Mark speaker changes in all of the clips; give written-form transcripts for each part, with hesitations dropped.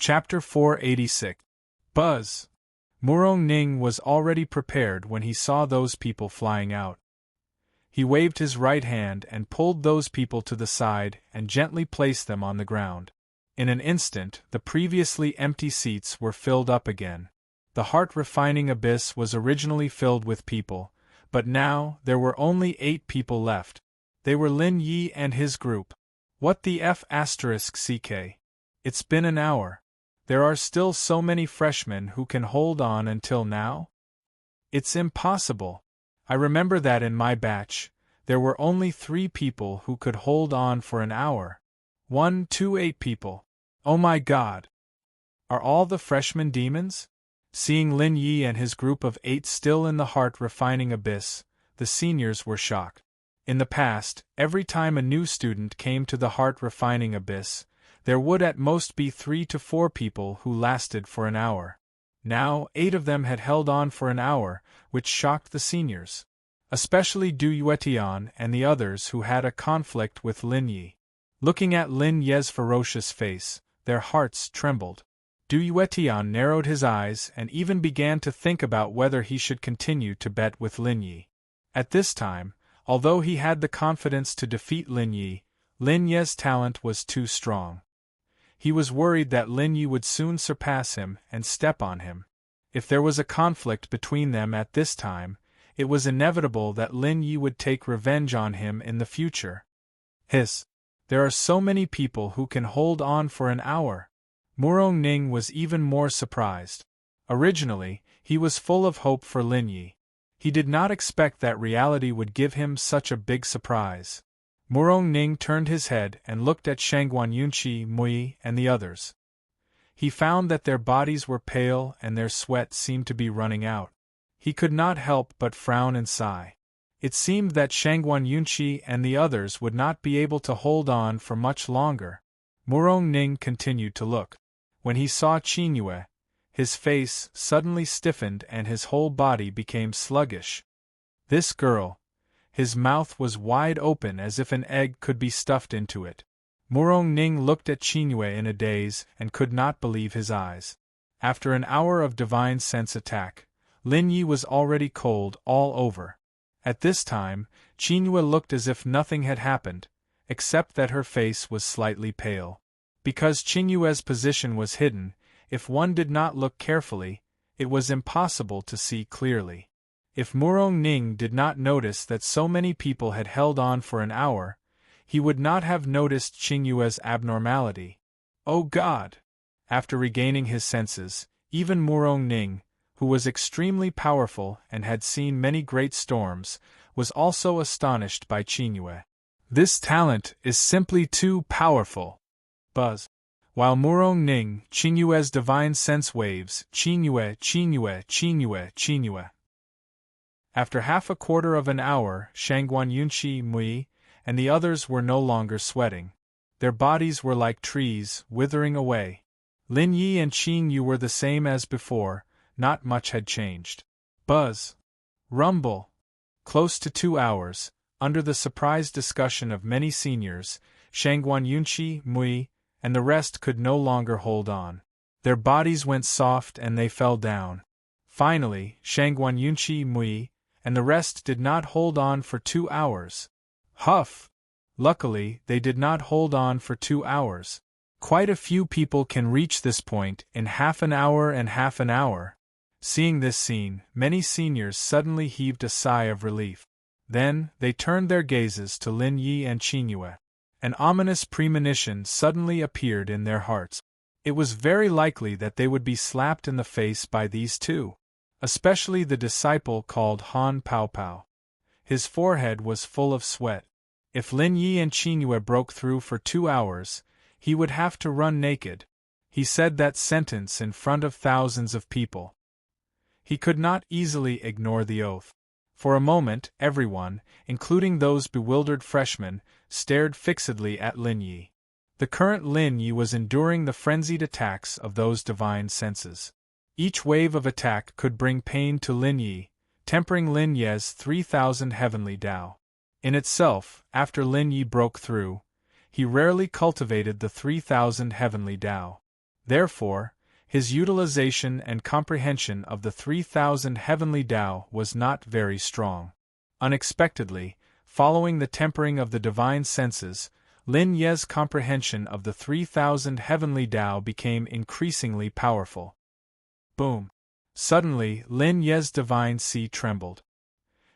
Speaker 1: Chapter 486. Buzz. Murong Ning was already prepared when he saw those people flying out. He waved his right hand and pulled those people to the side and gently placed them on the ground. In an instant, the previously empty seats were filled up again. The heart-refining abyss was originally filled with people, but now there were only 8 people left. They were Lin Yi and his group. What the F***ck? It's been an hour. There are still so many freshmen who can hold on until now? It's impossible. I remember that in my batch, there were only 3 people who could hold on for an hour. 1, 2, 8 people. Oh my God! Are all the freshmen demons? Seeing Lin Yi and his group of 8 still in the heart-refining abyss, the seniors were shocked. In the past, every time a new student came to the heart-refining abyss, there would at most be 3 to 4 people who lasted for an hour. Now, 8 of them had held on for an hour, which shocked the seniors. Especially Du Yuetian and the others who had a conflict with Lin Yi. Looking at Lin Ye's ferocious face, their hearts trembled. Du Yuetian narrowed his eyes and even began to think about whether he should continue to bet with Lin Yi. At this time, although he had the confidence to defeat Lin Yi, Lin Ye's talent was too strong. He was worried that Lin Yi would soon surpass him and step on him. If there was a conflict between them at this time, it was inevitable that Lin Yi would take revenge on him in the future. Hiss! There are so many people who can hold on for an hour. Murong Ning was even more surprised. Originally, he was full of hope for Lin Yi. He did not expect that reality would give him such a big surprise. Murong Ning turned his head and looked at Shangguan Yunqi, Mui, and the others. He found that their bodies were pale and their sweat seemed to be running out. He could not help but frown and sigh. It seemed that Shangguan Yunqi and the others would not be able to hold on for much longer. Murong Ning continued to look. When he saw Qinyue, his face suddenly stiffened and his whole body became sluggish. This girl. His mouth was wide open as if an egg could be stuffed into it. Murong Ning looked at Qinyue in a daze and could not believe his eyes. After an hour of divine sense attack, Lin Yi was already cold all over. At this time, Qinyue looked as if nothing had happened, except that her face was slightly pale. Because Qinyue's position was hidden, if one did not look carefully, it was impossible to see clearly. If Murong Ning did not notice that so many people had held on for an hour, he would not have noticed Qinyue's abnormality. Oh God! After regaining his senses, even Murong Ning, who was extremely powerful and had seen many great storms, was also astonished by Qinyue. This talent is simply too powerful. Buzz. While Murong Ning, Qinyue's divine sense waves, Qinyue, Qinyue, Qinyue, Qinyue. After half a quarter of an hour, Shangguan Yunqi, Mui, and the others were no longer sweating. Their bodies were like trees, withering away. Lin Yi and Qin Yu were the same as before, not much had changed. Buzz. Rumble. Close to 2 hours, under the surprised discussion of many seniors, Shangguan Yunqi, Mui, and the rest could no longer hold on. Their bodies went soft and they fell down. Finally, Shangguan Yunqi, Mui, and the rest did not hold on for 2 hours. Huff! Luckily, they did not hold on for 2 hours. Quite a few people can reach this point in half an hour and half an hour. Seeing this scene, many seniors suddenly heaved a sigh of relief. Then, they turned their gazes to Lin Yi and Qinyue. An ominous premonition suddenly appeared in their hearts. It was very likely that they would be slapped in the face by these two. Especially the disciple called Han Pao Pao. His forehead was full of sweat. If Lin Yi and Qinyue broke through for 2 hours, he would have to run naked. He said that sentence in front of thousands of people. He could not easily ignore the oath. For a moment, everyone, including those bewildered freshmen, stared fixedly at Lin Yi. The current Lin Yi was enduring the frenzied attacks of those divine senses. Each wave of attack could bring pain to Lin Yi, tempering Lin Ye's 3,000 heavenly Tao. In itself, after Lin Yi broke through, he rarely cultivated the 3,000 heavenly Tao. Therefore, his utilization and comprehension of the 3,000 heavenly Tao was not very strong. Unexpectedly, following the tempering of the divine senses, Lin Ye's comprehension of the 3,000 heavenly Tao became increasingly powerful. Boom! Suddenly, Lin Ye's divine see trembled.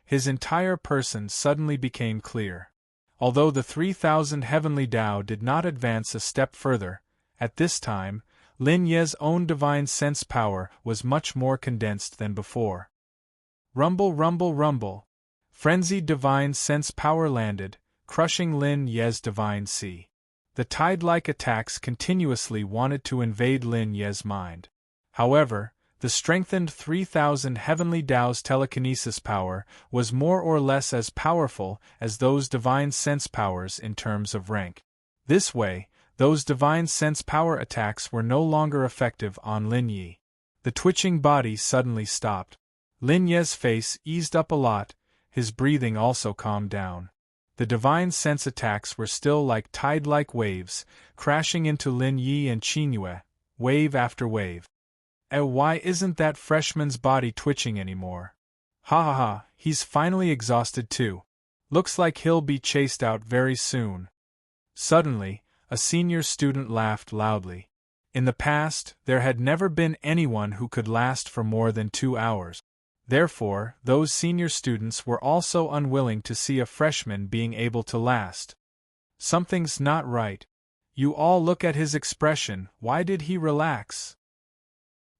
Speaker 1: His entire person suddenly became clear. Although the 3,000 heavenly Tao did not advance a step further, at this time, Lin Ye's own divine sense power was much more condensed than before. Rumble, rumble, rumble. Frenzied divine sense power landed, crushing Lin Ye's divine see. The tide-like attacks continuously wanted to invade Lin Ye's mind. However, the strengthened 3,000 heavenly Tao's telekinesis power was more or less as powerful as those divine sense powers in terms of rank. This way, those divine sense power attacks were no longer effective on Lin Yi. The twitching body suddenly stopped. Lin Ye's face eased up a lot, his breathing also calmed down. The divine sense attacks were still like tide-like waves, crashing into Lin Yi and Qingyue, wave after wave. Why isn't that freshman's body twitching anymore? Ha ha ha, he's finally exhausted too. Looks like he'll be chased out very soon. Suddenly, a senior student laughed loudly. In the past, there had never been anyone who could last for more than 2 hours. Therefore, those senior students were also unwilling to see a freshman being able to last. Something's not right. You all look at his expression, why did he relax?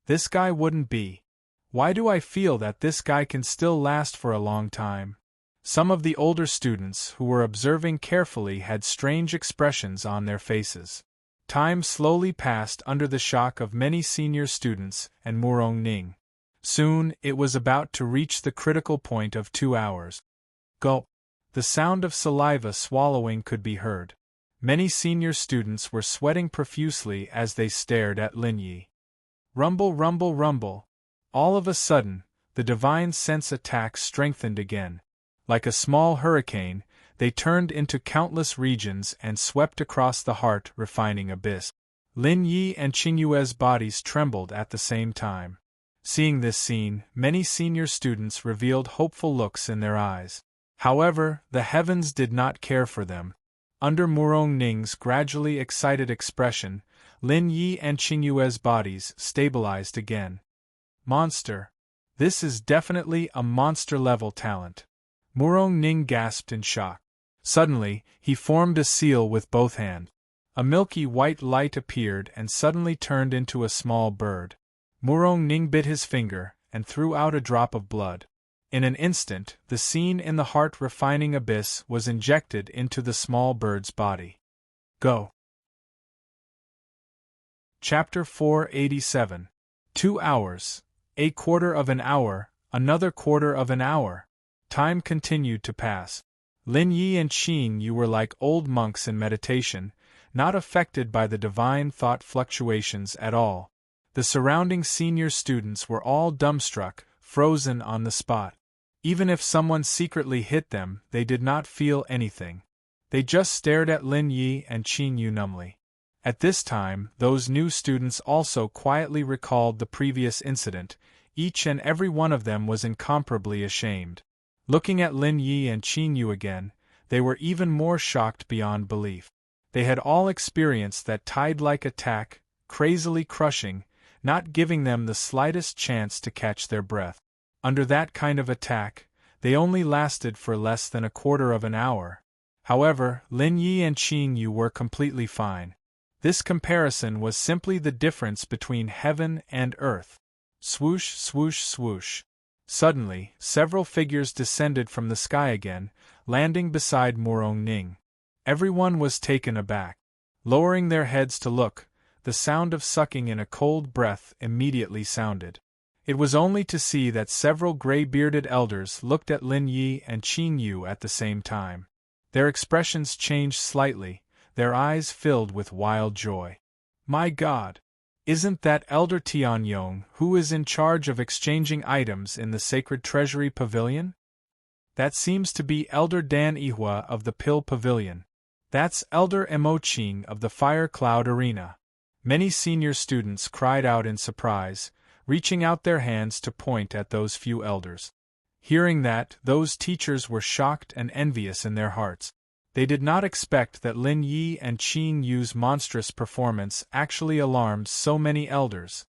Speaker 1: This guy wouldn't be. Why do I feel that this guy can still last for a long time? Some of the older students who were observing carefully had strange expressions on their faces. Time slowly passed under the shock of many senior students and Murong Ning. Soon, it was about to reach the critical point of 2 hours. Gulp! The sound of saliva swallowing could be heard. Many senior students were sweating profusely as they stared at Lin Yi. Rumble, rumble, rumble. All of a sudden, the divine sense attacks strengthened again. Like a small hurricane, they turned into countless regions and swept across the heart-refining abyss. Lin Yi and Qingyue's bodies trembled at the same time. Seeing this scene, many senior students revealed hopeful looks in their eyes. However, the heavens did not care for them. Under Murong Ning's gradually excited expression, Lin Yi and Qingyue's bodies stabilized again. Monster! This is definitely a monster-level talent. Murong Ning gasped in shock. Suddenly, he formed a seal with both hands. A milky white light appeared and suddenly turned into a small bird. Murong Ning bit his finger and threw out a drop of blood. In an instant, the scene in the heart-refining abyss was injected into the small bird's body. Go! Chapter 487. 2 hours. A quarter of an hour, another quarter of an hour. Time continued to pass. Lin Yi and Qin Yu were like old monks in meditation, not affected by the divine thought fluctuations at all. The surrounding senior students were all dumbstruck, frozen on the spot. Even if someone secretly hit them, they did not feel anything. They just stared at Lin Yi and Qin Yu numbly. At this time, those new students also quietly recalled the previous incident. Each and every one of them was incomparably ashamed. Looking at Lin Yi and Qin Yu again, they were even more shocked beyond belief. They had all experienced that tide-like attack, crazily crushing, not giving them the slightest chance to catch their breath. Under that kind of attack, they only lasted for less than a quarter of an hour. However, Lin Yi and Qin Yu were completely fine. This comparison was simply the difference between heaven and earth. Swoosh, swoosh, swoosh. Suddenly, several figures descended from the sky again, landing beside Murong Ning. Everyone was taken aback. Lowering their heads to look, the sound of sucking in a cold breath immediately sounded. It was only to see that several gray-bearded elders looked at Lin Yi and Qin Yu at the same time. Their expressions changed slightly, their eyes filled with wild joy. My God! Isn't that Elder Tianyong who is in charge of exchanging items in the Sacred Treasury Pavilion? That seems to be Elder Dan Ihua of the Pill Pavilion. That's Elder Emoching of the Fire Cloud Arena. Many senior students cried out in surprise, reaching out their hands to point at those few elders. Hearing that, those teachers were shocked and envious in their hearts. They did not expect that Lin Yi and Qin Yu's monstrous performance actually alarmed so many elders.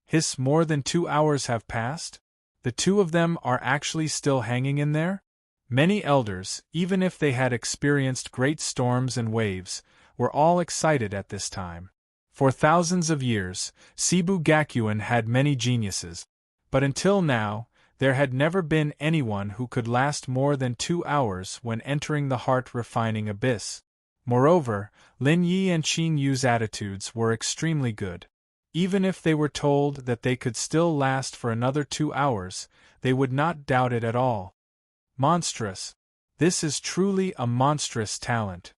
Speaker 1: Hiss, more than 2 hours have passed? The two of them are actually still hanging in there? Many elders, even if they had experienced great storms and waves, were all excited at this time. For thousands of years, Cebu Gakuen had many geniuses. But until now, there had never been anyone who could last more than 2 hours when entering the heart-refining abyss. Moreover, Lin Yi and Qin Yu's attitudes were extremely good. Even if they were told that they could still last for another 2 hours, they would not doubt it at all. Monstrous. This is truly a monstrous talent.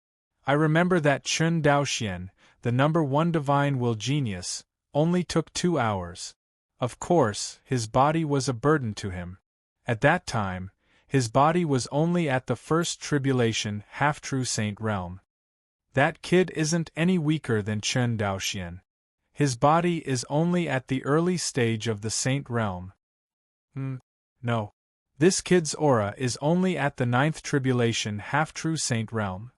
Speaker 1: I remember that Chun Daoxian, the #1 divine will genius, only took 2 hours. Of course, his body was a burden to him. At that time, his body was only at the first tribulation half-true saint realm. That kid isn't any weaker than Chun Daoxian. His body is only at the early stage of the saint realm. No. This kid's aura is only at the 9th tribulation half-true saint realm.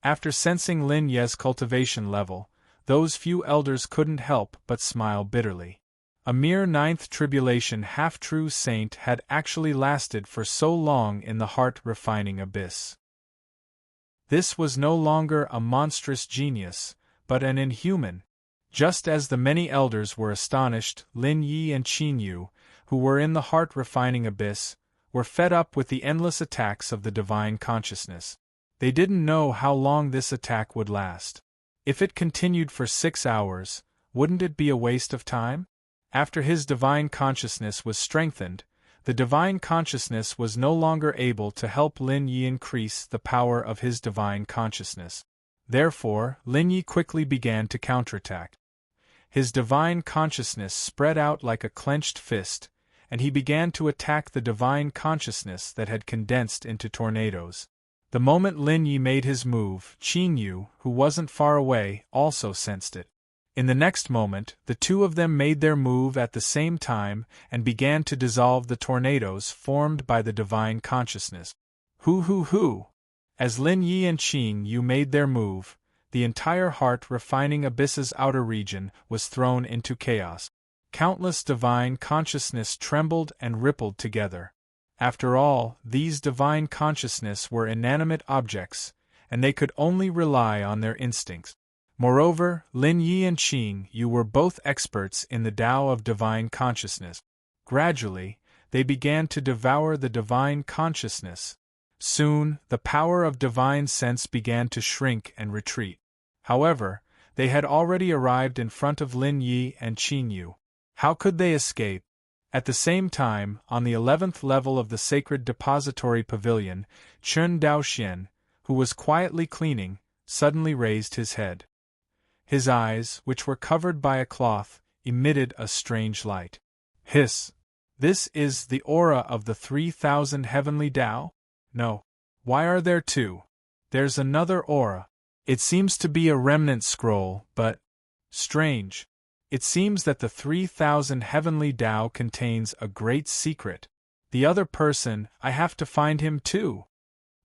Speaker 1: After sensing Lin Ye's cultivation level, those few elders couldn't help but smile bitterly. A mere 9th tribulation half-true saint had actually lasted for so long in the heart-refining abyss. This was no longer a monstrous genius, but an inhuman. Just as the many elders were astonished, Lin Yi and Qin Yu, who were in the heart-refining abyss, were fed up with the endless attacks of the divine consciousness. They didn't know how long this attack would last. If it continued for 6 hours, wouldn't it be a waste of time? After his divine consciousness was strengthened, the divine consciousness was no longer able to help Lin Yi increase the power of his divine consciousness. Therefore, Lin Yi quickly began to counterattack. His divine consciousness spread out like a clenched fist, and he began to attack the divine consciousness that had condensed into tornadoes. The moment Lin Yi made his move, Qin Yu, who wasn't far away, also sensed it. In the next moment, the two of them made their move at the same time and began to dissolve the tornadoes formed by the divine consciousness. Hoo! As Lin Yi and Qin Yu made their move, the entire heart-refining abyss's outer region was thrown into chaos. Countless divine consciousness trembled and rippled together. After all, these divine consciousness were inanimate objects, and they could only rely on their instincts. Moreover, Lin Yi and Qin Yu were both experts in the Tao of divine consciousness. Gradually, they began to devour the divine consciousness. Soon, the power of divine sense began to shrink and retreat. However, they had already arrived in front of Lin Yi and Qin Yu. How could they escape? At the same time, on the 11th level of the sacred depository pavilion, Chun Daoxian, who was quietly cleaning, suddenly raised his head. His eyes, which were covered by a cloth, emitted a strange light. Hiss! This is the aura of the 3,000 heavenly Tao? No. Why are there two? There's another aura. It seems to be a remnant scroll, but strange. It seems that the 3,000 heavenly Tao contains a great secret. The other person, I have to find him too.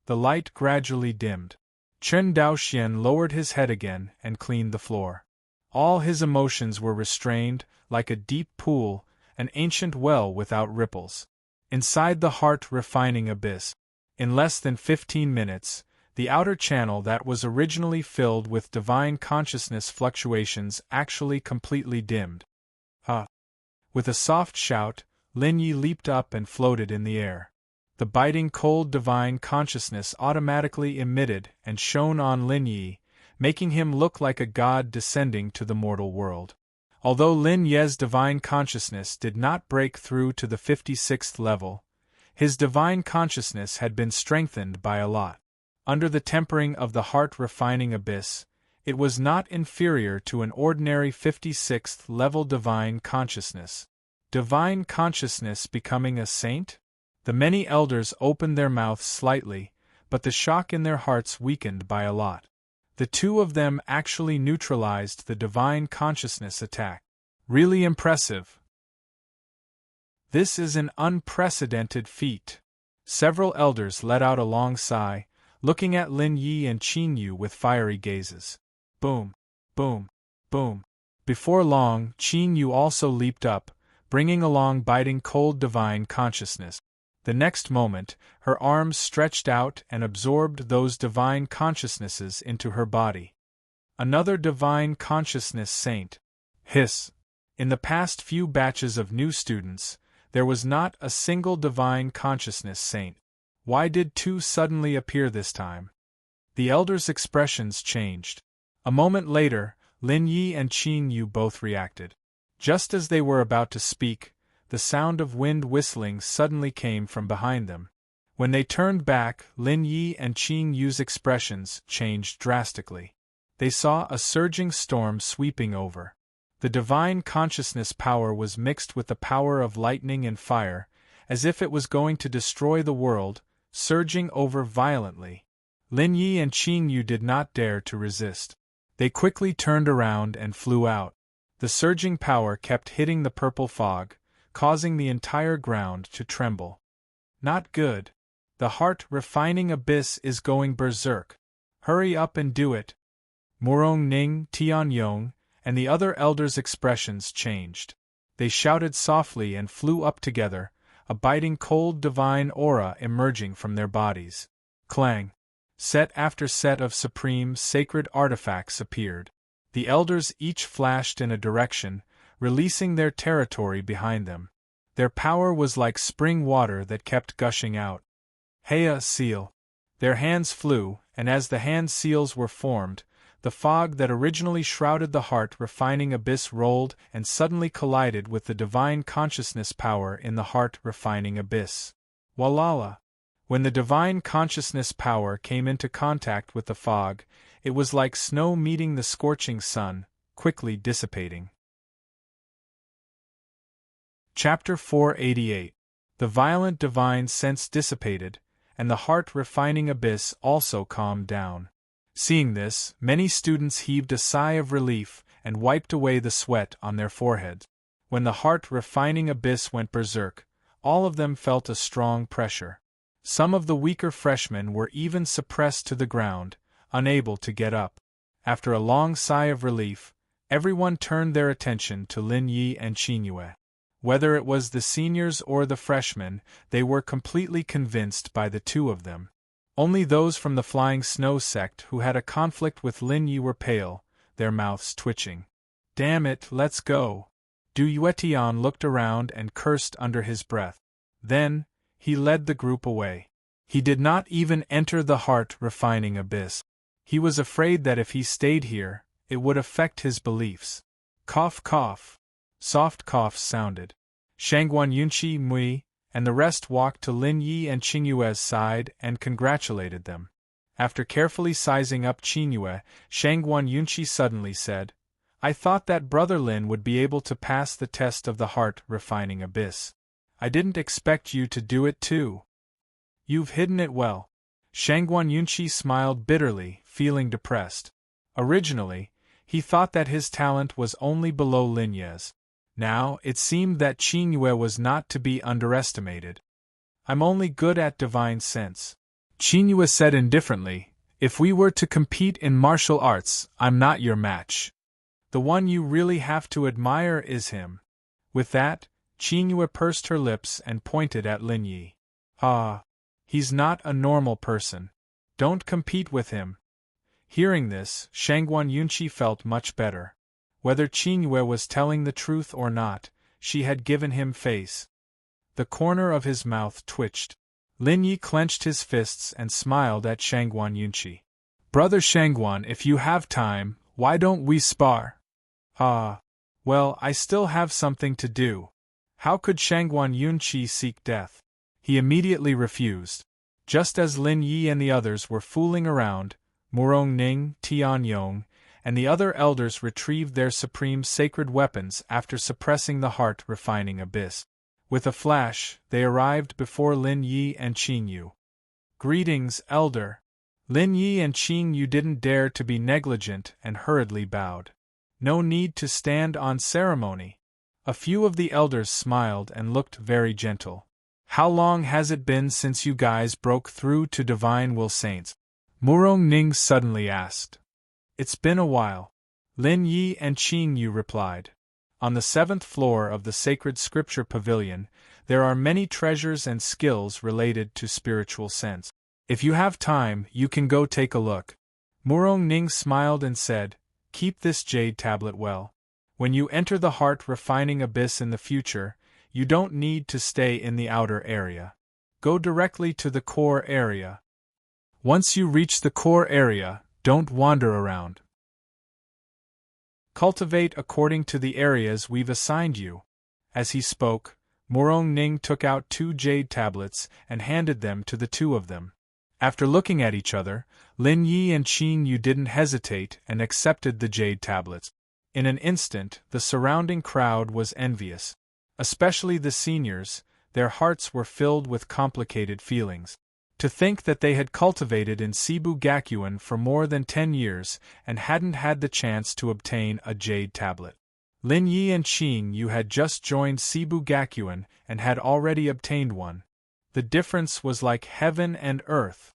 Speaker 1: The light gradually dimmed. Chun Daoxian lowered his head again and cleaned the floor. All his emotions were restrained, like a deep pool, an ancient well without ripples. Inside the heart-refining abyss, in less than 15 minutes, the outer channel that was originally filled with divine consciousness fluctuations actually completely dimmed. With a soft shout, Lin Yi leaped up and floated in the air. The biting cold divine consciousness automatically emitted and shone on Lin Yi, making him look like a god descending to the mortal world. Although Lin Ye's divine consciousness did not break through to the 56th level, his divine consciousness had been strengthened by a lot. Under the tempering of the heart-refining abyss, it was not inferior to an ordinary 56th level divine consciousness. Divine consciousness becoming a saint? The many elders opened their mouths slightly, but the shock in their hearts weakened by a lot. The two of them actually neutralized the divine consciousness attack. Really impressive. This is an unprecedented feat. Several elders let out a long sigh, looking at Lin Yi and Qin Yu with fiery gazes. Boom, boom, boom. Before long, Qin Yu also leaped up, bringing along biting cold divine consciousness. The next moment, her arms stretched out and absorbed those divine consciousnesses into her body. Another divine consciousness saint. Hiss. In the past few batches of new students, there was not a single divine consciousness saint. Why did two suddenly appear this time? The elders' expressions changed. A moment later, Lin Yi and Qin Yu both reacted. Just as they were about to speak, the sound of wind whistling suddenly came from behind them. When they turned back, Lin Yi and Qin Yu's expressions changed drastically. They saw a surging storm sweeping over. The divine consciousness power was mixed with the power of lightning and fire, as if it was going to destroy the world, surging over violently. Lin Yi and Qin Yu did not dare to resist. They quickly turned around and flew out. The surging power kept hitting the purple fog, causing the entire ground to tremble. Not good. The heart-refining abyss is going berserk. Hurry up and do it. Murong Ning, Tianyong, and the other elders' expressions changed. They shouted softly and flew up together, a biting cold divine aura emerging from their bodies. Clang! Set after set of supreme sacred artifacts appeared. The elders each flashed in a direction, releasing their territory behind them. Their power was like spring water that kept gushing out. Heya seal! Their hands flew, and as the hand seals were formed, the fog that originally shrouded the heart-refining abyss rolled and suddenly collided with the divine consciousness power in the heart-refining abyss. Walala! When the divine consciousness power came into contact with the fog, it was like snow meeting the scorching sun, quickly dissipating. Chapter 488. The violent divine sense dissipated, and the heart-refining abyss also calmed down. Seeing this, many students heaved a sigh of relief and wiped away the sweat on their foreheads. When the heart-refining abyss went berserk, all of them felt a strong pressure. Some of the weaker freshmen were even suppressed to the ground, unable to get up. After a long sigh of relief, everyone turned their attention to Lin Yi and Qin Yu. Whether it was the seniors or the freshmen, they were completely convinced by the two of them. Only those from the Flying Snow sect who had a conflict with Lin Yi were pale, their mouths twitching. Damn it, let's go! Du Yuetian looked around and cursed under his breath. Then, he led the group away. He did not even enter the heart-refining abyss. He was afraid that if he stayed here, it would affect his beliefs. Cough cough. Soft coughs sounded. Shangguan Yunqi, Mui, and the rest walked to Lin Yi and Qin Yue's side and congratulated them. After carefully sizing up Qin Yue, Shangguan Yunqi suddenly said, I thought that Brother Lin would be able to pass the test of the heart-refining abyss. I didn't expect you to do it too. You've hidden it well. Shangguan Yunqi smiled bitterly, feeling depressed. Originally, he thought that his talent was only below Lin Ye's. Now, it seemed that Qin Yue was not to be underestimated. I'm only good at divine sense. Qin Yue said indifferently, if we were to compete in martial arts, I'm not your match. The one you really have to admire is him. With that, Qin Yue pursed her lips and pointed at Lin Yi. Ah, he's not a normal person. Don't compete with him. Hearing this, Shangguan Yunqi felt much better. Whether Qin Yue was telling the truth or not, she had given him face. The corner of his mouth twitched. Lin Yi clenched his fists and smiled at Shangguan Yunqi. Brother Shangguan, if you have time, why don't we spar? Ah, well, I still have something to do. How could Shangguan Yunqi seek death? He immediately refused. Just as Lin Yi and the others were fooling around, Murong Ning, Tianyong, and the other elders retrieved their supreme sacred weapons after suppressing the heart-refining abyss. With a flash, they arrived before Lin Yi and Qin Yu. Greetings, Elder. Lin Yi and Qing Yu didn't dare to be negligent and hurriedly bowed. No need to stand on ceremony. A few of the elders smiled and looked very gentle. How long has it been since you guys broke through to Divine Will Saints? Murong Ning suddenly asked. It's been a while. Lin Yi and Qing Yu replied. On the 7th floor of the Sacred Scripture Pavilion, there are many treasures and skills related to spiritual sense. If you have time, you can go take a look. Murong Ning smiled and said, Keep this jade tablet well. When you enter the heart refining abyss in the future, you don't need to stay in the outer area. Go directly to the core area. Once you reach the core area, don't wander around. Cultivate according to the areas we've assigned you. As he spoke, Murong Ning took out 2 jade tablets and handed them to the 2 of them. After looking at each other, Lin Yi and Qing Yu didn't hesitate and accepted the jade tablets. In an instant, the surrounding crowd was envious. Especially the seniors, their hearts were filled with complicated feelings. To think that they had cultivated in Cebu Gakuen for more than 10 years and hadn't had the chance to obtain a jade tablet. Lin Yi and Qing Yu had just joined Cebu Gakuen and had already obtained one. The difference was like heaven and earth.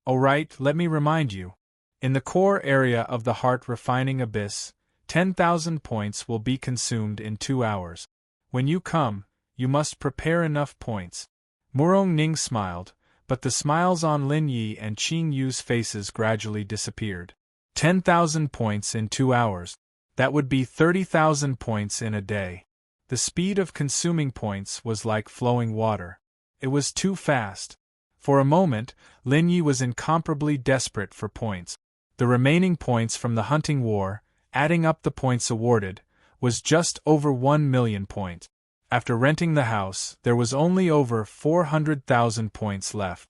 Speaker 1: Alright, let me remind you. In the core area of the heart refining abyss, 10,000 points will be consumed in 2 hours. When you come, you must prepare enough points. Murong Ning smiled, but the smiles on Lin Yi and Qing Yu's faces gradually disappeared. 10,000 points in 2 hours. That would be 30,000 points in a day. The speed of consuming points was like flowing water. It was too fast. For a moment, Lin Yi was incomparably desperate for points. The remaining points from the hunting war, adding up the points awarded, was just over 1 million points. After renting the house, there was only over 400,000 points left.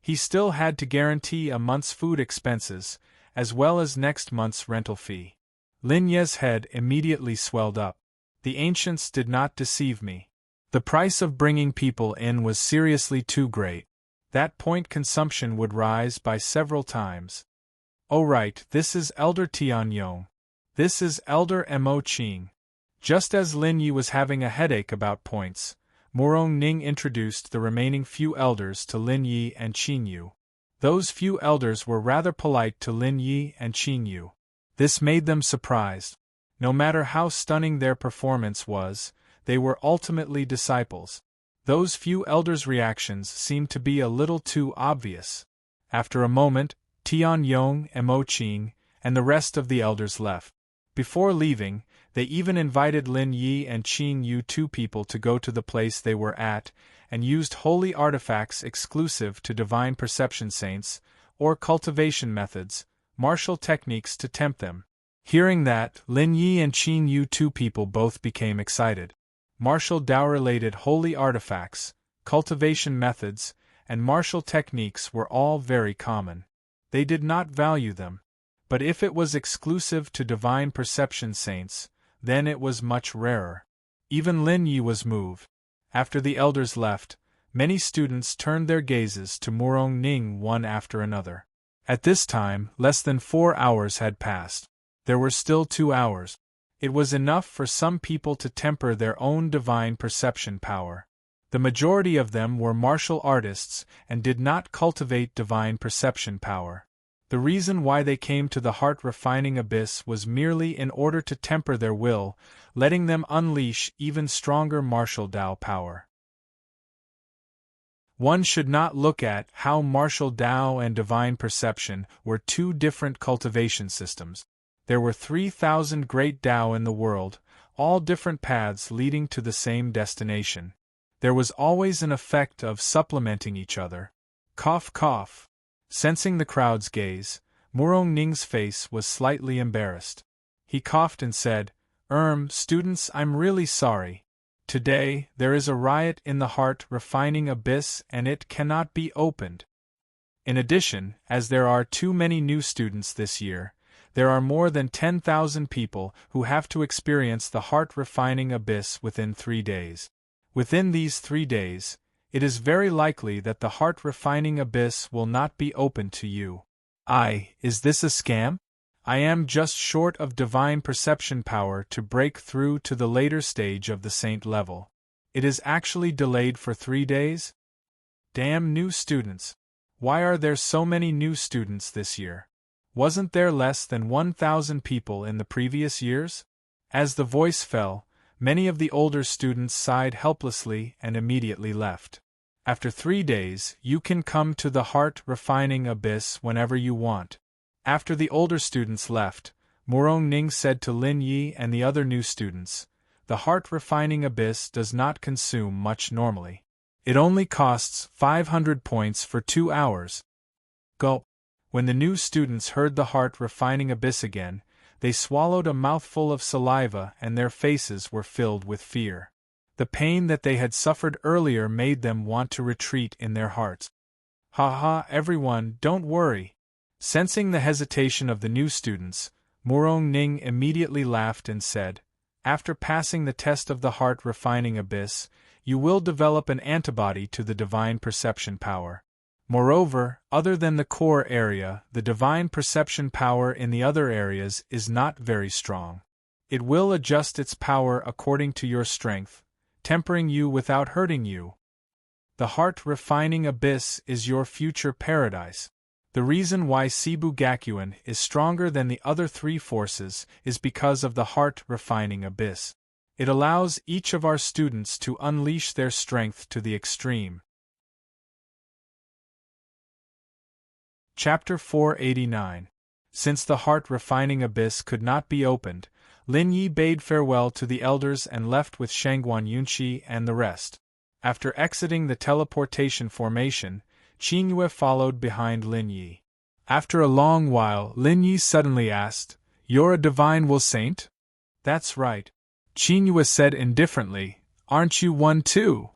Speaker 1: He still had to guarantee a month's food expenses, as well as next month's rental fee. Lin Ye's head immediately swelled up. The ancients did not deceive me. The price of bringing people in was seriously too great. That point consumption would rise by several times. Oh right, this is Elder Tian Yong. This is Elder Mo Qing. Just as Lin Yi was having a headache about points, Murong Ning introduced the remaining few elders to Lin Yi and Qing Yu. Those few elders were rather polite to Lin Yi and Qing Yu. This made them surprised. No matter how stunning their performance was, they were ultimately disciples. Those few elders' reactions seemed to be a little too obvious. After a moment, Tian Yong, Mo Qing, and the rest of the elders left. Before leaving, they even invited Lin Yi and Qing Yu, 2 people, to go to the place they were at, and used holy artifacts exclusive to divine perception saints, or cultivation methods, martial techniques to tempt them. Hearing that, Lin Yi and Qing Yu, 2 people, both became excited. Martial Dao-related holy artifacts, cultivation methods, and martial techniques were all very common. They did not value them. But if it was exclusive to divine perception saints, then it was much rarer. Even Lin Yi was moved. After the elders left, many students turned their gazes to Murong Ning one after another. At this time, less than 4 hours had passed. There were still 2 hours. It was enough for some people to temper their own divine perception power. The majority of them were martial artists and did not cultivate divine perception power. The reason why they came to the heart-refining abyss was merely in order to temper their will, letting them unleash even stronger martial Dao power. One should not look at how martial Dao and divine perception were 2 different cultivation systems. There were 3,000 great Dao in the world, all different paths leading to the same destination. There was always an effect of supplementing each other. Cough, cough. Sensing the crowd's gaze, Murong Ning's face was slightly embarrassed. He coughed and said, Students, I'm really sorry. Today, there is a riot in the heart refining abyss and it cannot be opened. In addition, as there are too many new students this year, there are more than 10,000 people who have to experience the heart-refining abyss within 3 days. Within these 3 days, it is very likely that the heart-refining abyss will not be open to you. Is this a scam? I am just short of divine perception power to break through to the later stage of the saint level. It is actually delayed for 3 days? Damn new students. Why are there so many new students this year? Wasn't there less than 1,000 people in the previous years? As the voice fell, many of the older students sighed helplessly and immediately left. After 3 days, you can come to the heart-refining abyss whenever you want. After the older students left, Murong Ning said to Lin Yi and the other new students, "The heart-refining abyss does not consume much normally. It only costs 500 points for 2 hours. Gulp." When the new students heard the heart-refining abyss again, they swallowed a mouthful of saliva and their faces were filled with fear. The pain that they had suffered earlier made them want to retreat in their hearts. "Ha ha, everyone, don't worry." Sensing the hesitation of the new students, Murong Ning immediately laughed and said, "After passing the test of the heart-refining abyss, you will develop an antibody to the divine perception power. Moreover, other than the core area, the divine perception power in the other areas is not very strong. It will adjust its power according to your strength, tempering you without hurting you. The heart-refining abyss is your future paradise. The reason why Shibu Gakuin is stronger than the other 3 forces is because of the heart-refining abyss. It allows each of our students to unleash their strength to the extreme." Chapter 489. Since the heart-refining abyss could not be opened, Lin Yi bade farewell to the elders and left with Shangguan Yunqi and the rest. After exiting the teleportation formation, Qingyue followed behind Lin Yi. After a long while, Lin Yi suddenly asked, "You're a divine will saint?" "That's right," Qingyue said indifferently. "Aren't you one too?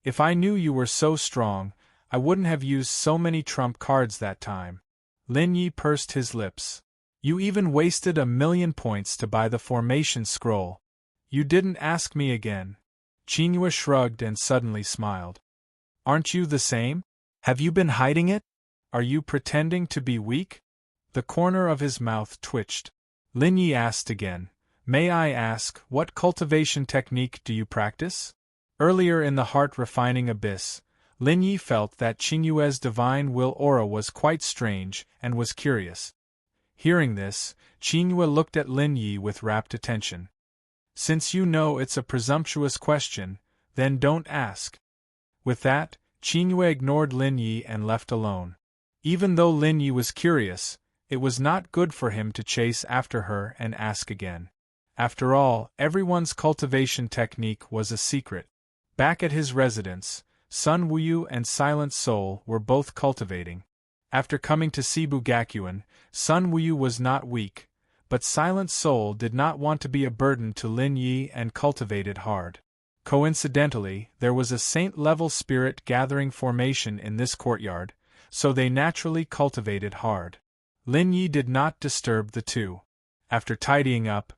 Speaker 1: If I knew you were so strong, I wouldn't have used so many trump cards that time." Lin Yi pursed his lips. "You even wasted 1,000,000 points to buy the formation scroll. You didn't ask me again." Qingyue shrugged and suddenly smiled. "Aren't you the same? Have you been hiding it? Are you pretending to be weak?" The corner of his mouth twitched. Lin Yi asked again, "May I ask, what cultivation technique do you practice?" Earlier in the heart-refining abyss, Lin Yi felt that Qingyue's divine will aura was quite strange and was curious. Hearing this, Qingyue looked at Lin Yi with rapt attention. "Since you know it's a presumptuous question, then don't ask." With that, Qingyue ignored Lin Yi and left alone. Even though Lin Yi was curious, it was not good for him to chase after her and ask again. After all, everyone's cultivation technique was a secret. Back at his residence, Sun Wuyu and Silent Soul were both cultivating. After coming to Shibu Gakuin, Sun Wuyu was not weak, but Silent Soul did not want to be a burden to Lin Yi and cultivated hard. Coincidentally, there was a saint-level spirit gathering formation in this courtyard, so they naturally cultivated hard. Lin Yi did not disturb the two. After tidying up,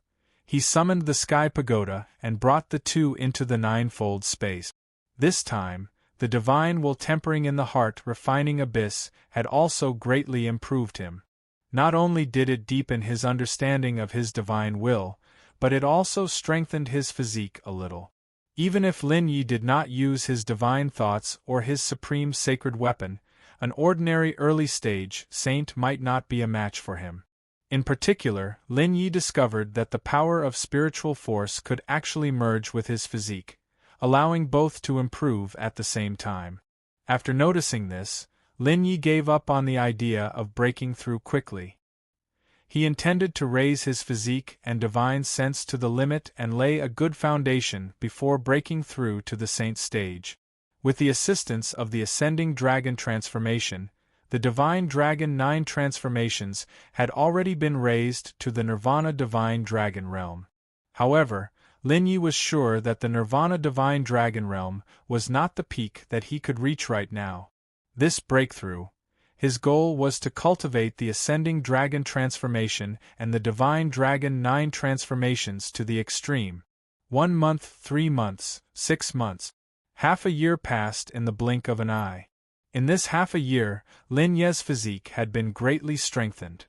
Speaker 1: he summoned the Sky Pagoda and brought the two into the ninefold space. This time, the divine will tempering in the heart-refining abyss had also greatly improved him. Not only did it deepen his understanding of his divine will, but it also strengthened his physique a little. Even if Lin Yi did not use his divine thoughts or his supreme sacred weapon, an ordinary early-stage saint might not be a match for him. In particular, Lin Yi discovered that the power of spiritual force could actually merge with his physique, allowing both to improve at the same time. After noticing this, Lin Yi gave up on the idea of breaking through quickly. He intended to raise his physique and divine sense to the limit and lay a good foundation before breaking through to the saint stage. With the assistance of the ascending dragon transformation, the divine dragon 9 transformations had already been raised to the nirvana divine dragon realm. However, Lin Yi was sure that the nirvana divine dragon realm was not the peak that he could reach right now. This breakthrough, his goal was to cultivate the ascending dragon transformation and the divine dragon 9 transformations to the extreme. 1 month, 3 months, 6 months. Half a year passed in the blink of an eye. In this half a year, Lin Ye's physique had been greatly strengthened.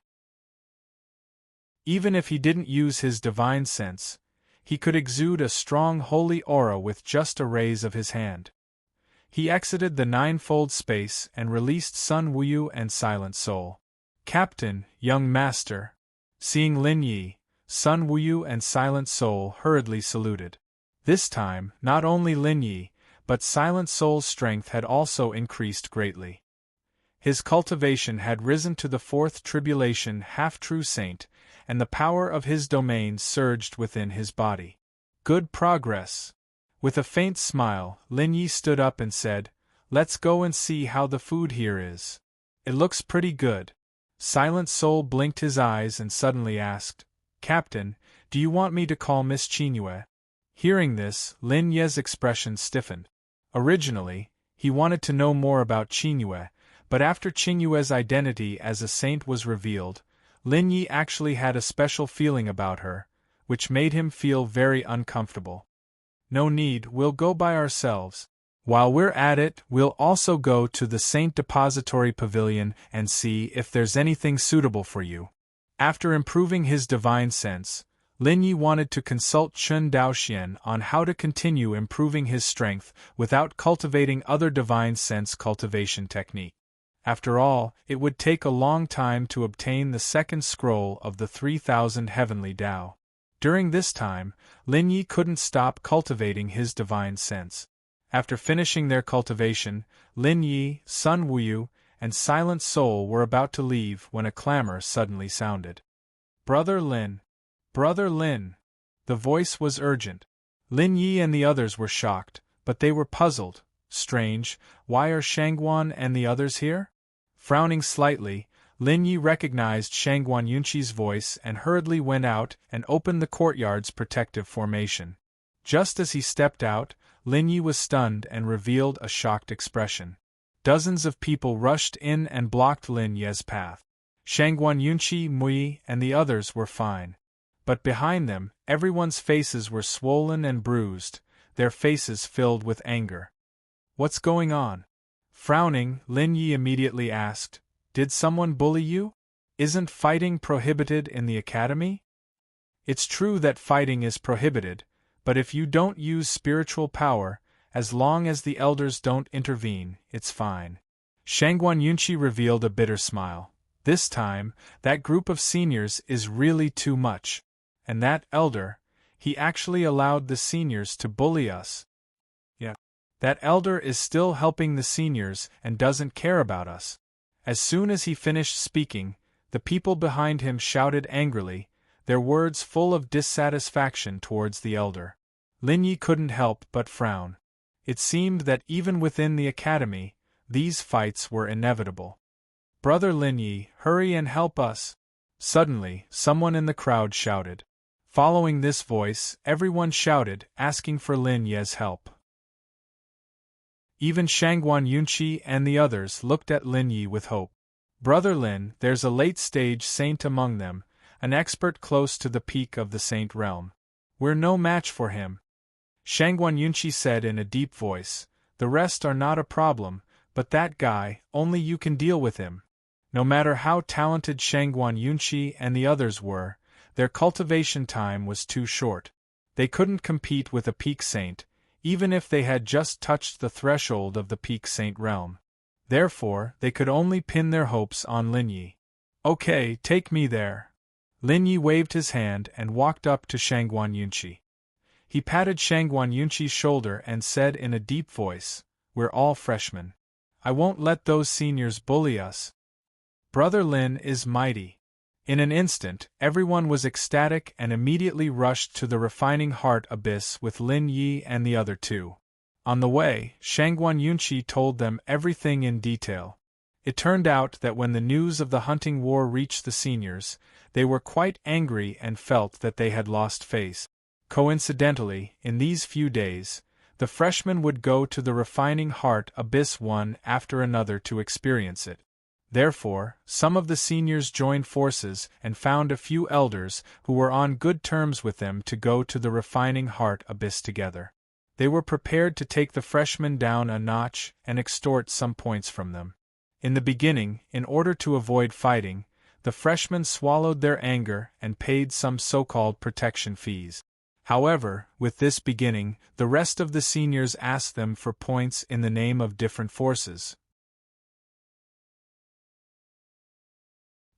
Speaker 1: Even if he didn't use his divine sense, he could exude a strong holy aura with just a raise of his hand. He exited the ninefold space and released Sun Wuyu and Silent Soul. "Captain, young master." Seeing Lin Yi, Sun Wuyu and Silent Soul hurriedly saluted. This time, not only Lin Yi, but Silent Soul's strength had also increased greatly. His cultivation had risen to the fourth tribulation half-true saint, and the power of his domain surged within his body. Good progress. With a faint smile, Lin Yi stood up and said, "Let's go and see how the food here is. It looks pretty good." Silent Soul blinked his eyes and suddenly asked, "Captain, do you want me to call Miss Qingyue?" Hearing this, Lin Ye's expression stiffened. Originally, he wanted to know more about Qingyue, but after Qingyue's identity as a saint was revealed, Lin Yi actually had a special feeling about her, which made him feel very uncomfortable. "No need, we'll go by ourselves. While we're at it, we'll also go to the Saint Depository Pavilion and see if there's anything suitable for you." After improving his divine sense, Lin Yi wanted to consult Chun Daoxian on how to continue improving his strength without cultivating other divine sense cultivation technique. After all, it would take a long time to obtain the second scroll of the 3000 Heavenly Tao. During this time, Lin Yi couldn't stop cultivating his divine sense. After finishing their cultivation, Lin Yi, Sun Wuyu, and Silent Soul were about to leave when a clamor suddenly sounded. "Brother Lin! Brother Lin!" The voice was urgent. Lin Yi and the others were shocked, but they were puzzled. Strange, why are Shangguan and the others here? Frowning slightly, Lin Yi recognized Shangguan Yunqi's voice and hurriedly went out and opened the courtyard's protective formation. Just as he stepped out, Lin Yi was stunned and revealed a shocked expression. Dozens of people rushed in and blocked Lin Ye's path. Shangguan Yunqi, Mui, and the others were fine. But behind them, everyone's faces were swollen and bruised, their faces filled with anger. "What's going on?" Frowning, Lin Yi immediately asked, "Did someone bully you? Isn't fighting prohibited in the academy?" "It's true that fighting is prohibited, but if you don't use spiritual power, as long as the elders don't intervene, it's fine." Shangguan Yunqi revealed a bitter smile. "This time, that group of seniors is really too much. And that elder, he actually allowed the seniors to bully us. Yeah. That elder is still helping the seniors and doesn't care about us." As soon as he finished speaking, the people behind him shouted angrily, their words full of dissatisfaction towards the elder. Lin Yi couldn't help but frown. It seemed that even within the academy, these fights were inevitable. "Brother Lin Yi, hurry and help us!" Suddenly, someone in the crowd shouted. Following this voice, everyone shouted, asking for Lin Ye's help. Even Shangguan Yunqi and the others looked at Lin Yi with hope. "Brother Lin, there's a late-stage saint among them, an expert close to the peak of the saint realm. We're no match for him." Shangguan Yunqi said in a deep voice, "The rest are not a problem, but that guy, only you can deal with him." No matter how talented Shangguan Yunqi and the others were, their cultivation time was too short. They couldn't compete with a peak saint, even if they had just touched the threshold of the peak saint realm. Therefore, they could only pin their hopes on Lin Yi. "Okay, take me there." Lin Yi waved his hand and walked up to Shangguan Yunqi. He patted Shangguan Yunqi's shoulder and said in a deep voice, "We're all freshmen. I won't let those seniors bully us. Brother Lin is mighty." In an instant, everyone was ecstatic and immediately rushed to the refining heart abyss with Lin Yi and the other two. On the way, Shangguan Yunqi told them everything in detail. It turned out that when the news of the hunting war reached the seniors, they were quite angry and felt that they had lost face. Coincidentally, in these few days, the freshmen would go to the refining heart abyss one after another to experience it. Therefore, some of the seniors joined forces and found a few elders who were on good terms with them to go to the refining heart abyss together. They were prepared to take the freshmen down a notch and extort some points from them. In the beginning, in order to avoid fighting, the freshmen swallowed their anger and paid some so-called protection fees. However, with this beginning, the rest of the seniors asked them for points in the name of different forces.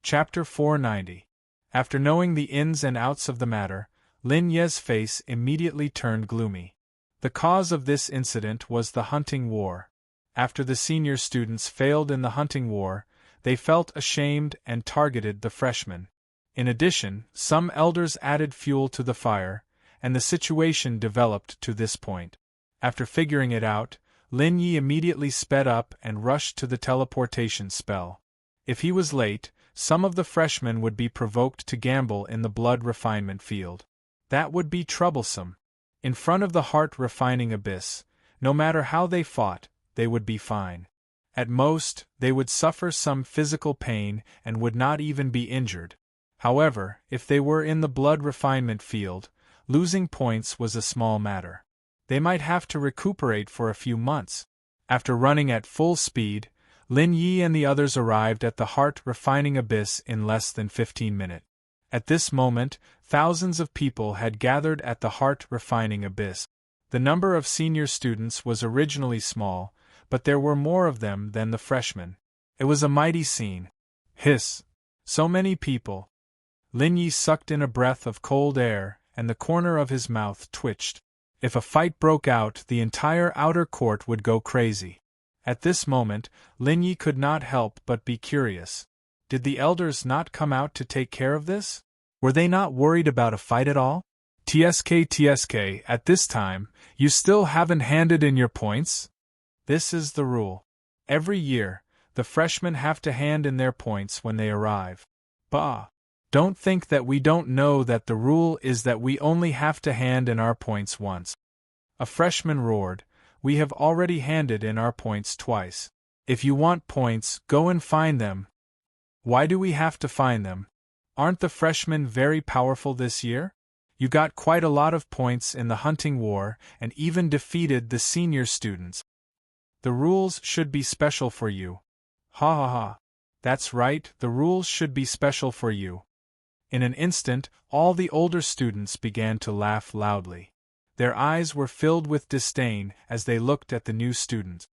Speaker 1: Chapter 490. After knowing the ins and outs of the matter, Lin Ye's face immediately turned gloomy. The cause of this incident was the hunting war. After the senior students failed in the hunting war, they felt ashamed and targeted the freshmen. In addition, some elders added fuel to the fire, and the situation developed to this point. After figuring it out, Lin Yi immediately sped up and rushed to the teleportation spell. If he was late, some of the freshmen would be provoked to gamble in the blood refinement field. That would be troublesome. In front of the heart-refining abyss, no matter how they fought, they would be fine. At most, they would suffer some physical pain and would not even be injured. However, if they were in the blood refinement field, losing points was a small matter. They might have to recuperate for a few months. After running at full speed, Lin Yi and the others arrived at the heart-refining abyss in less than 15 minutes. At this moment, thousands of people had gathered at the heart-refining abyss. The number of senior students was originally small, but there were more of them than the freshmen. It was a mighty scene. Hiss! So many people! Lin Yi sucked in a breath of cold air, and the corner of his mouth twitched. If a fight broke out, the entire outer court would go crazy. At this moment, Lin Yi could not help but be curious. Did the elders not come out to take care of this? Were they not worried about a fight at all? TSK, at this time, you still haven't handed in your points? This is the rule. Every year, the freshmen have to hand in their points when they arrive. Bah! Don't think that we don't know that the rule is that we only have to hand in our points once. A freshman roared, we have already handed in our points twice. If you want points, go and find them. Why do we have to find them? Aren't the freshmen very powerful this year? You got quite a lot of points in the hunting war and even defeated the senior students. The rules should be special for you. Ha ha ha. That's right, the rules should be special for you. In an instant, all the older students began to laugh loudly. Their eyes were filled with disdain as they looked at the new students.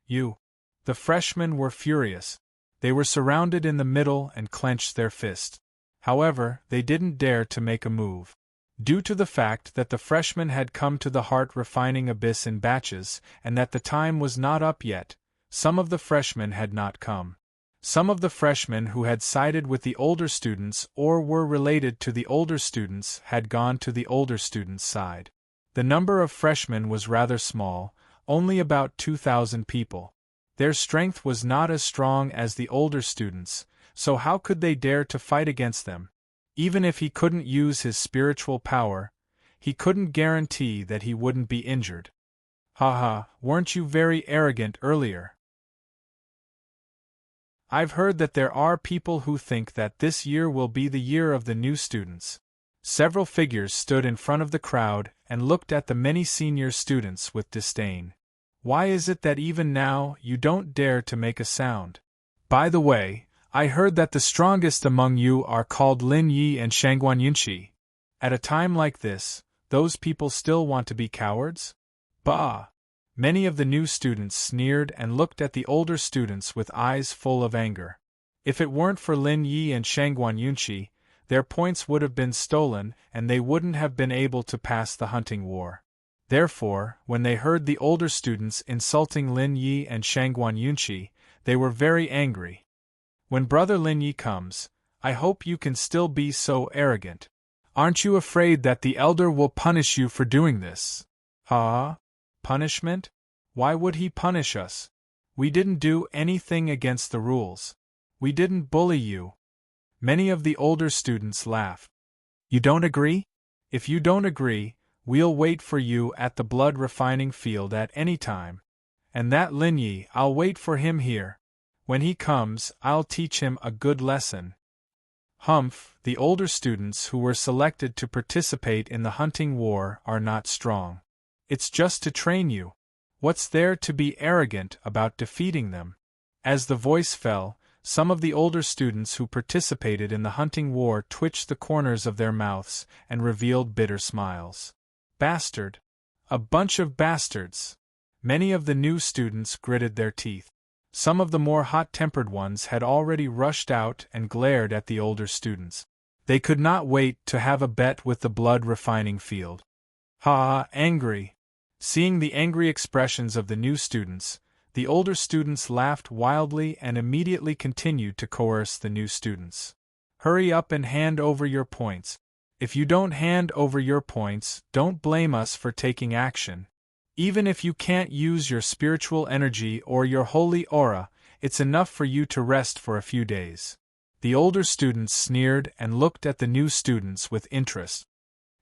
Speaker 1: The freshmen were furious. They were surrounded in the middle and clenched their fists. However, they didn't dare to make a move. Due to the fact that the freshmen had come to the heart-refining abyss in batches and that the time was not up yet, some of the freshmen had not come. Some of the freshmen who had sided with the older students or were related to the older students had gone to the older students' side. The number of freshmen was rather small, only about 2,000 people. Their strength was not as strong as the older students, so how could they dare to fight against them? Even if he couldn't use his spiritual power, he couldn't guarantee that he wouldn't be injured. Haha, weren't you very arrogant earlier? I've heard that there are people who think that this year will be the year of the new students. Several figures stood in front of the crowd and looked at the many senior students with disdain. Why is it that even now you don't dare to make a sound? By the way, I heard that the strongest among you are called Lin Yi and Shangguan Yunqi. At a time like this, those people still want to be cowards? Bah! Many of the new students sneered and looked at the older students with eyes full of anger. If it weren't for Lin Yi and Shangguan Yunqi, their points would have been stolen and they wouldn't have been able to pass the hunting war. Therefore, when they heard the older students insulting Lin Yi and Shangguan Yunqi, they were very angry. When Brother Lin Yi comes, I hope you can still be so arrogant. Aren't you afraid that the elder will punish you for doing this? Punishment? Why would he punish us? We didn't do anything against the rules. We didn't bully you. Many of the older students laughed. You don't agree? If you don't agree, we'll wait for you at the blood refining field at any time. And that Lin Yi, I'll wait for him here. When he comes, I'll teach him a good lesson. Humph, the older students who were selected to participate in the hunting war are not strong. It's just to train you. What's there to be arrogant about defeating them? As the voice fell, some of the older students who participated in the hunting war twitched the corners of their mouths and revealed bitter smiles. Bastard! A bunch of bastards! Many of the new students gritted their teeth. Some of the more hot-tempered ones had already rushed out and glared at the older students. They could not wait to have a bet with the blood-refining field. Ha! Angry! Seeing the angry expressions of the new students, the older students laughed wildly and immediately continued to coerce the new students. Hurry up and hand over your points. If you don't hand over your points, don't blame us for taking action. Even if you can't use your spiritual energy or your holy aura, it's enough for you to rest for a few days. The older students sneered and looked at the new students with interest.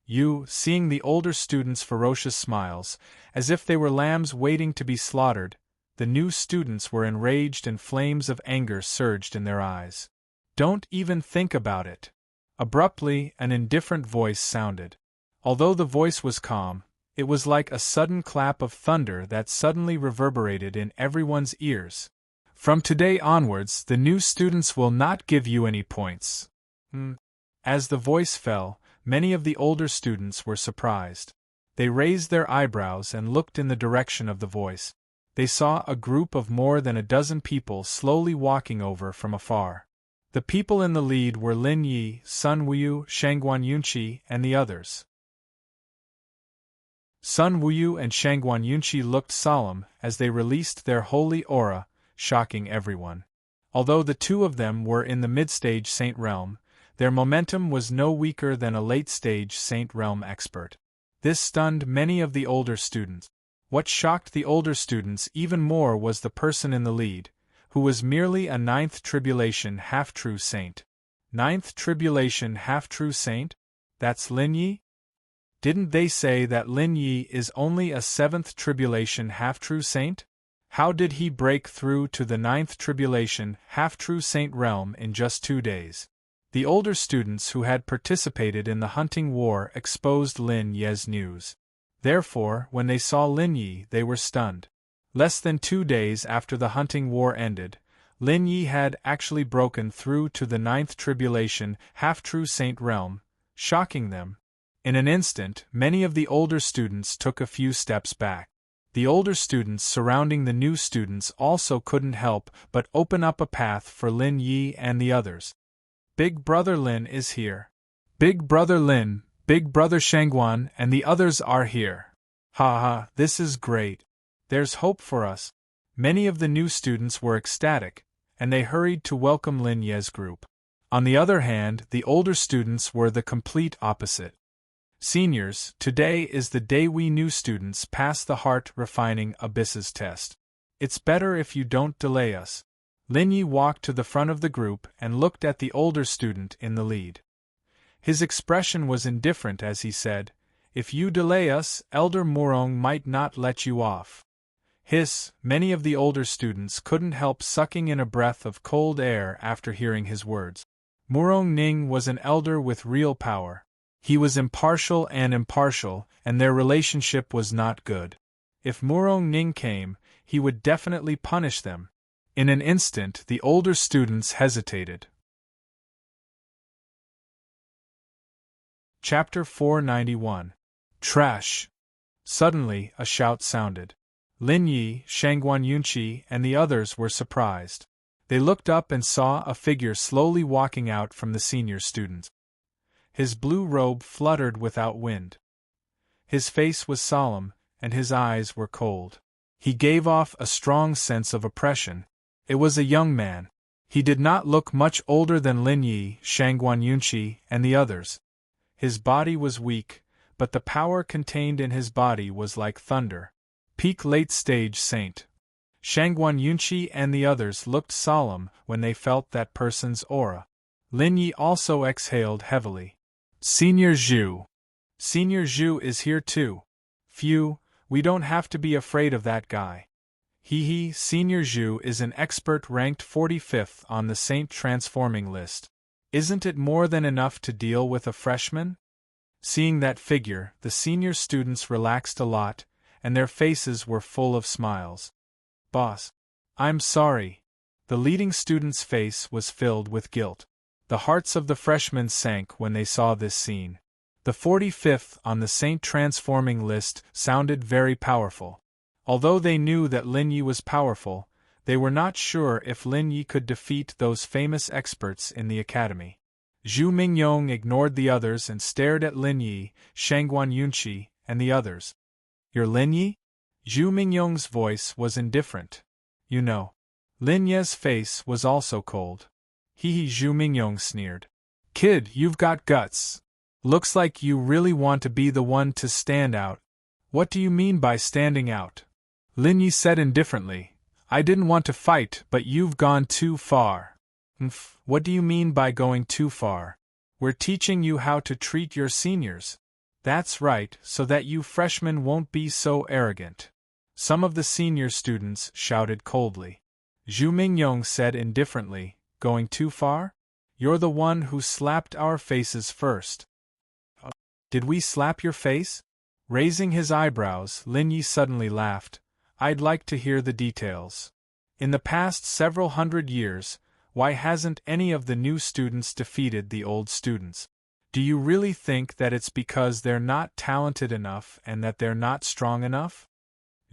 Speaker 1: You, seeing the older students' ferocious smiles, as if they were lambs waiting to be slaughtered, the new students were enraged and flames of anger surged in their eyes. Don't even think about it. Abruptly, an indifferent voice sounded. Although the voice was calm, it was like a sudden clap of thunder that suddenly reverberated in everyone's ears. From today onwards, the new students will not give you any points. As the voice fell, many of the older students were surprised. They raised their eyebrows and looked in the direction of the voice. They saw a group of more than a dozen people slowly walking over from afar. The people in the lead were Lin Yi, Sun Wuyu, Shangguan Yunqi, and the others. Sun Wuyu and Shangguan Yunqi looked solemn as they released their holy aura, shocking everyone. Although the two of them were in the mid-stage Saint Realm, their momentum was no weaker than a late-stage Saint Realm expert. This stunned many of the older students. What shocked the older students even more was the person in the lead, who was merely a ninth tribulation half-true saint. Ninth tribulation half-true saint? That's Lin Yi? Didn't they say that Lin Yi is only a seventh tribulation half-true saint? How did he break through to the ninth tribulation half-true saint realm in just 2 days? The older students who had participated in the hunting war exposed Lin Yi's news. Therefore, when they saw Lin Yi, they were stunned. Less than 2 days after the hunting war ended, Lin Yi had actually broken through to the ninth tribulation half-true saint realm, shocking them. In an instant, many of the older students took a few steps back. The older students surrounding the new students also couldn't help but open up a path for Lin Yi and the others. Big Brother Lin is here. Big Brother Lin, Big Brother Shangguan, and the others are here. Ha ha, this is great. There's hope for us. Many of the new students were ecstatic, and they hurried to welcome Lin Yi's group. On the other hand, the older students were the complete opposite. Seniors, today is the day we new students pass the heart-refining Abysses test. It's better if you don't delay us. Lin Yi walked to the front of the group and looked at the older student in the lead. His expression was indifferent as he said, "If you delay us, Elder Murong might not let you off." Hiss, many of the older students couldn't help sucking in a breath of cold air after hearing his words. Murong Ning was an elder with real power. He was impartial, and their relationship was not good. If Murong Ning came, he would definitely punish them. In an instant, the older students hesitated. Chapter 491. Trash. Suddenly, a shout sounded. Lin Yi, Shangguan Yunqi, and the others were surprised. They looked up and saw a figure slowly walking out from the senior student. His blue robe fluttered without wind. His face was solemn, and his eyes were cold. He gave off a strong sense of oppression. It was a young man. He did not look much older than Lin Yi, Shangguan Yunqi, and the others. His body was weak, but the power contained in his body was like thunder. Peak late-stage saint. Shangguan Yunqi and the others looked solemn when they felt that person's aura. Lin Yi also exhaled heavily. Senior Zhu. Senior Zhu is here too. Phew, we don't have to be afraid of that guy. Senior Zhu is an expert ranked 45th on the saint transforming list. Isn't it more than enough to deal with a freshman? Seeing that figure, the senior students relaxed a lot, and their faces were full of smiles. Boss, I'm sorry. The leading student's face was filled with guilt. The hearts of the freshmen sank when they saw this scene. The 45th on the Saint transforming list sounded very powerful. Although they knew that Lin Yi was powerful, they were not sure if Lin Yi could defeat those famous experts in the academy. Zhu Mingyong ignored the others and stared at Lin Yi, Shangguan Yunqi, and the others. You're Lin Yi? Zhu Mingyong's voice was indifferent. You know. Lin Yi's face was also cold. Hee, Zhu Mingyong sneered. Kid, you've got guts. Looks like you really want to be the one to stand out. What do you mean by standing out? Lin Yi said indifferently. I didn't want to fight, but you've gone too far. What do you mean by going too far? We're teaching you how to treat your seniors. That's right, so that you freshmen won't be so arrogant. Some of the senior students shouted coldly. Zhu Mingyong said indifferently, going too far? You're the one who slapped our faces first. Did we slap your face? Raising his eyebrows, Lin Yi suddenly laughed. I'd like to hear the details. In the past several hundred years, why hasn't any of the new students defeated the old students? Do you really think that it's because they're not talented enough and that they're not strong enough?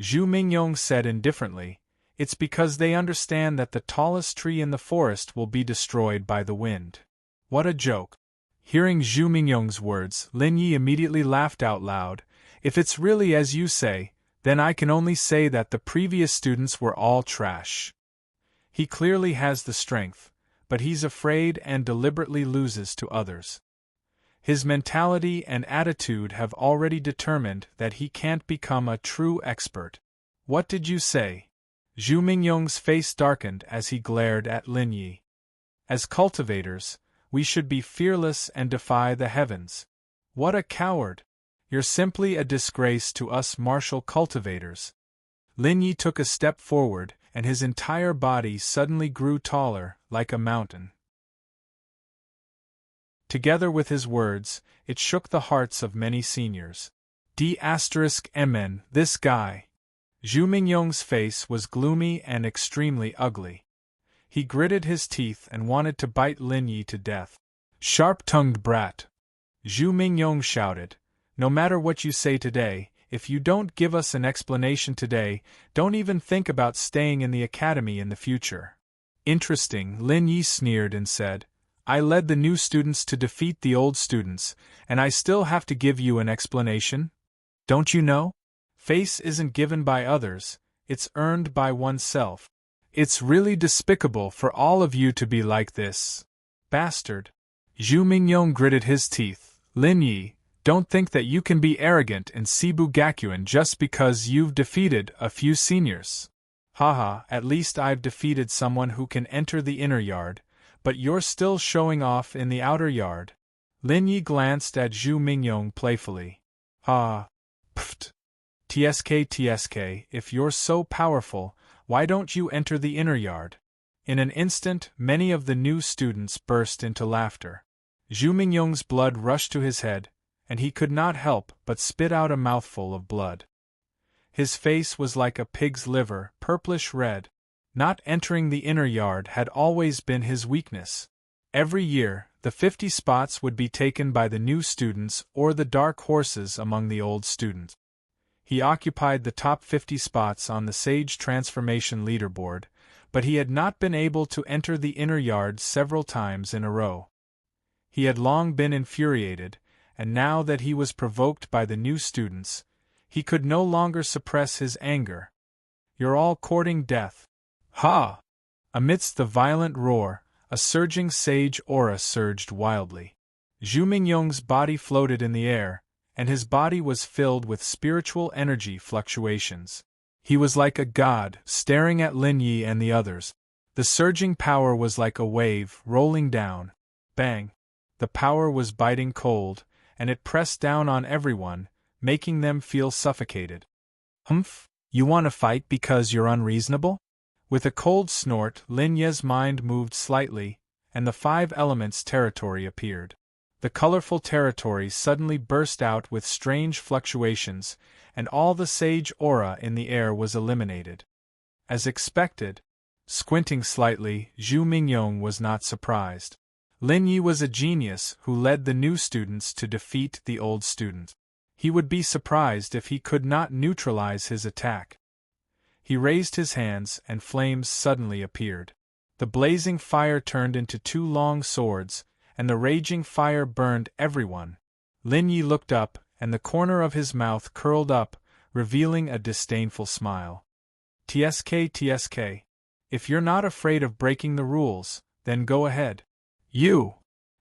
Speaker 1: Zhu Mingyong said indifferently, it's because they understand that the tallest tree in the forest will be destroyed by the wind. What a joke. Hearing Zhu Mingyong's words, Lin Yi immediately laughed out loud. If it's really as you say, then I can only say that the previous students were all trash. He clearly has the strength, but he's afraid and deliberately loses to others. His mentality and attitude have already determined that he can't become a true expert. What did you say? Zhu Mingyong's face darkened as he glared at Lin Yi. As cultivators, we should be fearless and defy the heavens. What a coward! You're simply a disgrace to us martial cultivators. Lin Yi took a step forward, and his entire body suddenly grew taller, like a mountain. Together with his words, it shook the hearts of many seniors. D*MN, this guy. Zhu Mingyong's face was gloomy and extremely ugly. He gritted his teeth and wanted to bite Lin Yi to death. Sharp-tongued brat! Zhu Mingyong shouted. No matter what you say today, if you don't give us an explanation today, don't even think about staying in the academy in the future. Interesting, Lin Yi sneered and said. I led the new students to defeat the old students, and I still have to give you an explanation? Don't you know? Face isn't given by others, it's earned by oneself. It's really despicable for all of you to be like this. Bastard. Zhu Mingyong gritted his teeth. Lin Yi, don't think that you can be arrogant in Cebu Gakuen just because you've defeated a few seniors. Haha, at least I've defeated someone who can enter the inner yard, but you're still showing off in the outer yard. Lin Yi glanced at Zhu Mingyong playfully. Pfft. TSK, if you're so powerful, why don't you enter the inner yard? In an instant, many of the new students burst into laughter. Zhu Mingyong's blood rushed to his head, and he could not help but spit out a mouthful of blood. His face was like a pig's liver, purplish red. Not entering the inner yard had always been his weakness. Every year, the 50 spots would be taken by the new students or the dark horses among the old students. He occupied the top 50 spots on the Sage Transformation leaderboard, but he had not been able to enter the inner yard several times in a row. He had long been infuriated, and now that he was provoked by the new students, he could no longer suppress his anger. You're all courting death. Ha! Amidst the violent roar, a surging sage aura surged wildly. Zhu Mingyong's body floated in the air, and his body was filled with spiritual energy fluctuations. He was like a god, staring at Lin Yi and the others. The surging power was like a wave, rolling down. Bang! The power was biting cold, and it pressed down on everyone, making them feel suffocated. Humph! You want to fight because you're unreasonable? With a cold snort, Lin Yi's mind moved slightly, and the 5 elements territory appeared. The colorful territory suddenly burst out with strange fluctuations, and all the sage aura in the air was eliminated. As expected, squinting slightly, Zhu Mingyong was not surprised. Lin Yi was a genius who led the new students to defeat the old student. He would be surprised if he could not neutralize his attack. He raised his hands, and flames suddenly appeared. The blazing fire turned into 2 long swords, and the raging fire burned everyone. Lin Yi looked up, and the corner of his mouth curled up, revealing a disdainful smile. "Tsk. If you're not afraid of breaking the rules, then go ahead." "You!"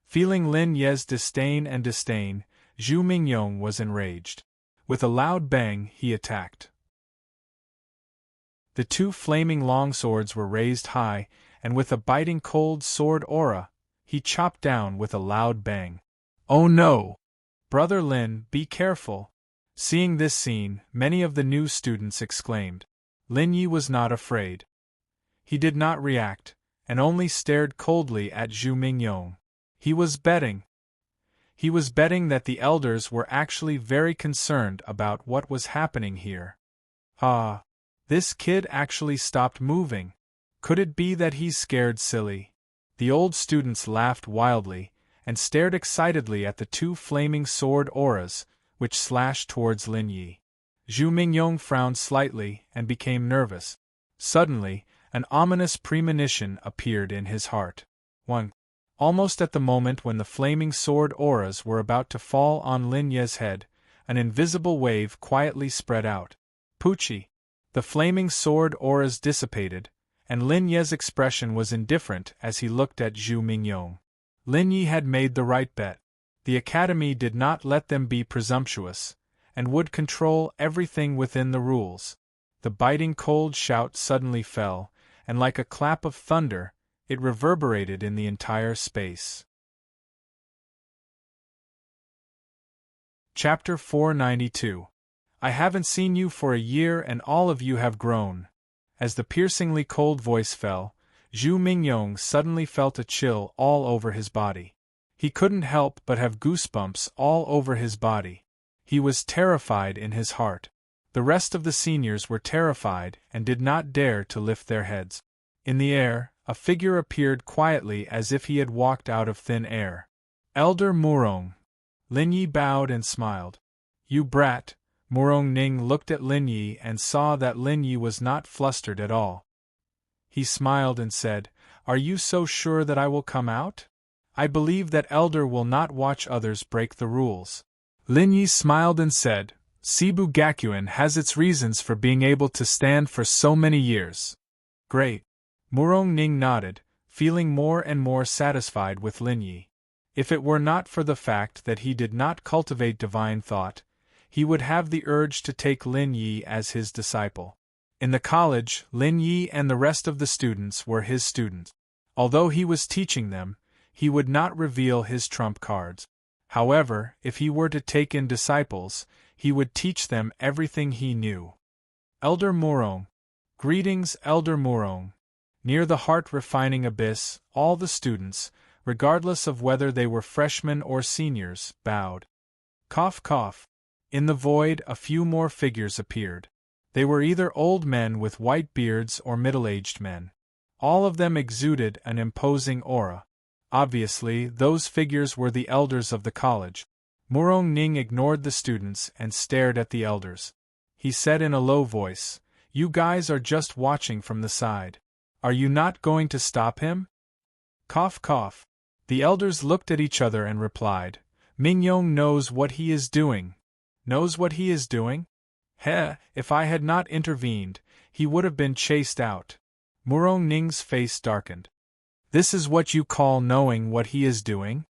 Speaker 1: Feeling Lin Ye's disdain, Zhu Mingyong was enraged. With a loud bang, he attacked. The 2 flaming longswords were raised high, and with a biting cold sword aura, he chopped down with a loud bang. "Oh no! Brother Lin, be careful!" Seeing this scene, many of the new students exclaimed. Lin Yi was not afraid. He did not react, and only stared coldly at Zhu Mingyong. He was betting. He was betting that the elders were actually very concerned about what was happening here. Ah! This kid actually stopped moving. Could it be that he's scared silly? The old students laughed wildly, and stared excitedly at the 2 flaming sword auras, which slashed towards Lin Yi. Zhu Mingyong frowned slightly, and became nervous. Suddenly, an ominous premonition appeared in his heart. 1. Almost at the moment when the flaming sword auras were about to fall on Lin Ye's head, an invisible wave quietly spread out. Poochie! The flaming sword auras dissipated, and Lin Ye's expression was indifferent as he looked at Zhu Mingyong. Lin Yi had made the right bet. The academy did not let them be presumptuous, and would control everything within the rules. The biting cold shout suddenly fell, and like a clap of thunder, it reverberated in the entire space. Chapter 492. I haven't seen you for a year and all of you have grown. As the piercingly cold voice fell, Zhu Mingyong suddenly felt a chill all over his body. He couldn't help but have goosebumps all over his body. He was terrified in his heart. The rest of the seniors were terrified and did not dare to lift their heads. In the air, a figure appeared quietly as if he had walked out of thin air. Elder Murong. Lin Yi bowed and smiled. "You brat." Murong Ning looked at Lin Yi and saw that Lin Yi was not flustered at all. He smiled and said, "Are you so sure that I will come out? I believe that Elder will not watch others break the rules." Lin Yi smiled and said, "Cebu Gakuen has its reasons for being able to stand for so many years." "Great." Murong Ning nodded, feeling more and more satisfied with Lin Yi. If it were not for the fact that he did not cultivate divine thought, he would have the urge to take Lin Yi as his disciple. In the college, Lin Yi and the rest of the students were his students. Although he was teaching them, he would not reveal his trump cards. However, if he were to take in disciples, he would teach them everything he knew. Elder Murong. Greetings, Elder Murong. Near the heart-refining abyss, all the students, regardless of whether they were freshmen or seniors, bowed. Cough cough. In the void, a few more figures appeared. They were either old men with white beards or middle-aged men. All of them exuded an imposing aura. Obviously, those figures were the elders of the college. Murong Ning ignored the students and stared at the elders. He said in a low voice, "You guys are just watching from the side. Are you not going to stop him?" Cough cough. The elders looked at each other and replied, "Mingyong knows what he is doing." "Knows what he is doing? Heh, if I had not intervened, he would have been chased out." Murong Ning's face darkened. "This is what you call knowing what he is doing?"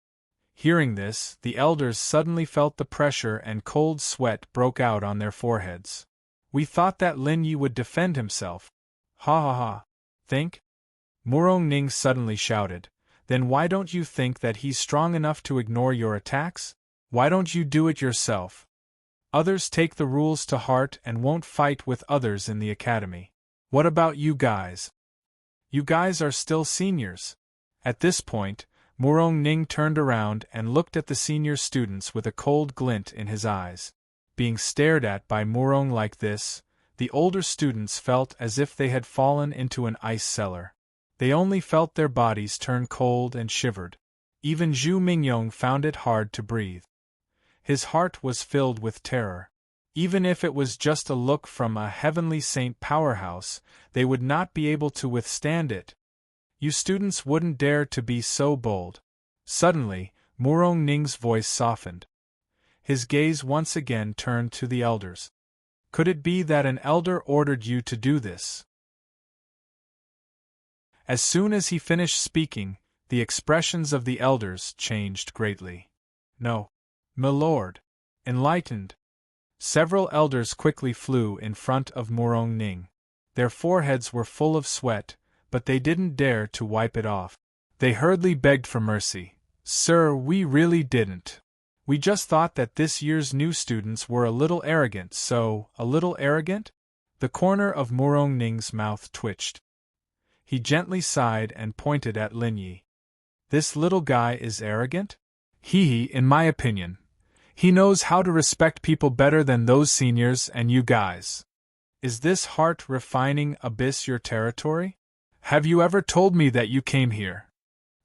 Speaker 1: Hearing this, the elders suddenly felt the pressure and cold sweat broke out on their foreheads. "We thought that Lin Yi would defend himself." "Ha ha ha. Think?" Murong Ning suddenly shouted. "Then why don't you think that he's strong enough to ignore your attacks? Why don't you do it yourself? Others take the rules to heart and won't fight with others in the academy. What about you guys? You guys are still seniors." At this point, Murong Ning turned around and looked at the senior students with a cold glint in his eyes. Being stared at by Murong like this, the older students felt as if they had fallen into an ice cellar. They only felt their bodies turn cold and shivered. Even Zhu Mingyong found it hard to breathe. His heart was filled with terror. Even if it was just a look from a heavenly saint powerhouse, they would not be able to withstand it. You students wouldn't dare to be so bold. Suddenly, Murong Ning's voice softened. His gaze once again turned to the elders. Could it be that an elder ordered you to do this? As soon as he finished speaking, the expressions of the elders changed greatly. No, my lord. Enlightened. Several elders quickly flew in front of Murong Ning. Their foreheads were full of sweat, but they didn't dare to wipe it off. They hurriedly begged for mercy. Sir, we really didn't. We just thought that this year's new students were a little arrogant, so, a little arrogant? The corner of Murong Ning's mouth twitched. He gently sighed and pointed at Lin Yi. This little guy is arrogant? In my opinion. He knows how to respect people better than those seniors and you guys. Is this heart-refining abyss your territory? Have you ever told me that you came here?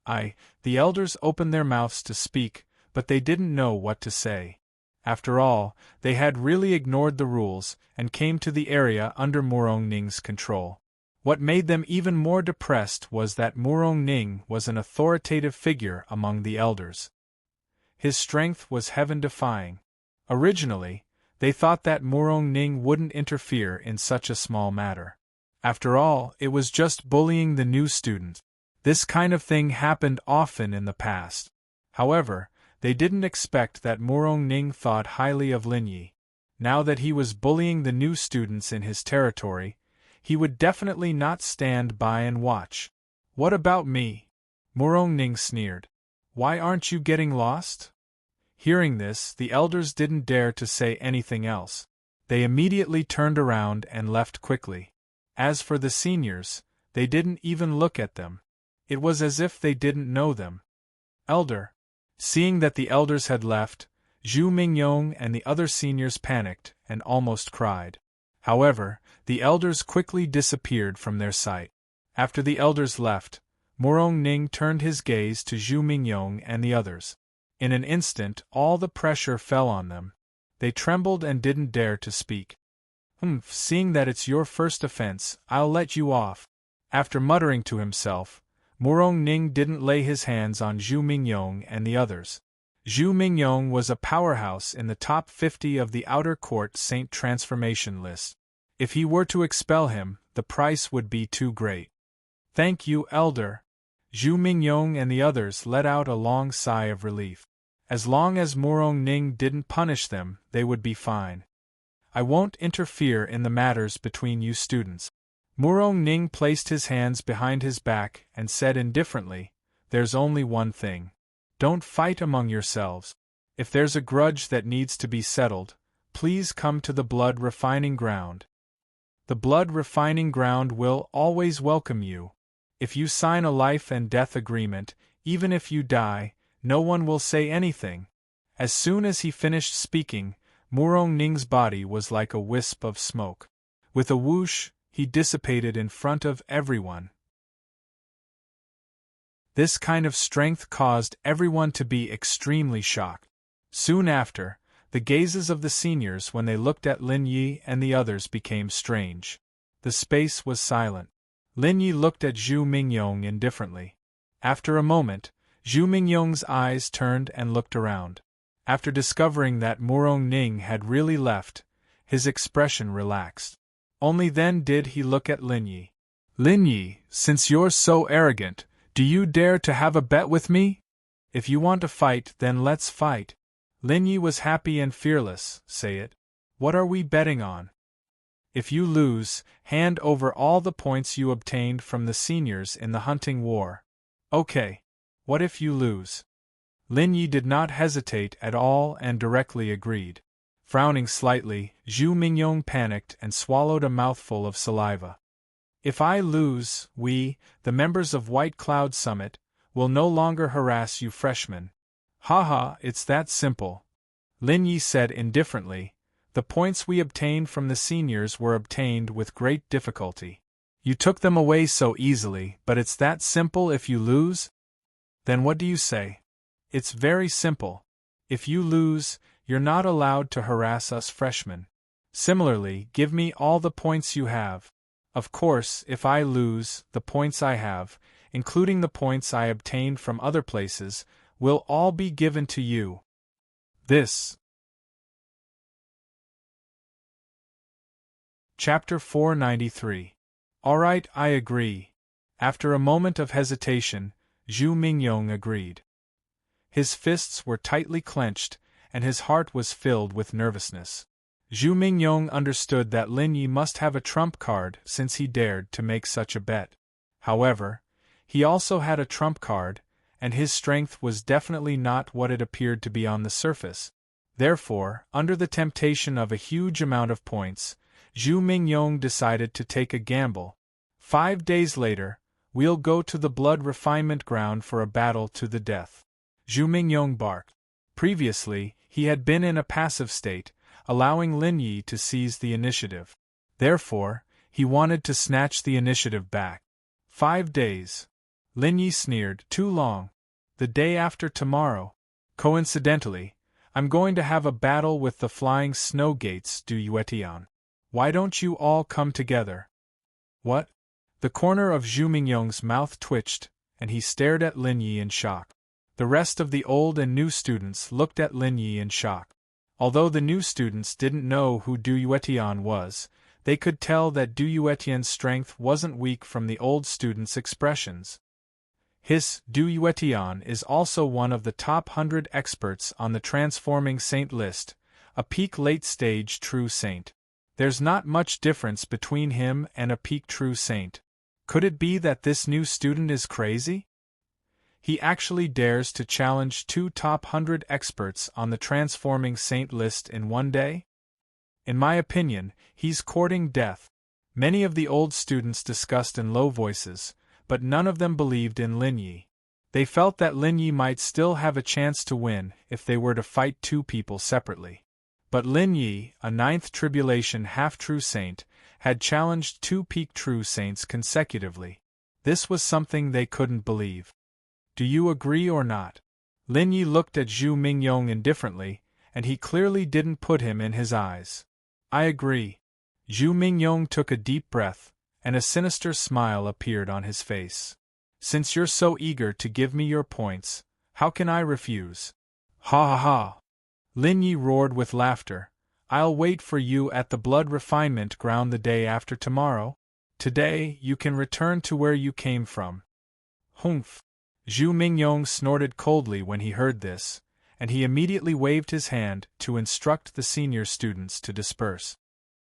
Speaker 1: The elders opened their mouths to speak, but they didn't know what to say. After all, they had really ignored the rules and came to the area under Murong Ning's control. What made them even more depressed was that Murong Ning was an authoritative figure among the elders. His strength was heaven-defying. Originally, they thought that Murong Ning wouldn't interfere in such a small matter. After all, it was just bullying the new student. This kind of thing happened often in the past. However, they didn't expect that Murong Ning thought highly of Lin Yi. Now that he was bullying the new students in his territory, he would definitely not stand by and watch. What about me? Murong Ning sneered. Why aren't you getting lost? Hearing this, the elders didn't dare to say anything else. They immediately turned around and left quickly. As for the seniors, they didn't even look at them. It was as if they didn't know them. Elder. Seeing that the elders had left, Zhu Mingyong and the other seniors panicked and almost cried. However, the elders quickly disappeared from their sight. After the elders left, Murong Ning turned his gaze to Zhu Mingyong and the others. In an instant, all the pressure fell on them. They trembled and didn't dare to speak. Seeing that it's your first offense, I'll let you off. After muttering to himself, Murong Ning didn't lay his hands on Zhu Mingyong and the others. Zhu Mingyong was a powerhouse in the top 50 of the Outer Court Saint Transformation list. If he were to expel him, the price would be too great. Thank you, Elder. Zhu Mingyong and the others let out a long sigh of relief. As long as Murong Ning didn't punish them, they would be fine. I won't interfere in the matters between you students. Murong Ning placed his hands behind his back and said indifferently, There's only one thing. Don't fight among yourselves. If there's a grudge that needs to be settled, please come to the blood refining ground. The blood refining ground will always welcome you. If you sign a life and death agreement, even if you die, no one will say anything. As soon as he finished speaking, Murong Ning's body was like a wisp of smoke. With a whoosh, he dissipated in front of everyone. This kind of strength caused everyone to be extremely shocked. Soon after, the gazes of the seniors when they looked at Lin Yi and the others became strange. The space was silent. Lin Yi looked at Zhu Mingyong indifferently. After a moment, Zhu Mingyong's eyes turned and looked around. After discovering that Murong Ning had really left, his expression relaxed. Only then did he look at Lin Yi. Lin Yi, since you're so arrogant, do you dare to have a bet with me? If you want to fight, then let's fight. Lin Yi was happy and fearless, say it. What are we betting on? If you lose, hand over all the points you obtained from the seniors in the hunting war. Okay. What if you lose? Lin Yi did not hesitate at all and directly agreed. Frowning slightly, Zhu Mingyong panicked and swallowed a mouthful of saliva. If I lose, we, the members of White Cloud Summit, will no longer harass you freshmen. Ha ha, it's that simple. Lin Yi said indifferently. The points we obtained from the seniors were obtained with great difficulty. You took them away so easily, but it's that simple if you lose? Then what do you say? It's very simple. If you lose, you're not allowed to harass us freshmen. Similarly, give me all the points you have. Of course, if I lose, the points I have, including the points I obtained from other places, will all be given to you. This. Chapter 493. Alright, I agree. After a moment of hesitation, Zhu Mingyong agreed. His fists were tightly clenched, and his heart was filled with nervousness. Zhu Mingyong understood that Lin Yi must have a trump card since he dared to make such a bet. However, he also had a trump card, and his strength was definitely not what it appeared to be on the surface. Therefore, under the temptation of a huge amount of points, Zhu Mingyong decided to take a gamble. 5 days later, we'll go to the blood refinement ground for a battle to the death. Zhu Mingyong barked. Previously, he had been in a passive state, allowing Lin Yi to seize the initiative. Therefore, he wanted to snatch the initiative back. 5 days. Lin Yi sneered. Too long. The day after tomorrow. Coincidentally, I'm going to have a battle with the flying snow gates du Yuetian. Why don't you all come together? What? The corner of Zhu Mingyong's mouth twitched, and he stared at Lin Yi in shock. The rest of the old and new students looked at Lin Yi in shock. Although the new students didn't know who Du Yuetian was, they could tell that Du Yuetian's strength wasn't weak from the old students' expressions. Du Yuetian is also one of the top 100 experts on the Transforming Saint list, a peak late-stage true saint. There's not much difference between him and a peak true saint. Could it be that this new student is crazy? He actually dares to challenge 2 top 100 experts on the Transforming Saint list in one day? In my opinion, he's courting death. Many of the old students discussed in low voices, but none of them believed in Lin Yi. They felt that Lin Yi might still have a chance to win if they were to fight 2 people separately. But Lin Yi, a 9th tribulation half-true saint, had challenged 2 peak true saints consecutively. This was something they couldn't believe. Do you agree or not? Lin Yi looked at Zhu Mingyong indifferently, and he clearly didn't put him in his eyes. I agree. Zhu Mingyong took a deep breath, and a sinister smile appeared on his face. Since you're so eager to give me your points, how can I refuse? Ha ha ha! Lin Yi roared with laughter. I'll wait for you at the blood refinement ground the day after tomorrow. Today, you can return to where you came from. Humph! Zhu Mingyong snorted coldly when he heard this, and he immediately waved his hand to instruct the senior students to disperse.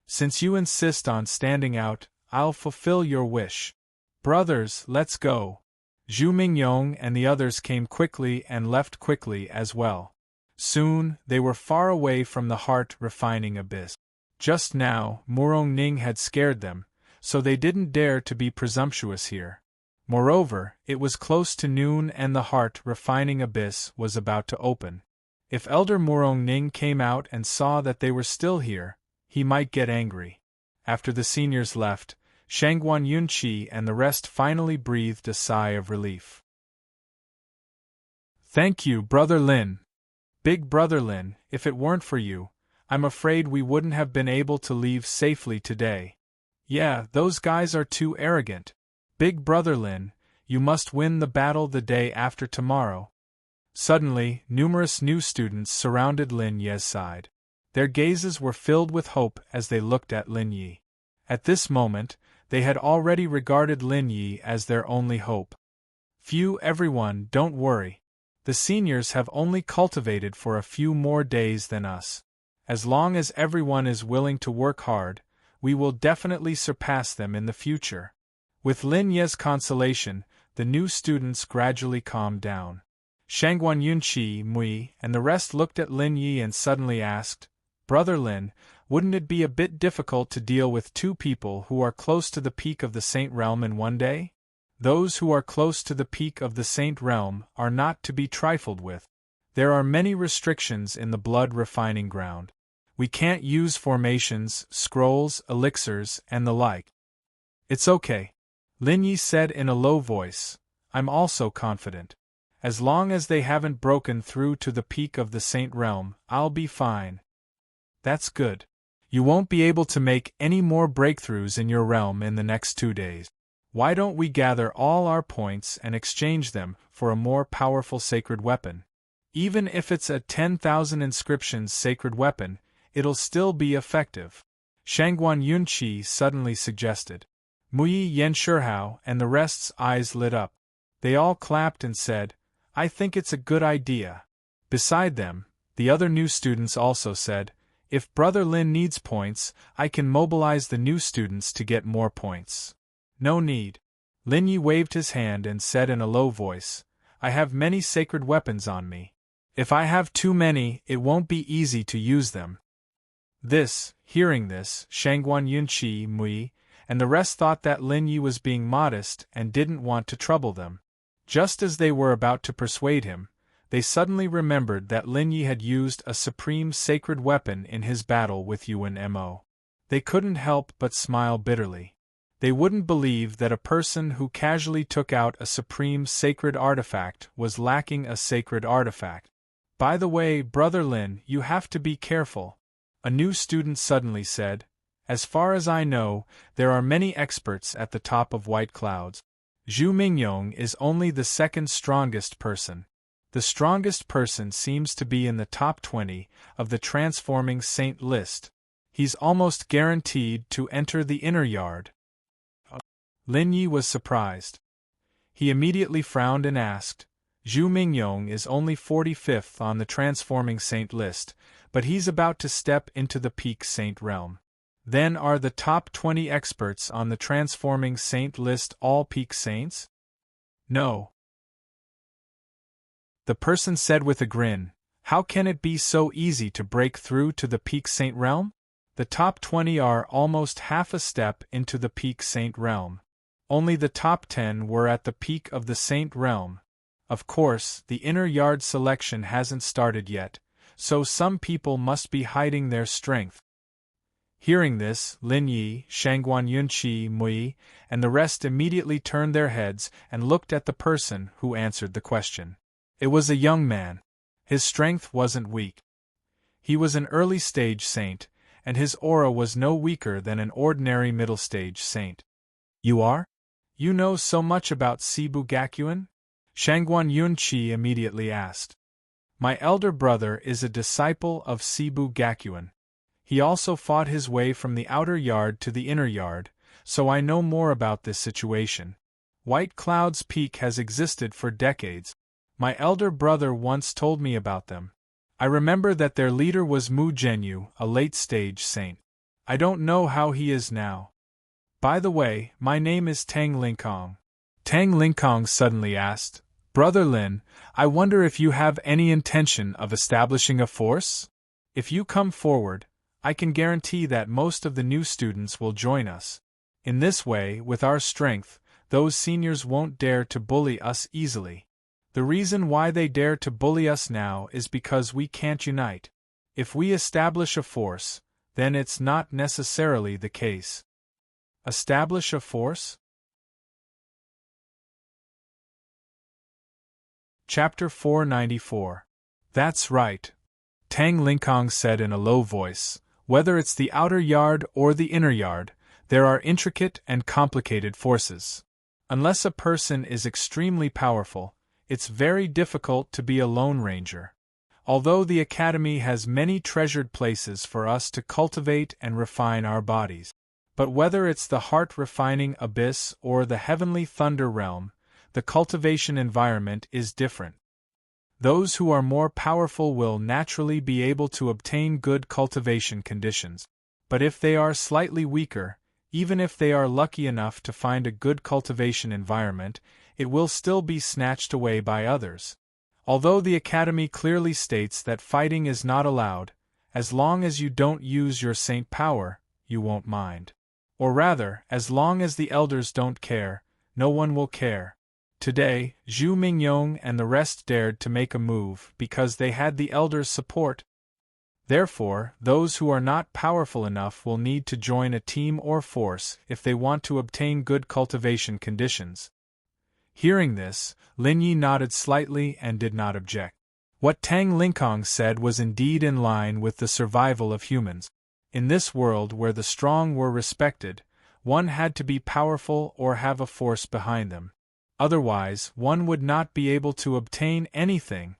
Speaker 1: Since you insist on standing out, I'll fulfill your wish. Brothers, let's go. Zhu Mingyong and the others came quickly and left quickly as well. Soon, they were far away from the heart-refining abyss. Just now, Murong Ning had scared them, so they didn't dare to be presumptuous here. Moreover, it was close to noon and the heart-refining abyss was about to open. If Elder Murong Ning came out and saw that they were still here, he might get angry. After the seniors left, Shangguan Yunqi and the rest finally breathed a sigh of relief. Thank you, Brother Lin. Big Brother Lin, if it weren't for you, I'm afraid we wouldn't have been able to leave safely today. Yeah, those guys are too arrogant. Big Brother Lin, you must win the battle the day after tomorrow. Suddenly, numerous new students surrounded Lin Yi's side. Their gazes were filled with hope as they looked at Lin Yi. At this moment, they had already regarded Lin Yi as their only hope. Everyone, don't worry. The seniors have only cultivated for a few more days than us. As long as everyone is willing to work hard, we will definitely surpass them in the future. With Lin Yi's consolation, the new students gradually calmed down. Shangguan Yunqi, Mui, and the rest looked at Lin Yi and suddenly asked, Brother Lin, wouldn't it be a bit difficult to deal with 2 people who are close to the peak of the Saint Realm in one day? Those who are close to the peak of the Saint Realm are not to be trifled with. There are many restrictions in the blood refining ground. We can't use formations, scrolls, elixirs, and the like. It's okay. Lin Yi said in a low voice. I'm also confident. As long as they haven't broken through to the peak of the Saint Realm, I'll be fine. That's good. You won't be able to make any more breakthroughs in your realm in the next 2 days. Why don't we gather all our points and exchange them for a more powerful sacred weapon? Even if it's a 10,000 inscriptions sacred weapon, it'll still be effective. Shangguan Yunqi suddenly suggested. Muyi Yanshihao and the rest's eyes lit up. They all clapped and said, I think it's a good idea. Beside them, the other new students also said, if Brother Lin needs points, I can mobilize the new students to get more points. No need. Lin Yi waved his hand and said in a low voice, I have many sacred weapons on me. If I have too many, it won't be easy to use them. Hearing this, Shangguan Yunqi, Mui, and the rest thought that Lin Yi was being modest and didn't want to trouble them. Just as they were about to persuade him, they suddenly remembered that Lin Yi had used a supreme sacred weapon in his battle with Yuan Mo. They couldn't help but smile bitterly. They wouldn't believe that a person who casually took out a supreme sacred artifact was lacking a sacred artifact. By the way, Brother Lin, you have to be careful. A new student suddenly said. As far as I know, there are many experts at the top of White Clouds. Zhu Mingyong is only the second strongest person. The strongest person seems to be in the top 20 of the Transforming Saint list. He's almost guaranteed to enter the inner yard. Lin Yi was surprised. He immediately frowned and asked, Zhu Mingyong is only 45th on the Transforming Saint list, but he's about to step into the Peak Saint realm. Then are the top 20 experts on the Transforming Saint list all Peak Saints? No. The person said with a grin, how can it be so easy to break through to the Peak Saint realm? The top 20 are almost half a step into the Peak Saint realm. Only the top 10 were at the peak of the Saint realm. Of course, the inner yard selection hasn't started yet, so some people must be hiding their strength. Hearing this, Lin Yi, Shangguan Yunqi, Mui, and the rest immediately turned their heads and looked at the person who answered the question. It was a young man. His strength wasn't weak. He was an early-stage saint, and his aura was no weaker than an ordinary middle-stage saint. You are? You know so much about Sibu Gakuin? Shangguan Yunqi immediately asked. My elder brother is a disciple of Sibu Gakuin. He also fought his way from the outer yard to the inner yard, so I know more about this situation. White Cloud's Peak has existed for decades. My elder brother once told me about them. I remember that their leader was Mu Zhenyu, a late-stage saint. I don't know how he is now. By the way, my name is Tang Linkong. Tang Linkong suddenly asked, Brother Lin, I wonder if you have any intention of establishing a force? If you come forward, I can guarantee that most of the new students will join us. In this way, with our strength, those seniors won't dare to bully us easily. The reason why they dare to bully us now is because we can't unite. If we establish a force, then it's not necessarily the case. Establish a force? Chapter 494. That's right. Tang Linkong said in a low voice, whether it's the outer yard or the inner yard, there are intricate and complicated forces. Unless a person is extremely powerful, it's very difficult to be a Lone Ranger. Although the Academy has many treasured places for us to cultivate and refine our bodies. But whether it's the heart-refining abyss or the heavenly thunder realm, the cultivation environment is different. Those who are more powerful will naturally be able to obtain good cultivation conditions. But if they are slightly weaker, even if they are lucky enough to find a good cultivation environment, it will still be snatched away by others. Although the Academy clearly states that fighting is not allowed, as long as you don't use your saint power, you won't mind. Or rather, as long as the elders don't care, no one will care. Today, Zhu Mingyong and the rest dared to make a move because they had the elders' support. Therefore, those who are not powerful enough will need to join a team or force if they want to obtain good cultivation conditions. Hearing this, Lin Yi nodded slightly and did not object. What Tang Linkong said was indeed in line with the survival of humans. In this world where the strong were respected, one had to be powerful or have a force behind them. Otherwise, one would not be able to obtain anything.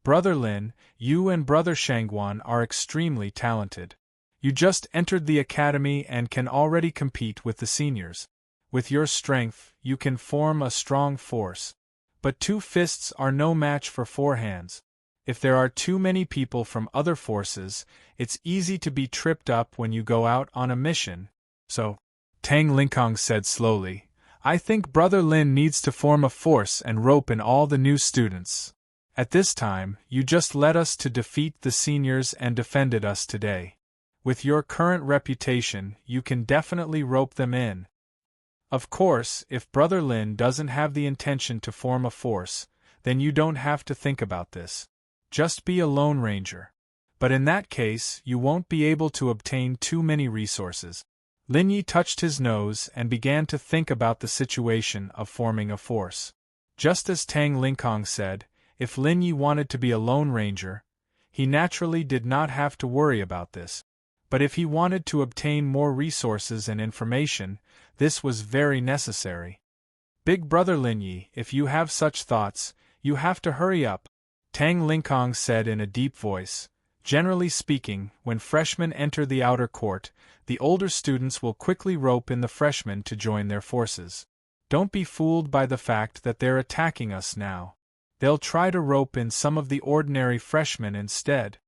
Speaker 1: Brother Lin, you and Brother Shangguan are extremely talented. You just entered the academy and can already compete with the seniors. With your strength, you can form a strong force. But 2 fists are no match for 4 hands. If there are too many people from other forces, it's easy to be tripped up when you go out on a mission. So, Tang Linkong said slowly, I think Brother Lin needs to form a force and rope in all the new students. At this time, you just led us to defeat the seniors and defended us today. With your current reputation, you can definitely rope them in. Of course, if Brother Lin doesn't have the intention to form a force, then you don't have to think about this. Just be a Lone Ranger. But in that case, you won't be able to obtain too many resources. Lin Yi touched his nose and began to think about the situation of forming a force. Just as Tang Linkong said, if Lin Yi wanted to be a Lone Ranger, he naturally did not have to worry about this. But if he wanted to obtain more resources and information, this was very necessary. Big Brother Lin Yi, if you have such thoughts, you have to hurry up, Tang Linkong said in a deep voice. Generally speaking, when freshmen enter the outer court, the older students will quickly rope in the freshmen to join their forces. Don't be fooled by the fact that they're attacking us now. They'll try to rope in some of the ordinary freshmen instead.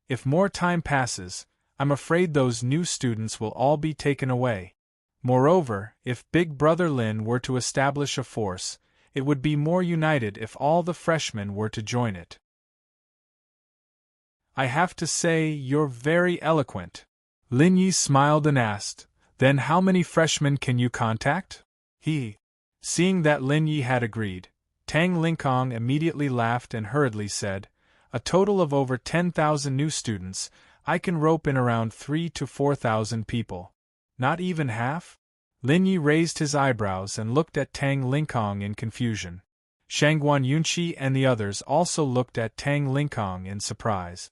Speaker 1: If more time passes, I'm afraid those new students will all be taken away. Moreover, if Big Brother Lin were to establish a force, it would be more united if all the freshmen were to join it. I have to say, you're very eloquent. Lin Yi smiled and asked, then how many freshmen can you contact? Seeing that Lin Yi had agreed, Tang Linkong immediately laughed and hurriedly said, a total of over 10,000 new students. I can rope in around 3,000 to 4,000 people. Not even half? Lin Yi raised his eyebrows and looked at Tang Linkong in confusion. Shangguan Yunqi and the others also looked at Tang Linkong in surprise.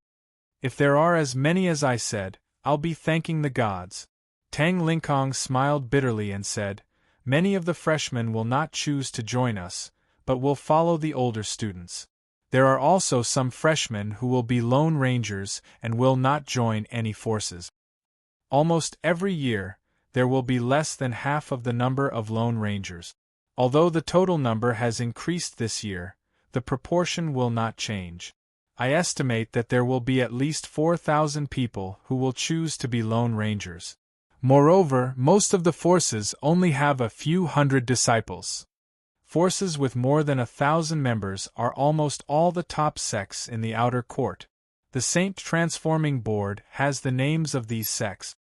Speaker 1: If there are as many as I said, I'll be thanking the gods. Tang Linkong smiled bitterly and said, many of the freshmen will not choose to join us, but will follow the older students. There are also some freshmen who will be Lone Rangers and will not join any forces. Almost every year, there will be less than half of the number of Lone Rangers. Although the total number has increased this year, the proportion will not change. I estimate that there will be at least 4,000 people who will choose to be Lone Rangers. Moreover, most of the forces only have a few hundred disciples. Forces with more than 1,000 members are almost all the top sects in the outer court. The Saint Transforming Board has the names of these sects.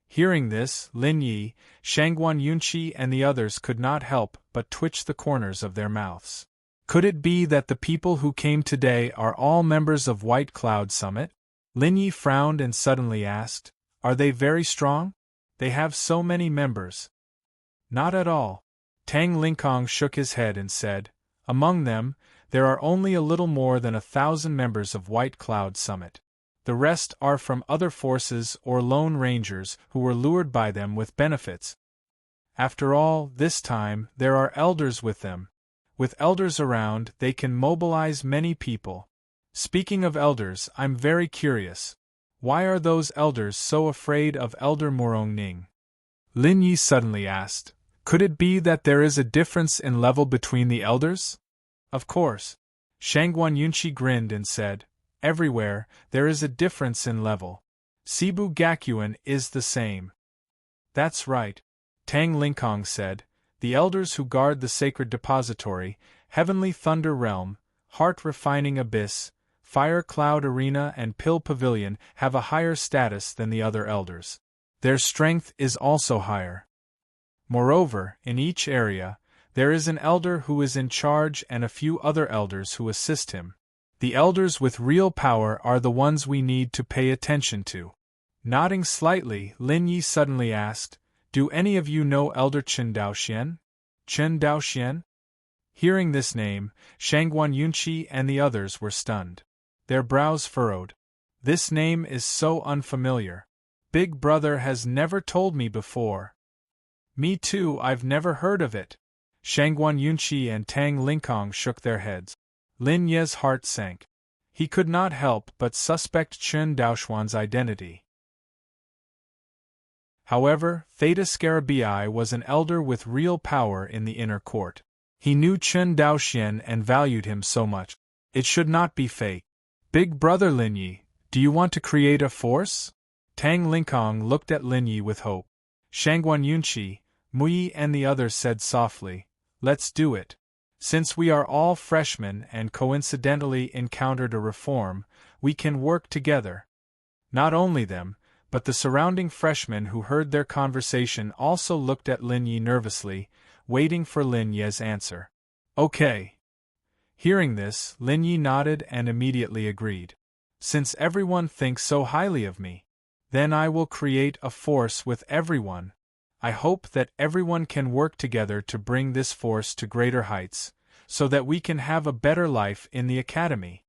Speaker 1: Hearing this, Lin Yi, Shangguan Yunqi and the others could not help but twitch the corners of their mouths. Could it be that the people who came today are all members of White Cloud Summit? Lin Yi frowned and suddenly asked, are they very strong? They have so many members. Not at all. Tang Linkong shook his head and said, among them, there are only a little more than 1,000 members of White Cloud Summit. The rest are from other forces or Lone Rangers who were lured by them with benefits. After all, this time, there are elders with them. With elders around, they can mobilize many people. Speaking of elders, I'm very curious. Why are those elders so afraid of Elder Morongning? Lin Yi suddenly asked. Could it be that there is a difference in level between the elders? Of course. Shangguan Yunqi grinned and said, everywhere, there is a difference in level. Cebu Gakuin is the same. That's right. Tang Linkong said, the elders who guard the sacred depository, Heavenly Thunder Realm, Heart Refining Abyss, Fire Cloud Arena and Pill Pavilion have a higher status than the other elders. Their strength is also higher. Moreover, in each area, there is an elder who is in charge and a few other elders who assist him. The elders with real power are the ones we need to pay attention to. Nodding slightly, Lin Yi suddenly asked, "Do any of you know Elder Chen Daoxian?" Chen Daoxian? Hearing this name, Shangguan Yunqi and the others were stunned. Their brows furrowed. This name is so unfamiliar. Big Brother has never told me before. Me too, I've never heard of it. Shangguan Yunqi and Tang Lingkong shook their heads. Lin Ye's heart sank. He could not help but suspect Chen Daoxuan's identity. However, Theta Scarabii was an elder with real power in the inner court. He knew Chen Daoxian and valued him so much. It should not be fake. Big Brother Lin Yi, do you want to create a force? Tang Lingkong looked at Lin Yi with hope. Shangguan Yunqi, Mui and the others said softly, "Let's do it. Since we are all freshmen and coincidentally encountered a reform, we can work together." Not only them, but the surrounding freshmen who heard their conversation also looked at Lin Yi nervously, waiting for Lin Ye's answer. "Okay." Hearing this, Lin Yi nodded and immediately agreed. "Since everyone thinks so highly of me, then I will create a force with everyone. I hope that everyone can work together to bring this force to greater heights, so that we can have a better life in the academy.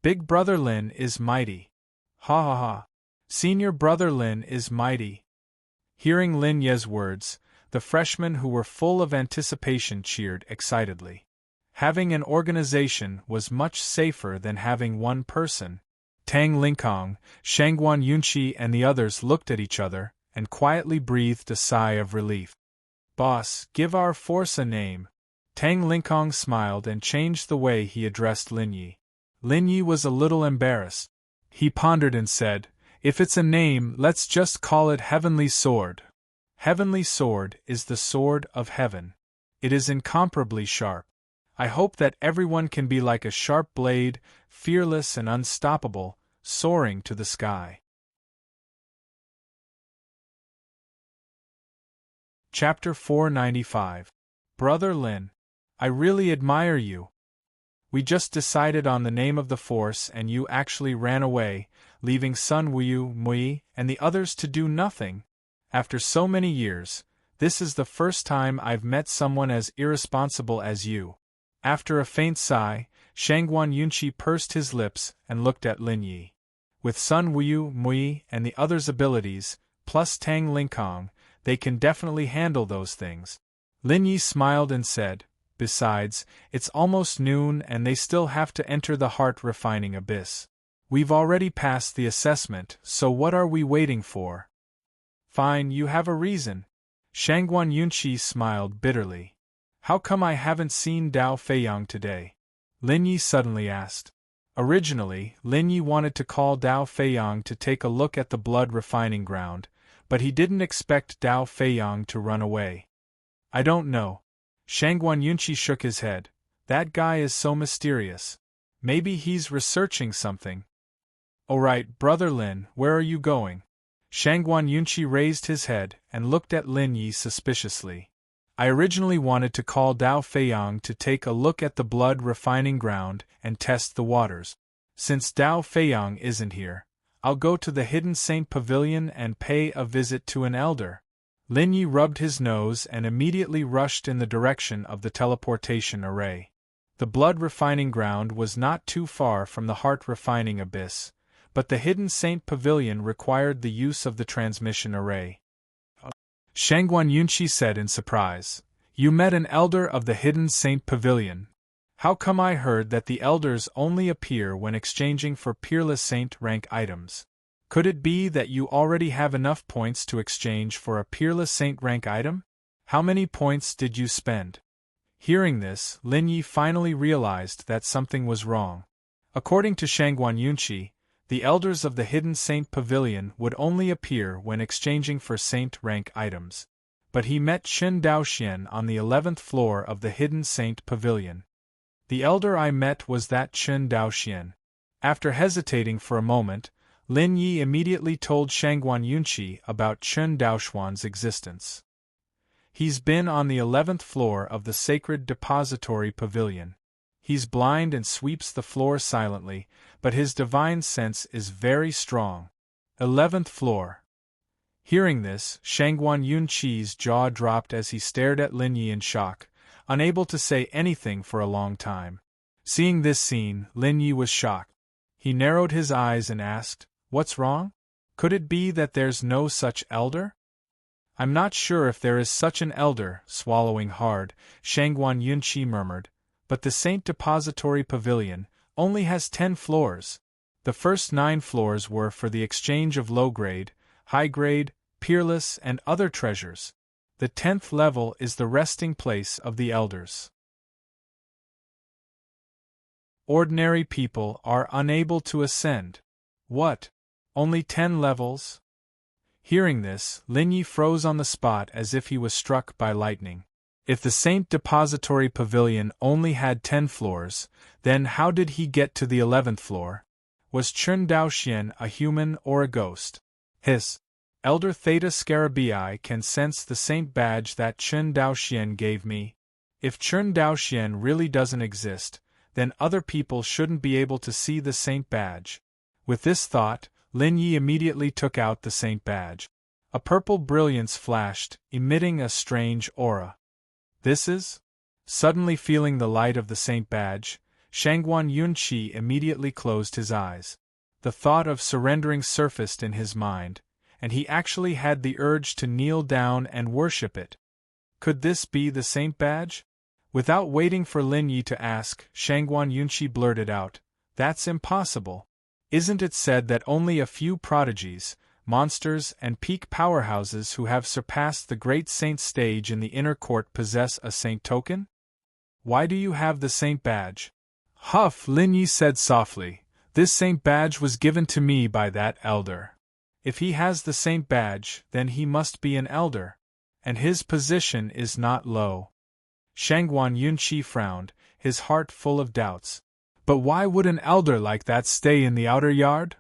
Speaker 1: Big Brother Lin is mighty. Ha ha ha. Senior Brother Lin is mighty." Hearing Lin Ye's words, the freshmen who were full of anticipation cheered excitedly. Having an organization was much safer than having one person. Tang Lingkong, Shangguan Yunqi and the others looked at each other and quietly breathed a sigh of relief. "Boss, give our force a name." Tang Lingkong smiled and changed the way he addressed Lin Yi. Lin Yi was a little embarrassed. He pondered and said, "If it's a name, let's just call it Heavenly Sword." Heavenly Sword is the sword of heaven. It is incomparably sharp. I hope that everyone can be like a sharp blade, fearless and unstoppable, soaring to the sky. Chapter 495. Brother Lin, I really admire you. We just decided on the name of the force and you actually ran away, leaving Sun Wuyu, Mui, and the others to do nothing. After so many years, this is the first time I've met someone as irresponsible as you. After a faint sigh, Shangguan Yunqi pursed his lips and looked at Lin Yi. With Sun Wuyu, Mui, and the others' abilities, plus Tang Lingkong, they can definitely handle those things. Lin Yi smiled and said, "Besides, it's almost noon and they still have to enter the heart-refining abyss. We've already passed the assessment, so what are we waiting for?" "Fine, you have a reason." Shangguan Yunqi smiled bitterly. "How come I haven't seen Dao Feiyang today?" Lin Yi suddenly asked. Originally, Lin Yi wanted to call Dao Feiyang to take a look at the blood-refining ground, but he didn't expect Dao Feiyang to run away. "I don't know." Shangguan Yunqi shook his head. "That guy is so mysterious. Maybe he's researching something." "Alright, Brother Lin, where are you going?" Shangguan Yunqi raised his head and looked at Lin Yi suspiciously. "I originally wanted to call Dao Feiyang to take a look at the blood-refining ground and test the waters. Since Dao Feiyang isn't here, I'll go to the Hidden Saint Pavilion and pay a visit to an elder." Lin Yi rubbed his nose and immediately rushed in the direction of the teleportation array. The blood-refining ground was not too far from the heart-refining abyss, but the Hidden Saint Pavilion required the use of the transmission array. Shangguan Yunqi said in surprise, "You met an elder of the Hidden Saint Pavilion. How come I heard that the elders only appear when exchanging for Peerless Saint rank items? Could it be that you already have enough points to exchange for a Peerless Saint rank item? How many points did you spend?" Hearing this, Lin Yi finally realized that something was wrong. According to Shangguan Yunqi, the elders of the Hidden Saint Pavilion would only appear when exchanging for Saint rank items. But he met Chen Daoxian on the 11th floor of the Hidden Saint Pavilion. "The elder I met was that Chen Daoxian." After hesitating for a moment, Lin Yi immediately told Shangguan Yunqi about Chen Daoxuan's existence. He's been on the 11th floor of the sacred depository pavilion. He's blind and sweeps the floor silently, but his divine sense is very strong. 11th floor. Hearing this, Shangguan Yunqi's jaw dropped as he stared at Lin Yi in shock, unable to say anything for a long time. Seeing this scene, Lin Yi was shocked. He narrowed his eyes and asked, "What's wrong? Could it be that there's no such elder?" "I'm not sure if there is such an elder," swallowing hard, Shangguan Yunqi murmured, "but the Saint Depository Pavilion only has 10 floors. The first 9 floors were for the exchange of low-grade, high-grade, peerless, and other treasures. The 10th level is the resting place of the elders. Ordinary people are unable to ascend." "What? Only 10 levels?" Hearing this, Lin Yi froze on the spot as if he was struck by lightning. If the Saint Depository Pavilion only had 10 floors, then how did he get to the 11th floor? Was Chen Daoxian a human or a ghost? His Elder Theta Scarabii can sense the saint badge that Chen Daoxian gave me. If Chen Daoxian really doesn't exist, then other people shouldn't be able to see the saint badge. With this thought, Lin Yi immediately took out the saint badge. A purple brilliance flashed, emitting a strange aura. "This is?" Suddenly feeling the light of the saint badge, Shangguan Yunqi immediately closed his eyes. The thought of surrendering surfaced in his mind, and he actually had the urge to kneel down and worship it. Could this be the saint badge? Without waiting for Lin Yi to ask, Shangguan Yunqi blurted out, "That's impossible. Isn't it said that only a few prodigies, monsters, and peak powerhouses who have surpassed the great saint stage in the inner court possess a saint token? Why do you have the saint badge?" "Huff," Lin Yi said softly, "this saint badge was given to me by that elder. If he has the saint badge, then he must be an elder, and his position is not low." Shangguan Yunqi frowned, his heart full of doubts. But why would an elder like that stay in the outer yard?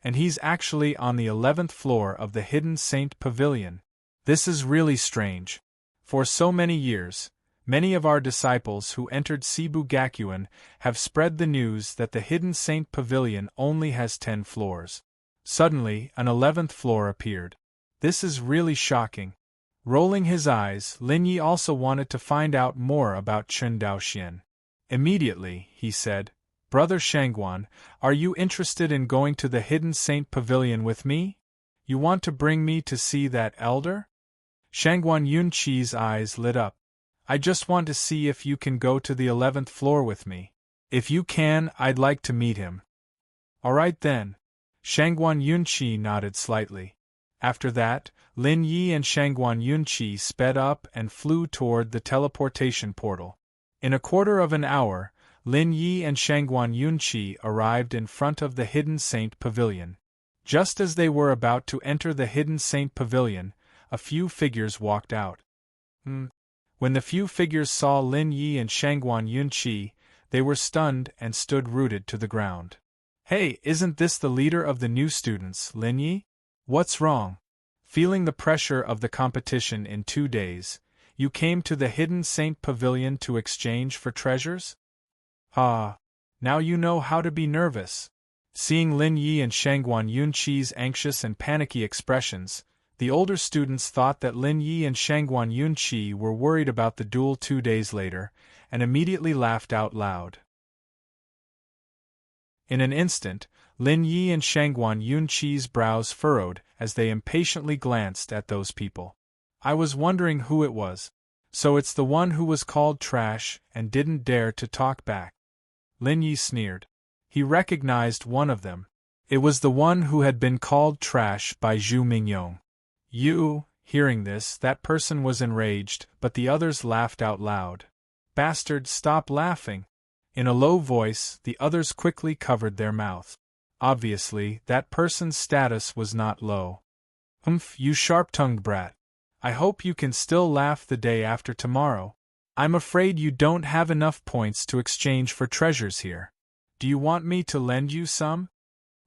Speaker 1: And he's actually on the 11th floor of the hidden Saint Pavilion. This is really strange. For so many years, many of our disciples who entered Cebu Gakuen have spread the news that the hidden Saint Pavilion only has 10 floors. Suddenly, an 11th floor appeared. This is really shocking. Rolling his eyes, Lin Yi also wanted to find out more about Chen Daoxian. Immediately, he said, "Brother Shangguan, are you interested in going to the hidden Saint Pavilion with me? You want to bring me to see that elder?" Shangguan Yunqi's eyes lit up. "I just want to see if you can go to the 11th floor with me. If you can, I'd like to meet him." "All right then." Shangguan Yunqi nodded slightly. After that, Lin Yi and Shangguan Yunqi sped up and flew toward the teleportation portal. In a quarter of an hour, Lin Yi and Shangguan Yunqi arrived in front of the hidden Saint Pavilion. Just as they were about to enter the hidden Saint Pavilion, a few figures walked out. When the few figures saw Lin Yi and Shangguan Yunqi, they were stunned and stood rooted to the ground. "Hey, isn't this the leader of the new students, Lin Yi? What's wrong? Feeling the pressure of the competition in 2 days, you came to the hidden Saint Pavilion to exchange for treasures? Ah, now you know how to be nervous." Seeing Lin Yi and Shangguan Yunqi's anxious and panicky expressions, the older students thought that Lin Yi and Shangguan Yunqi were worried about the duel 2 days later, and immediately laughed out loud. In an instant, Lin Yi and Shangguan Yunqi's brows furrowed as they impatiently glanced at those people. "I was wondering who it was. So it's the one who was called trash and didn't dare to talk back." Lin Yi sneered. He recognized one of them. It was the one who had been called trash by Zhu Mingyong. Hearing this, that person was enraged, but the others laughed out loud. "Bastard, stop laughing!" In a low voice, the others quickly covered their mouths. Obviously, that person's status was not low. You sharp-tongued brat. I hope you can still laugh the day after tomorrow. I'm afraid you don't have enough points to exchange for treasures here. Do you want me to lend you some?"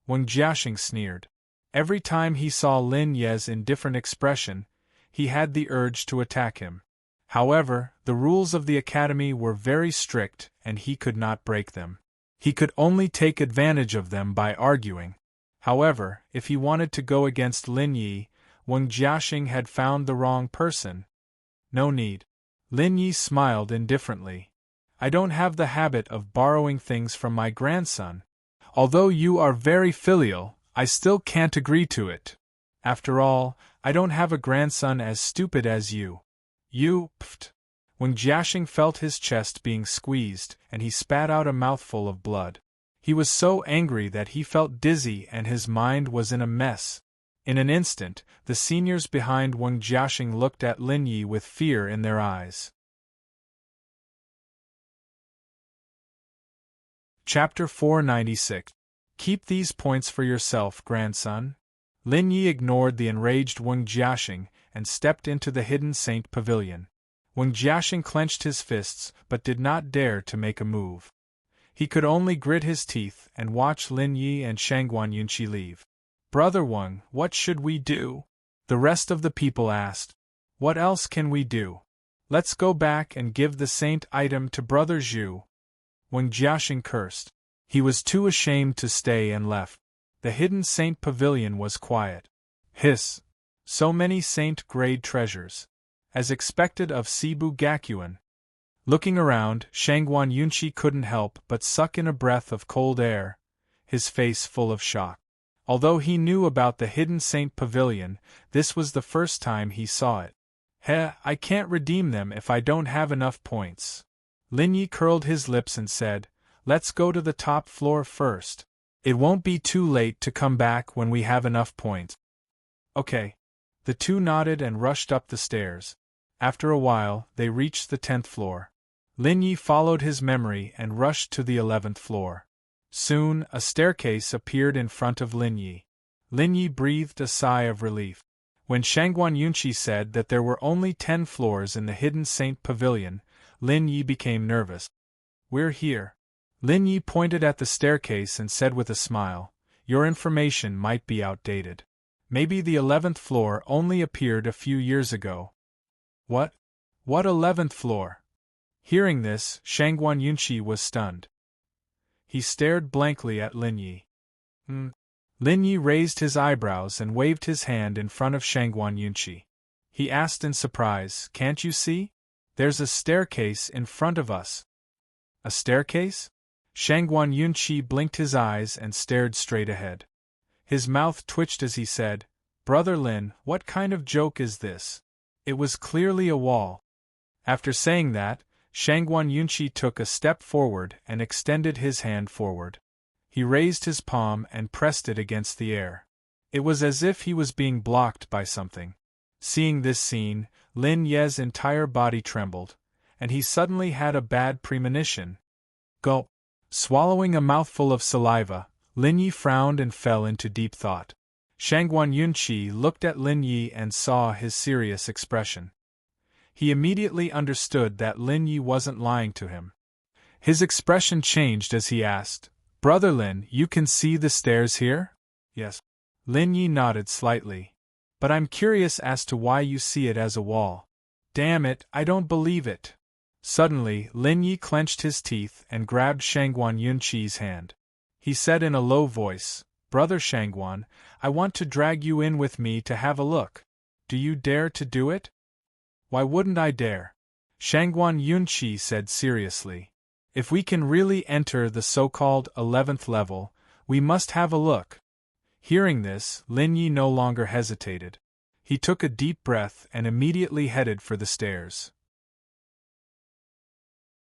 Speaker 1: Wang Jiaxing sneered. Every time he saw Lin Ye's indifferent expression, he had the urge to attack him. However, the rules of the academy were very strict and he could not break them. He could only take advantage of them by arguing. However, if he wanted to go against Lin Yi, Wang Jiaxing had found the wrong person. No need. Lin Yi smiled indifferently. I don't have the habit of borrowing things from my grandson. Although you are very filial, I still can't agree to it. After all, I don't have a grandson as stupid as you. You, pft. Wang Jiaxing felt his chest being squeezed, and he spat out a mouthful of blood. He was so angry that he felt dizzy and his mind was in a mess. In an instant, the seniors behind Wang Jiaxing looked at Lin Yi with fear in their eyes. Chapter 496. Keep these points for yourself, grandson. Lin Yi ignored the enraged Wang Jiaxing and stepped into the hidden saint pavilion. Wang Jiaxing clenched his fists but did not dare to make a move. He could only grit his teeth and watch Lin Yi and Shangguan Yunqi leave. Brother Wang, what should we do? The rest of the people asked. What else can we do? Let's go back and give the saint item to Brother Zhu. Wang Jiaxing cursed. He was too ashamed to stay and left. The hidden saint pavilion was quiet. Hiss! So many saint-grade treasures. As expected of Sibu Gakuan. Looking around, Shangguan Yunqi couldn't help but suck in a breath of cold air, his face full of shock. Although he knew about the hidden saint pavilion, this was the first time he saw it. I can't redeem them if I don't have enough points. Lin Yi curled his lips and said, let's go to the top floor first. It won't be too late to come back when we have enough points. Okay. The two nodded and rushed up the stairs. After a while, they reached the 10th floor. Lin Yi followed his memory and rushed to the 11th floor. Soon, a staircase appeared in front of Lin Yi. Lin Yi breathed a sigh of relief. When Shangguan Yunqi said that there were only 10 floors in the hidden saint pavilion, Lin Yi became nervous. We're here. Lin Yi pointed at the staircase and said with a smile, your information might be outdated. Maybe the 11th floor only appeared a few years ago. What? What 11th floor? Hearing this, Shangguan Yunqi was stunned. He stared blankly at Lin Yi. Lin Yi raised his eyebrows and waved his hand in front of Shangguan Yunqi. He asked in surprise, can't you see? There's a staircase in front of us. A staircase? Shangguan Yunqi blinked his eyes and stared straight ahead. His mouth twitched as he said, Brother Lin, what kind of joke is this? It was clearly a wall. After saying that, Shangguan Yunqi took a step forward and extended his hand forward. He raised his palm and pressed it against the air. It was as if he was being blocked by something. Seeing this scene, Lin Ye's entire body trembled, and he suddenly had a bad premonition. Gulp! Swallowing a mouthful of saliva, Lin Yi frowned and fell into deep thought. Shangguan Yunqi looked at Lin Yi and saw his serious expression. He immediately understood that Lin Yi wasn't lying to him. His expression changed as he asked, Brother Lin, you can see the stairs here? Yes. Lin Yi nodded slightly. But I'm curious as to why you see it as a wall. Damn it, I don't believe it. Suddenly, Lin Yi clenched his teeth and grabbed Shangguan Yunqi's hand. He said in a low voice, Brother Shangguan, I want to drag you in with me to have a look. Do you dare to do it? Why wouldn't I dare? Shangguan Yunqi said seriously. If we can really enter the so-called 11th level, we must have a look. Hearing this, Lin Yi no longer hesitated. He took a deep breath and immediately headed for the stairs.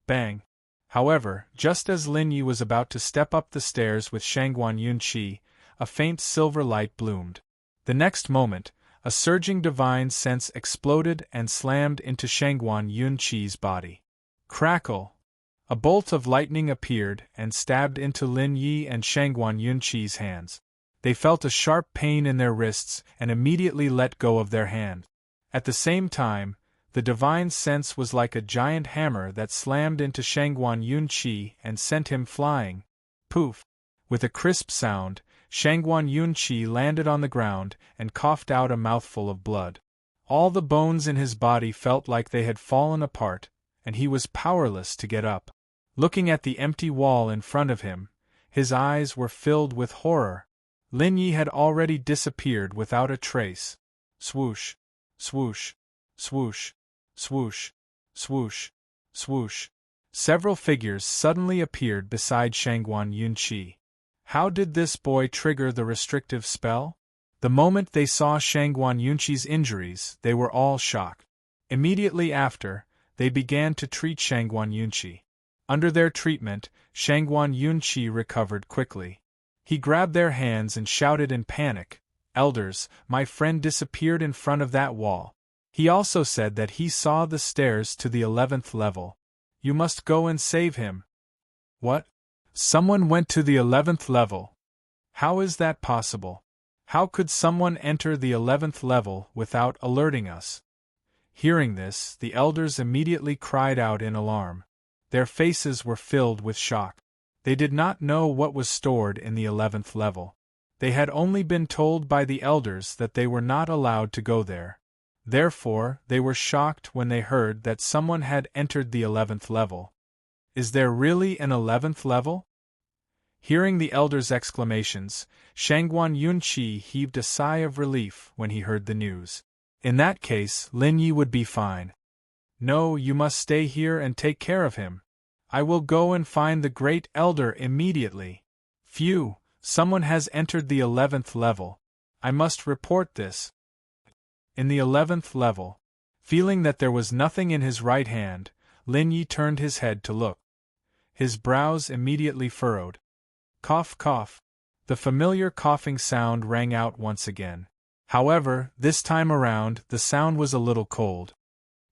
Speaker 1: Bang! However, just as Lin Yi was about to step up the stairs with Shangguan Yunqi, a faint silver light bloomed. The next moment, a surging divine sense exploded and slammed into Shangguan Yunqi's body. Crackle! A bolt of lightning appeared and stabbed into Lin Yi and Shangguan Yunqi's hands. They felt a sharp pain in their wrists and immediately let go of their hand. At the same time, the divine sense was like a giant hammer that slammed into Shangguan Yunqi and sent him flying. Poof! With a crisp sound, Shangguan Yunqi landed on the ground and coughed out a mouthful of blood. All the bones in his body felt like they had fallen apart, and he was powerless to get up. Looking at the empty wall in front of him, his eyes were filled with horror. Lin Yi had already disappeared without a trace. Swoosh, swoosh, swoosh, swoosh, swoosh, swoosh. Several figures suddenly appeared beside Shangguan Yunqi. How did this boy trigger the restrictive spell? The moment they saw Shangguan Yunqi's injuries, they were all shocked. Immediately after, they began to treat Shangguan Yunqi. Under their treatment, Shangguan Yunqi recovered quickly. He grabbed their hands and shouted in panic, "Elders, my friend disappeared in front of that wall." He also said that he saw the stairs to the 11th level. "You must go and save him." What? Someone went to the 11th level? How is that possible? How could someone enter the 11th level without alerting us? Hearing this, the elders immediately cried out in alarm. Their faces were filled with shock. They did not know what was stored in the 11th level. They had only been told by the elders that they were not allowed to go there. Therefore, they were shocked when they heard that someone had entered the 11th level. Is there really an 11th level? Hearing the elders' exclamations, Shangguan Yunqi heaved a sigh of relief when he heard the news. In that case, Lin Yi would be fine. "No, you must stay here and take care of him. I will go and find the great elder immediately." "Phew, someone has entered the 11th level. I must report this." In the 11th level, feeling that there was nothing in his right hand, Lin Yi turned his head to look. His brows immediately furrowed. Cough, cough. The familiar coughing sound rang out once again. However, this time around, the sound was a little cold.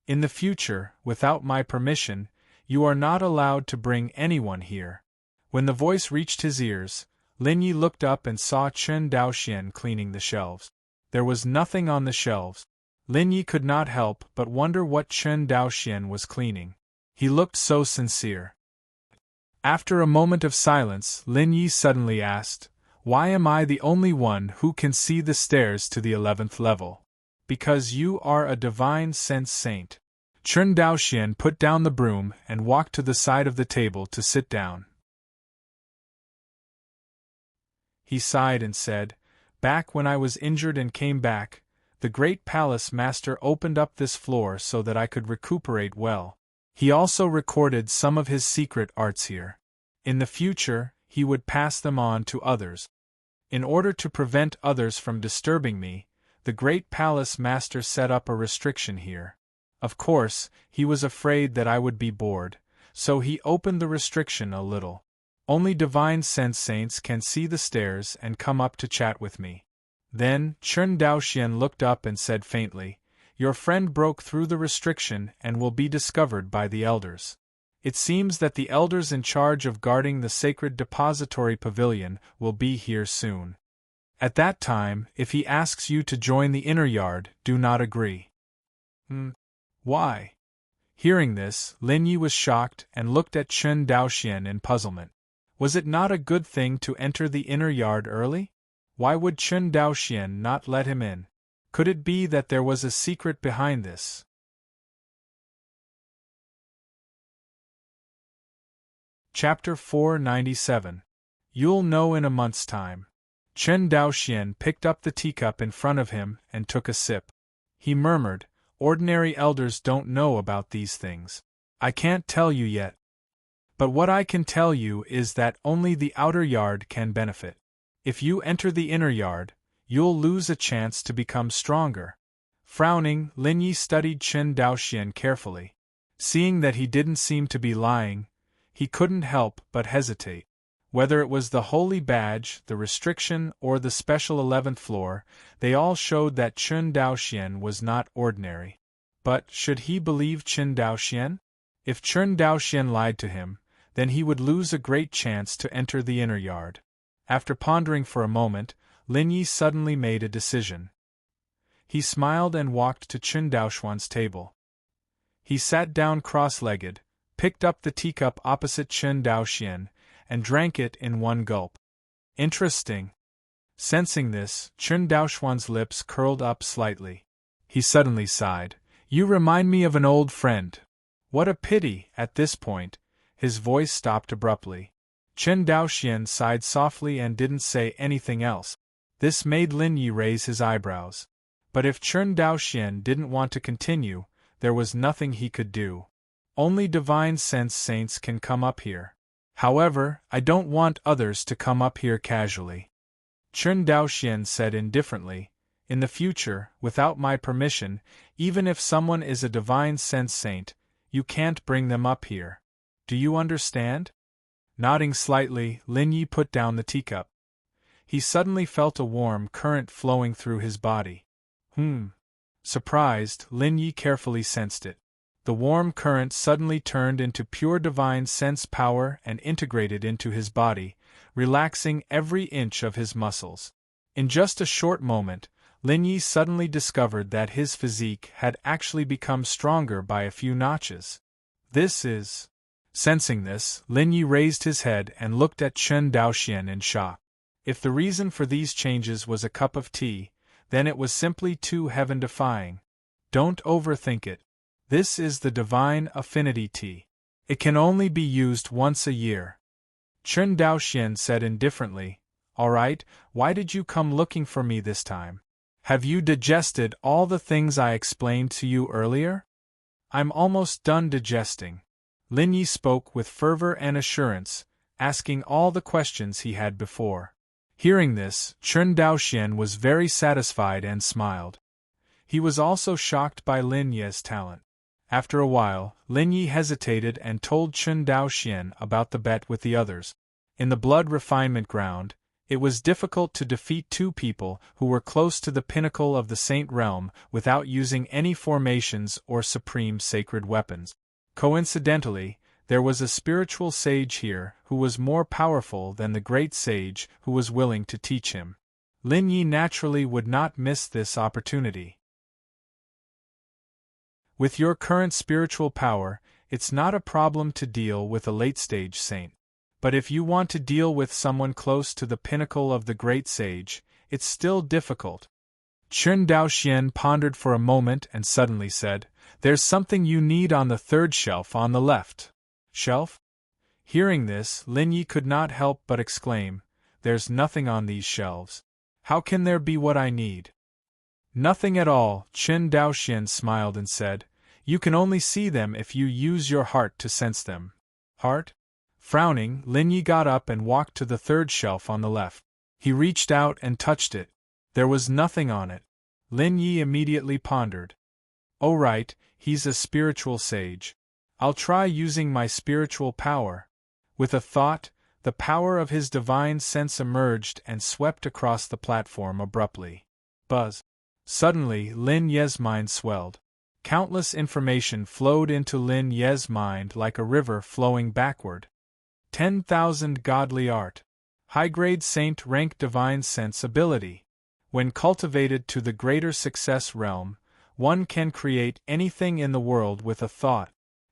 Speaker 1: "In the future, without my permission, you are not allowed to bring anyone here." When the voice reached his ears, Lin Yi looked up and saw Chen Daoxian cleaning the shelves. There was nothing on the shelves. Lin Yi could not help but wonder what Chen Daoxian was cleaning. He looked so sincere. After a moment of silence, Lin Yi suddenly asked, "Why am I the only one who can see the stairs to the 11th level?" "Because you are a divine sense saint." Chen Daoxian put down the broom and walked to the side of the table to sit down. He sighed and said, "Back when I was injured and came back, the great palace master opened up this floor so that I could recuperate well. He also recorded some of his secret arts here. In the future, he would pass them on to others. In order to prevent others from disturbing me, the great palace master set up a restriction here. Of course, he was afraid that I would be bored, so he opened the restriction a little. Only divine sense saints can see the stairs and come up to chat with me." Then, Chen Daoxian looked up and said faintly, "Your friend broke through the restriction and will be discovered by the elders. It seems that the elders in charge of guarding the sacred depository pavilion will be here soon. At that time, if he asks you to join the inner yard, do not agree." Why? Hearing this, Lin Yi was shocked and looked at Chen Daoxian in puzzlement. Was it not a good thing to enter the inner yard early? Why would Chen Daoxian not let him in? Could it be that there was a secret behind this? Chapter 497. You'll know in a month's time. Chen Daoxian picked up the teacup in front of him and took a sip. He murmured, "Ordinary elders don't know about these things. I can't tell you yet. But what I can tell you is that only the outer yard can benefit. If you enter the inner yard, you'll lose a chance to become stronger." Frowning, Lin Yi studied Chen Daoxian carefully. Seeing that he didn't seem to be lying, he couldn't help but hesitate. Whether it was the holy badge, the restriction, or the special 11th floor, they all showed that Chen Daoxian was not ordinary. But should he believe Chen Daoxian? If Chen Daoxian lied to him, then he would lose a great chance to enter the inner yard. After pondering for a moment, Lin Yi suddenly made a decision. He smiled and walked to Chen Daoxuan's table. He sat down cross-legged, picked up the teacup opposite Chen Daoxian, and drank it in one gulp. Interesting. Sensing this, Chen Daoxuan's lips curled up slightly. He suddenly sighed. You remind me of an old friend. What a pity. At this point, his voice stopped abruptly. Chen Daoxian sighed softly and didn't say anything else. This made Lin Yi raise his eyebrows. But if Chen Daoxian didn't want to continue, there was nothing he could do. Only divine sense saints can come up here. However, I don't want others to come up here casually. Chen Daoxian said indifferently, in the future, without my permission, even if someone is a divine sense saint, you can't bring them up here. Do you understand? Nodding slightly, Lin Yi put down the teacup. He suddenly felt a warm current flowing through his body. Surprised, Lin Yi carefully sensed it. The warm current suddenly turned into pure divine sense power and integrated into his body, relaxing every inch of his muscles. In just a short moment, Lin Yi suddenly discovered that his physique had actually become stronger by a few notches. This is... Sensing this, Lin Yi raised his head and looked at Chen Daoxian in shock. If the reason for these changes was a cup of tea, then it was simply too heaven-defying. Don't overthink it. This is the divine affinity tea. It can only be used once a year. Chen Daoxian said indifferently, All right, why did you come looking for me this time? Have you digested all the things I explained to you earlier? I'm almost done digesting. Lin Yi spoke with fervor and assurance, asking all the questions he had before. Hearing this, Chen Daoxian was very satisfied and smiled. He was also shocked by Lin Yi's talent. After a while, Lin Yi hesitated and told Chen Daoxian about the bet with the others. In the blood refinement ground, it was difficult to defeat two people who were close to the pinnacle of the Saint Realm without using any formations or supreme sacred weapons. Coincidentally, there was a spiritual sage here who was more powerful than the great sage who was willing to teach him. Lin Yi naturally would not miss this opportunity. With your current spiritual power, it's not a problem to deal with a late-stage saint. But if you want to deal with someone close to the pinnacle of the great sage, it's still difficult. Chen Daoxian pondered for a moment and suddenly said, There's something you need on the third shelf on the left. Shelf? Hearing this, Lin Yi could not help but exclaim, There's nothing on these shelves. How can there be what I need? Nothing at all, Chen Daoxian smiled and said, You can only see them if you use your heart to sense them. Heart? Frowning, Lin Yi got up and walked to the third shelf on the left. He reached out and touched it. There was nothing on it. Lin Yi immediately pondered. Oh right, he's a spiritual sage. I'll try using my spiritual power. With a thought, the power of his divine sense emerged and swept across the platform abruptly. Buzz. Suddenly, Lin Ye's mind swelled. Countless information flowed into Lin Ye's mind like a river flowing backward. 10,000 godly art. High-grade saint rank divine sense ability. When cultivated to the greater success realm, one can create anything in the world with a thought.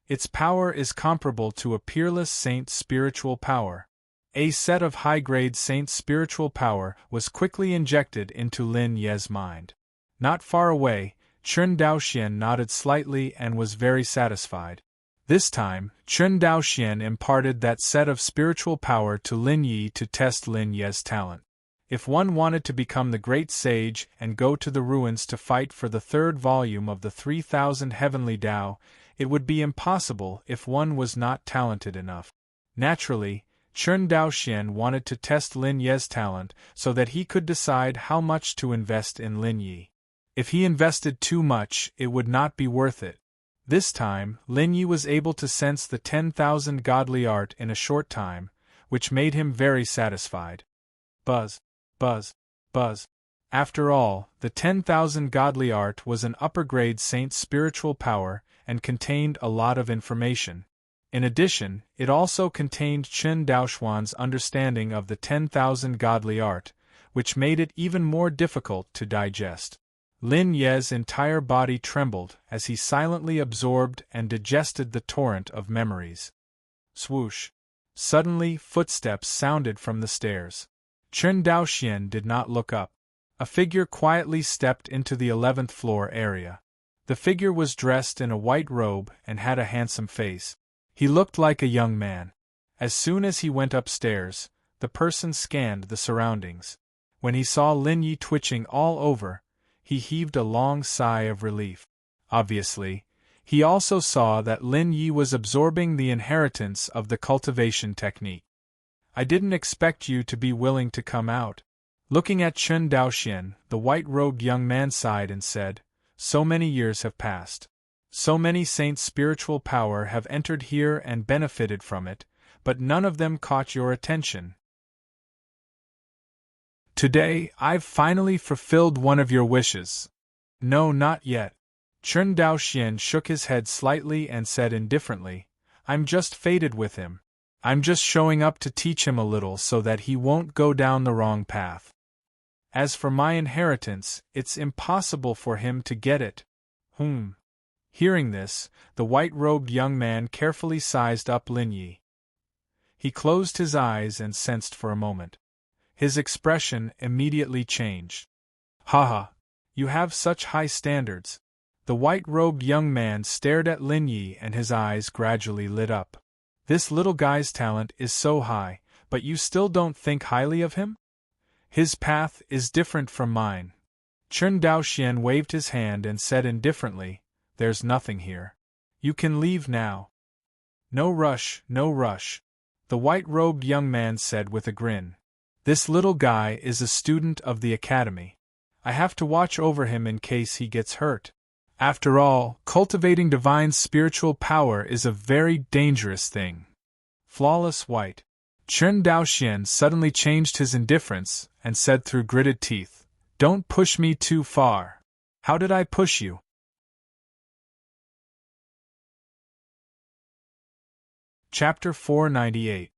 Speaker 1: Its power is comparable to a peerless saint's spiritual power. A set of high-grade saint's spiritual power was quickly injected into Lin Ye's mind. Not far away, Chen Daoxian nodded slightly and was very satisfied. This time, Chen Daoxian imparted that set of spiritual power to Lin Yi to test Lin Ye's talent. If one wanted to become the great sage and go to the ruins to fight for the third volume of the 3000 Heavenly Tao, it would be impossible if one was not talented enough. Naturally, Chen Daoxian wanted to test Lin Ye's talent so that he could decide how much to invest in Lin Yi. If he invested too much, it would not be worth it. This time, Lin Yi was able to sense the 10,000 godly art in a short time, which made him very satisfied. Buzz, buzz, buzz. After all, the 10,000 godly art was an upper-grade saint's spiritual power and contained a lot of information. In addition, it also contained Chen Daoxuan's understanding of the 10,000 godly art, which made it even more difficult to digest. Lin Ye's entire body trembled as he silently absorbed and digested the torrent of memories. Swoosh! Suddenly, footsteps sounded from the stairs. Chen Daoxian did not look up. A figure quietly stepped into the 11th floor area. The figure was dressed in a white robe and had a handsome face. He looked like a young man. As soon as he went upstairs, the person scanned the surroundings. When he saw Lin Yi twitching all over, he heaved a long sigh of relief. Obviously, he also saw that Lin Yi was absorbing the inheritance of the cultivation technique. I didn't expect you to be willing to come out. Looking at Chen Daoxian, the white-robed young man sighed and said, so many years have passed. So many saints' spiritual power have entered here and benefited from it, but none of them caught your attention. Today, I've finally fulfilled one of your wishes. No, not yet. Chen Daoxian shook his head slightly and said indifferently, I'm just fated with him. I'm just showing up to teach him a little so that he won't go down the wrong path. As for my inheritance, it's impossible for him to get it. Hearing this, the white-robed young man carefully sized up Lin Yi. He closed his eyes and sensed for a moment. His expression immediately changed. Haha, you have such high standards. The white-robed young man stared at Lin Yi and his eyes gradually lit up. This little guy's talent is so high, but you still don't think highly of him? His path is different from mine. Chen Daoxian waved his hand and said indifferently, there's nothing here. You can leave now. No rush, no rush. The white-robed young man said with a grin. This little guy is a student of the academy. I have to watch over him in case he gets hurt. After all, cultivating divine spiritual power is a very dangerous thing. Flawless white. Chen Daoxian suddenly changed his indifference and said through gritted teeth, don't push me too far. How did I push you? Chapter 498.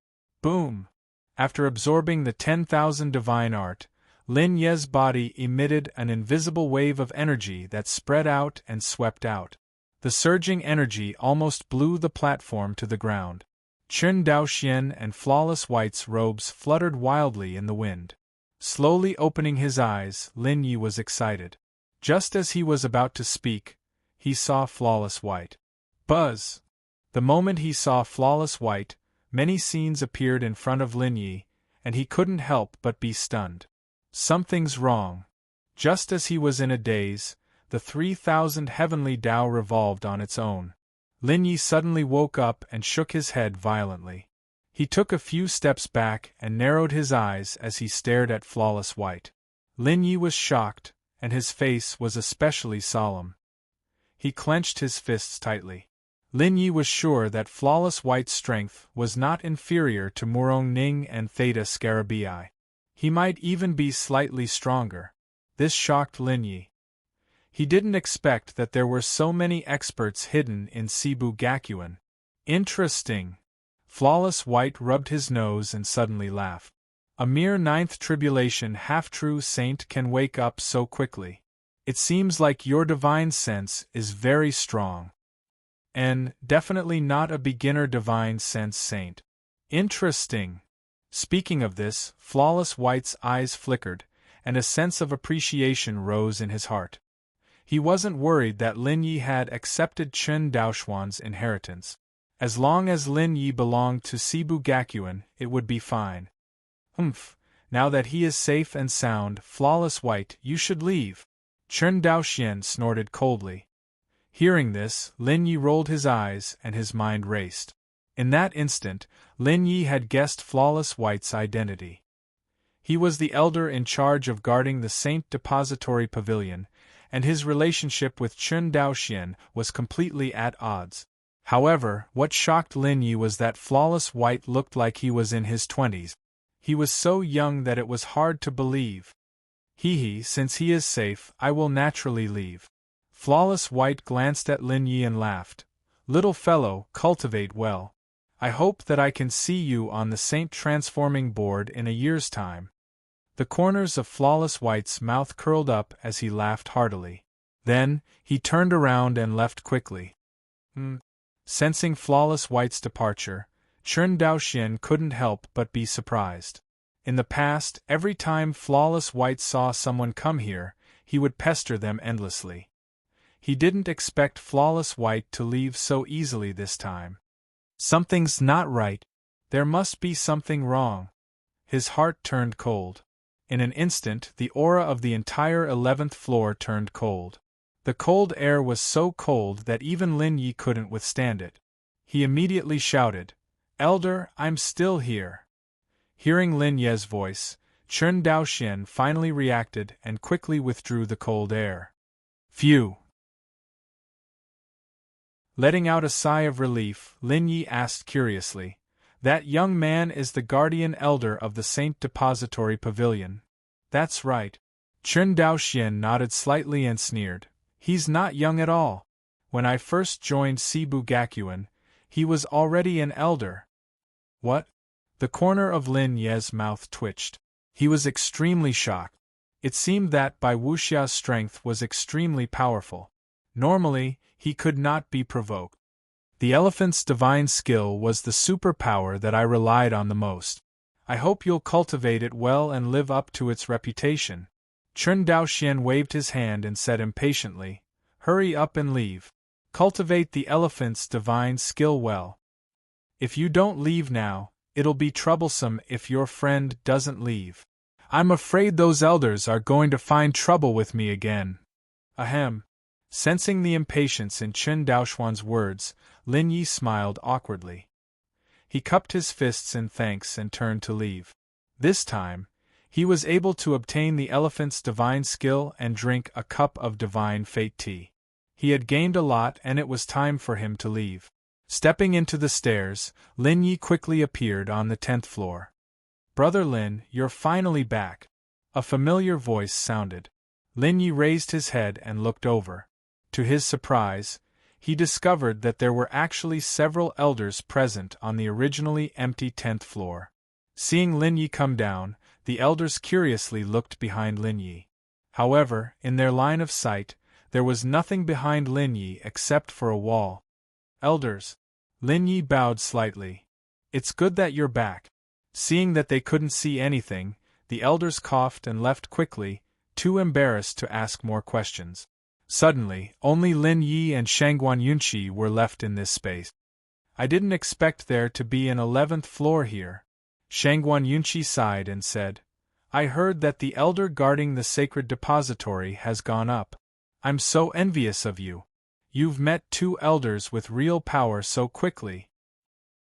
Speaker 1: Boom! After absorbing the 10,000 divine art, Lin Ye's body emitted an invisible wave of energy that spread out and swept out. The surging energy almost blew the platform to the ground. Chen Daoxian and Flawless White's robes fluttered wildly in the wind. Slowly opening his eyes, Lin Yi was excited. Just as he was about to speak, he saw Flawless White. Buzz! The moment he saw Flawless White, many scenes appeared in front of Lin Yi, and he couldn't help but be stunned. Something's wrong. Just as he was in a daze, the 3,000 heavenly Tao revolved on its own. Lin Yi suddenly woke up and shook his head violently. He took a few steps back and narrowed his eyes as he stared at Flawless White. Lin Yi was shocked, and his face was especially solemn. He clenched his fists tightly. Lin Yi was sure that Flawless White's strength was not inferior to Murong Ning and Theta Scarabii. He might even be slightly stronger. This shocked Lin Yi. He didn't expect that there were so many experts hidden in Cebu Gakuen. Interesting. Flawless White rubbed his nose and suddenly laughed. A mere 9th tribulation half-true saint can wake up so quickly. It seems like your divine sense is very strong. And definitely not a beginner divine sense saint. Interesting. Speaking of this, Flawless White's eyes flickered, and a sense of appreciation rose in his heart. He wasn't worried that Lin Yi had accepted Chen Daoxuan's inheritance. As long as Lin Yi belonged to Cebu Gakuen, it would be fine. Now that he is safe and sound, Flawless White, you should leave. Chen Daoxian snorted coldly. Hearing this, Lin Yi rolled his eyes and his mind raced. In that instant, Lin Yi had guessed Flawless White's identity. He was the elder in charge of guarding the Saint Depository Pavilion, and his relationship with Chen Daoxian was completely at odds. However, what shocked Lin Yi was that Flawless White looked like he was in his 20s. He was so young that it was hard to believe. Since he is safe, I will naturally leave. Flawless White glanced at Lin Yi and laughed. Little fellow, cultivate well. I hope that I can see you on the Saint Transforming Board in a year's time. The corners of Flawless White's mouth curled up as he laughed heartily. Then, he turned around and left quickly. Sensing Flawless White's departure, Chen Daoxian couldn't help but be surprised. In the past, every time Flawless White saw someone come here, he would pester them endlessly. He didn't expect Flawless White to leave so easily this time. Something's not right. There must be something wrong. His heart turned cold. In an instant, the aura of the entire 11th floor turned cold. The cold air was so cold that even Lin Yi couldn't withstand it. He immediately shouted, "Elder, I'm still here." Hearing Lin Ye's voice, Chen Daoxian finally reacted and quickly withdrew the cold air. Phew! Letting out a sigh of relief, Lin Yi asked curiously, "That young man is the guardian elder of the Saint Depository Pavilion?" "That's right." Chen Daoxian nodded slightly and sneered, "He's not young at all. When I first joined Cebu Gakuen, he was already an elder." "What?" The corner of Lin Ye's mouth twitched. He was extremely shocked. It seemed that Bai Wuxia's strength was extremely powerful. Normally, he could not be provoked. The elephant's divine skill was the superpower that I relied on the most. I hope you'll cultivate it well and live up to its reputation. Chen Daoxian waved his hand and said impatiently, "Hurry up and leave. Cultivate the elephant's divine skill well. If you don't leave now, it'll be troublesome if your friend doesn't leave. I'm afraid those elders are going to find trouble with me again." Ahem. Sensing the impatience in Chen Daoxuan's words, Lin Yi smiled awkwardly. He cupped his fists in thanks and turned to leave. This time, he was able to obtain the elephant's divine skill and drink a cup of divine fate tea. He had gained a lot and it was time for him to leave. Stepping into the stairs, Lin Yi quickly appeared on the 10th floor. "Brother Lin, you're finally back." A familiar voice sounded. Lin Yi raised his head and looked over. To his surprise, he discovered that there were actually several elders present on the originally empty 10th floor. Seeing Lin Yi come down, the elders curiously looked behind Lin Yi. However, in their line of sight, there was nothing behind Lin Yi except for a wall. "Elders." Lin Yi bowed slightly. "It's good that you're back." Seeing that they couldn't see anything, the elders coughed and left quickly, too embarrassed to ask more questions. Suddenly, only Lin Yi and Shangguan Yunqi were left in this space. "I didn't expect there to be an 11th floor here." Shangguan Yunqi sighed and said, "I heard that the elder guarding the sacred depository has gone up. I'm so envious of you. You've met 2 elders with real power so quickly."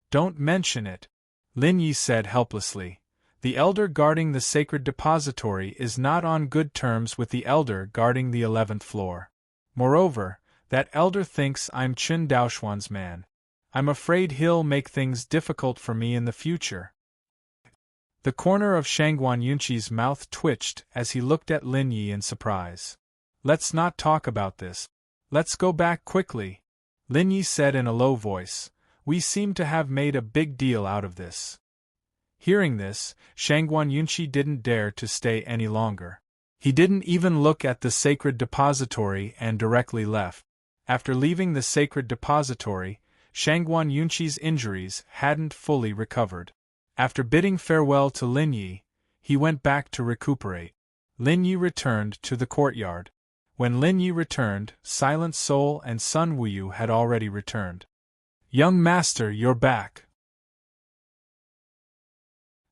Speaker 1: "Don't mention it," Lin Yi said helplessly. "The elder guarding the sacred depository is not on good terms with the elder guarding the 11th floor. Moreover, that elder thinks I'm Chen Daoxuan's man. I'm afraid he'll make things difficult for me in the future." The corner of Shangguan Yunqi's mouth twitched as he looked at Lin Yi in surprise. "Let's not talk about this. Let's go back quickly," Lin Yi said in a low voice. "We seem to have made a big deal out of this." Hearing this, Shangguan Yunqi didn't dare to stay any longer. He didn't even look at the sacred depository and directly left. After leaving the sacred depository, Shangguan Yunqi's injuries hadn't fully recovered. After bidding farewell to Lin Yi, he went back to recuperate. Lin Yi returned to the courtyard. When Lin Yi returned, Silent Soul and Sun Wuyu had already returned. "Young master, you're back."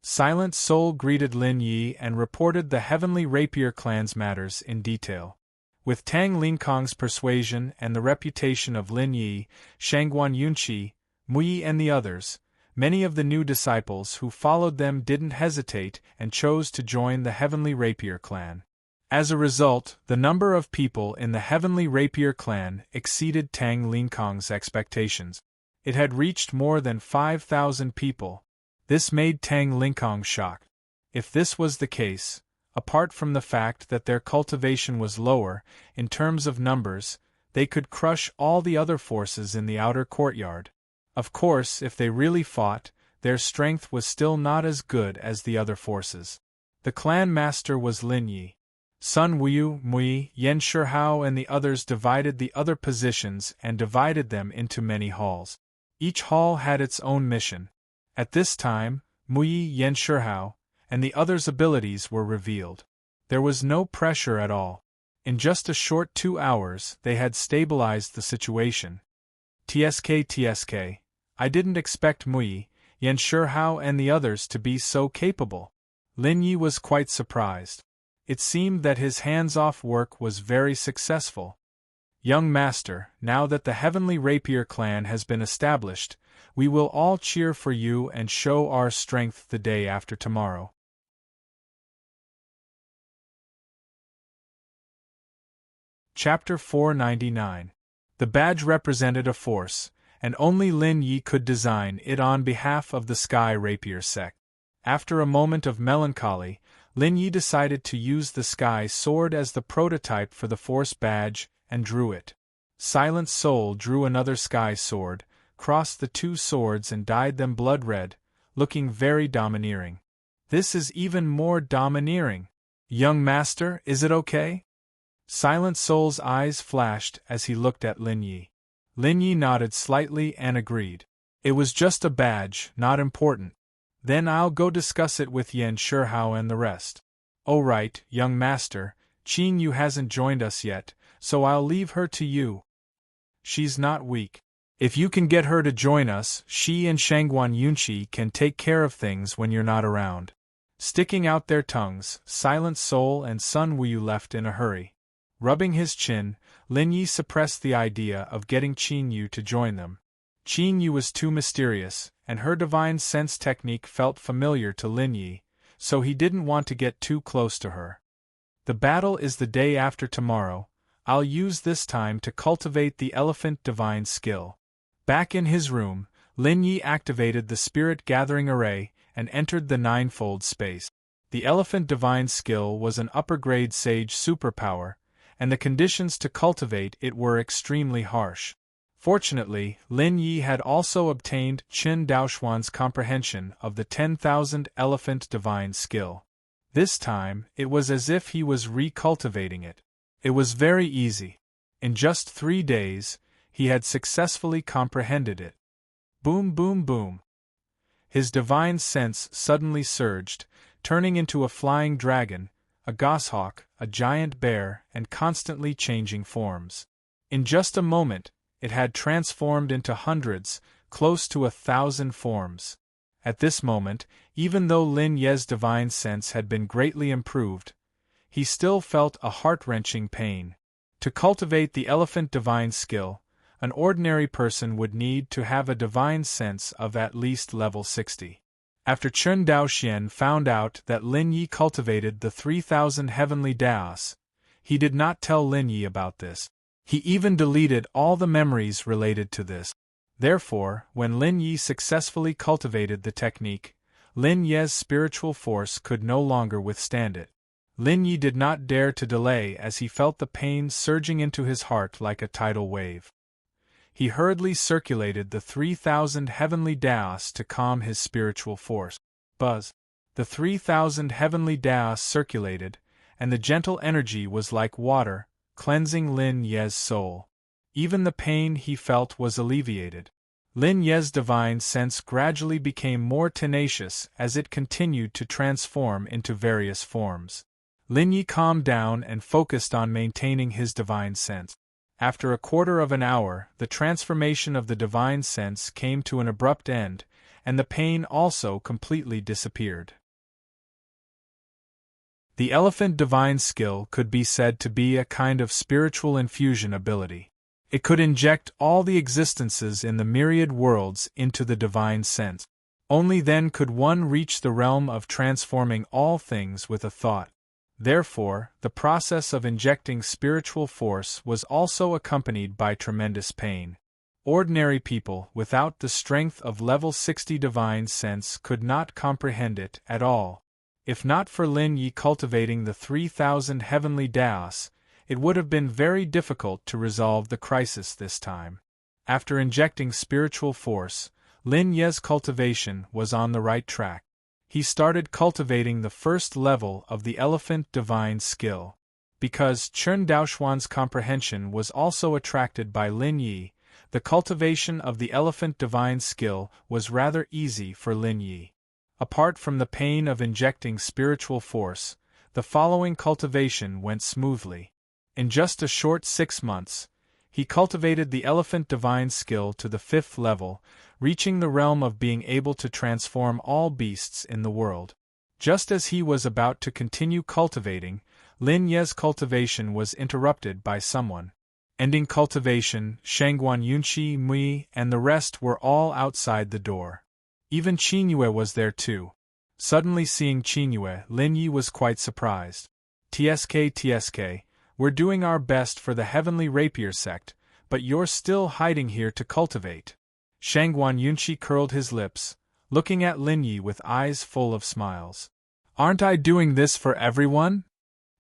Speaker 1: Silent Soul greeted Lin Yi and reported the Heavenly Rapier clan's matters in detail. With Tang Linkong's persuasion and the reputation of Lin Yi, Shangguan Yunqi, Mui and the others, many of the new disciples who followed them didn't hesitate and chose to join the Heavenly Rapier clan. As a result, the number of people in the Heavenly Rapier clan exceeded Tang Linkong's expectations. It had reached more than 5,000 people. This made Tang Linkong shocked. If this was the case, apart from the fact that their cultivation was lower, in terms of numbers, they could crush all the other forces in the outer courtyard. Of course, if they really fought, their strength was still not as good as the other forces. The clan master was Lin Yi. Sun Wuyu, Mui, Yan Shihao and the others divided the other positions and divided them into many halls. Each hall had its own mission. At this time, Mui, Yan Shihao, and the other's abilities were revealed. There was no pressure at all. In just a short 2 hours, they had stabilized the situation. TSK, I didn't expect Mui, Yan Shihao and the others to be so capable. Lin Yi was quite surprised. It seemed that his hands-off work was very successful. Young master, now that the Heavenly Rapier clan has been established, we will all cheer for you and show our strength the day after tomorrow. Chapter 499. The badge represented a force, and only Lin Yi could design it on behalf of the Sky Rapier sect. After a moment of melancholy, Lin Yi decided to use the Sky Sword as the prototype for the force badge, and drew it. Silent Soul drew another Sky Sword, crossed the 2 swords and dyed them blood red, looking very domineering. This is even more domineering. Young master, is it okay? Silent Soul's eyes flashed as he looked at Lin Yi. Lin Yi nodded slightly and agreed. It was just a badge, not important. Then I'll go discuss it with Yan Shihao and the rest. Oh right, young master, Qin Yu hasn't joined us yet, so I'll leave her to you. She's not weak. If you can get her to join us, she and Shangguan Yunqi can take care of things when you're not around. Sticking out their tongues, Silent Soul and Sun Wuyu left in a hurry. Rubbing his chin, Lin Yi suppressed the idea of getting Qin Yu to join them. Qin Yu was too mysterious, and her divine sense technique felt familiar to Lin Yi, so he didn't want to get too close to her. The battle is the day after tomorrow. I'll use this time to cultivate the elephant divine skill. Back in his room, Lin Yi activated the spirit gathering array and entered the ninefold space. The elephant divine skill was an upper-grade sage superpower, and the conditions to cultivate it were extremely harsh. Fortunately, Lin Yi had also obtained Qin Daoshuan's comprehension of the 10,000 elephant divine skill. This time, it was as if he was recultivating it. It was very easy. In just 3 days, he had successfully comprehended it. Boom, boom, boom. His divine sense suddenly surged, turning into a flying dragon, a goshawk, a giant bear, and constantly changing forms. In just a moment, it had transformed into hundreds, close to 1,000 forms. At this moment, even though Lin Ye's divine sense had been greatly improved, he still felt a heart-wrenching pain. To cultivate the elephant divine skill, an ordinary person would need to have a divine sense of at least level 60. After Chen Daoxian found out that Lin Yi cultivated the 3,000 heavenly Daos, he did not tell Lin Yi about this. He even deleted all the memories related to this. Therefore, when Lin Yi successfully cultivated the technique, Lin Ye's spiritual force could no longer withstand it. Lin Yi did not dare to delay as he felt the pain surging into his heart like a tidal wave. He hurriedly circulated the 3,000 heavenly Daos to calm his spiritual force. Buzz. The 3,000 heavenly Daos circulated, and the gentle energy was like water, cleansing Lin Ye's soul. Even the pain he felt was alleviated. Lin Ye's divine sense gradually became more tenacious as it continued to transform into various forms. Lin Yi calmed down and focused on maintaining his divine sense. After a quarter of an hour, the transformation of the divine sense came to an abrupt end, and the pain also completely disappeared. The elephant divine skill could be said to be a kind of spiritual infusion ability. It could inject all the existences in the myriad worlds into the divine sense. Only then could one reach the realm of transforming all things with a thought. Therefore, the process of injecting spiritual force was also accompanied by tremendous pain. Ordinary people without the strength of level 60 divine sense could not comprehend it at all. If not for Lin Yi cultivating the 3,000 heavenly Daos, it would have been very difficult to resolve the crisis this time. After injecting spiritual force, Lin Ye's cultivation was on the right track. He started cultivating the first level of the elephant divine skill. Because Chen Daoshuan's comprehension was also attracted by Lin Yi, the cultivation of the elephant divine skill was rather easy for Lin Yi. Apart from the pain of injecting spiritual force, the following cultivation went smoothly. In just a short 6 months, he cultivated the elephant divine skill to the 5th level, reaching the realm of being able to transform all beasts in the world. Just as he was about to continue cultivating, Lin Ye's cultivation was interrupted by someone. Ending cultivation, Shangguan Yunxi, Mui, and the rest were all outside the door. Even Qinyue was there too. Suddenly seeing Qinyue, Lin Yi was quite surprised. TSK, we're doing our best for the Heavenly Rapier sect, but you're still hiding here to cultivate. Shangguan Yunxi curled his lips, looking at Lin Yi with eyes full of smiles. Aren't I doing this for everyone?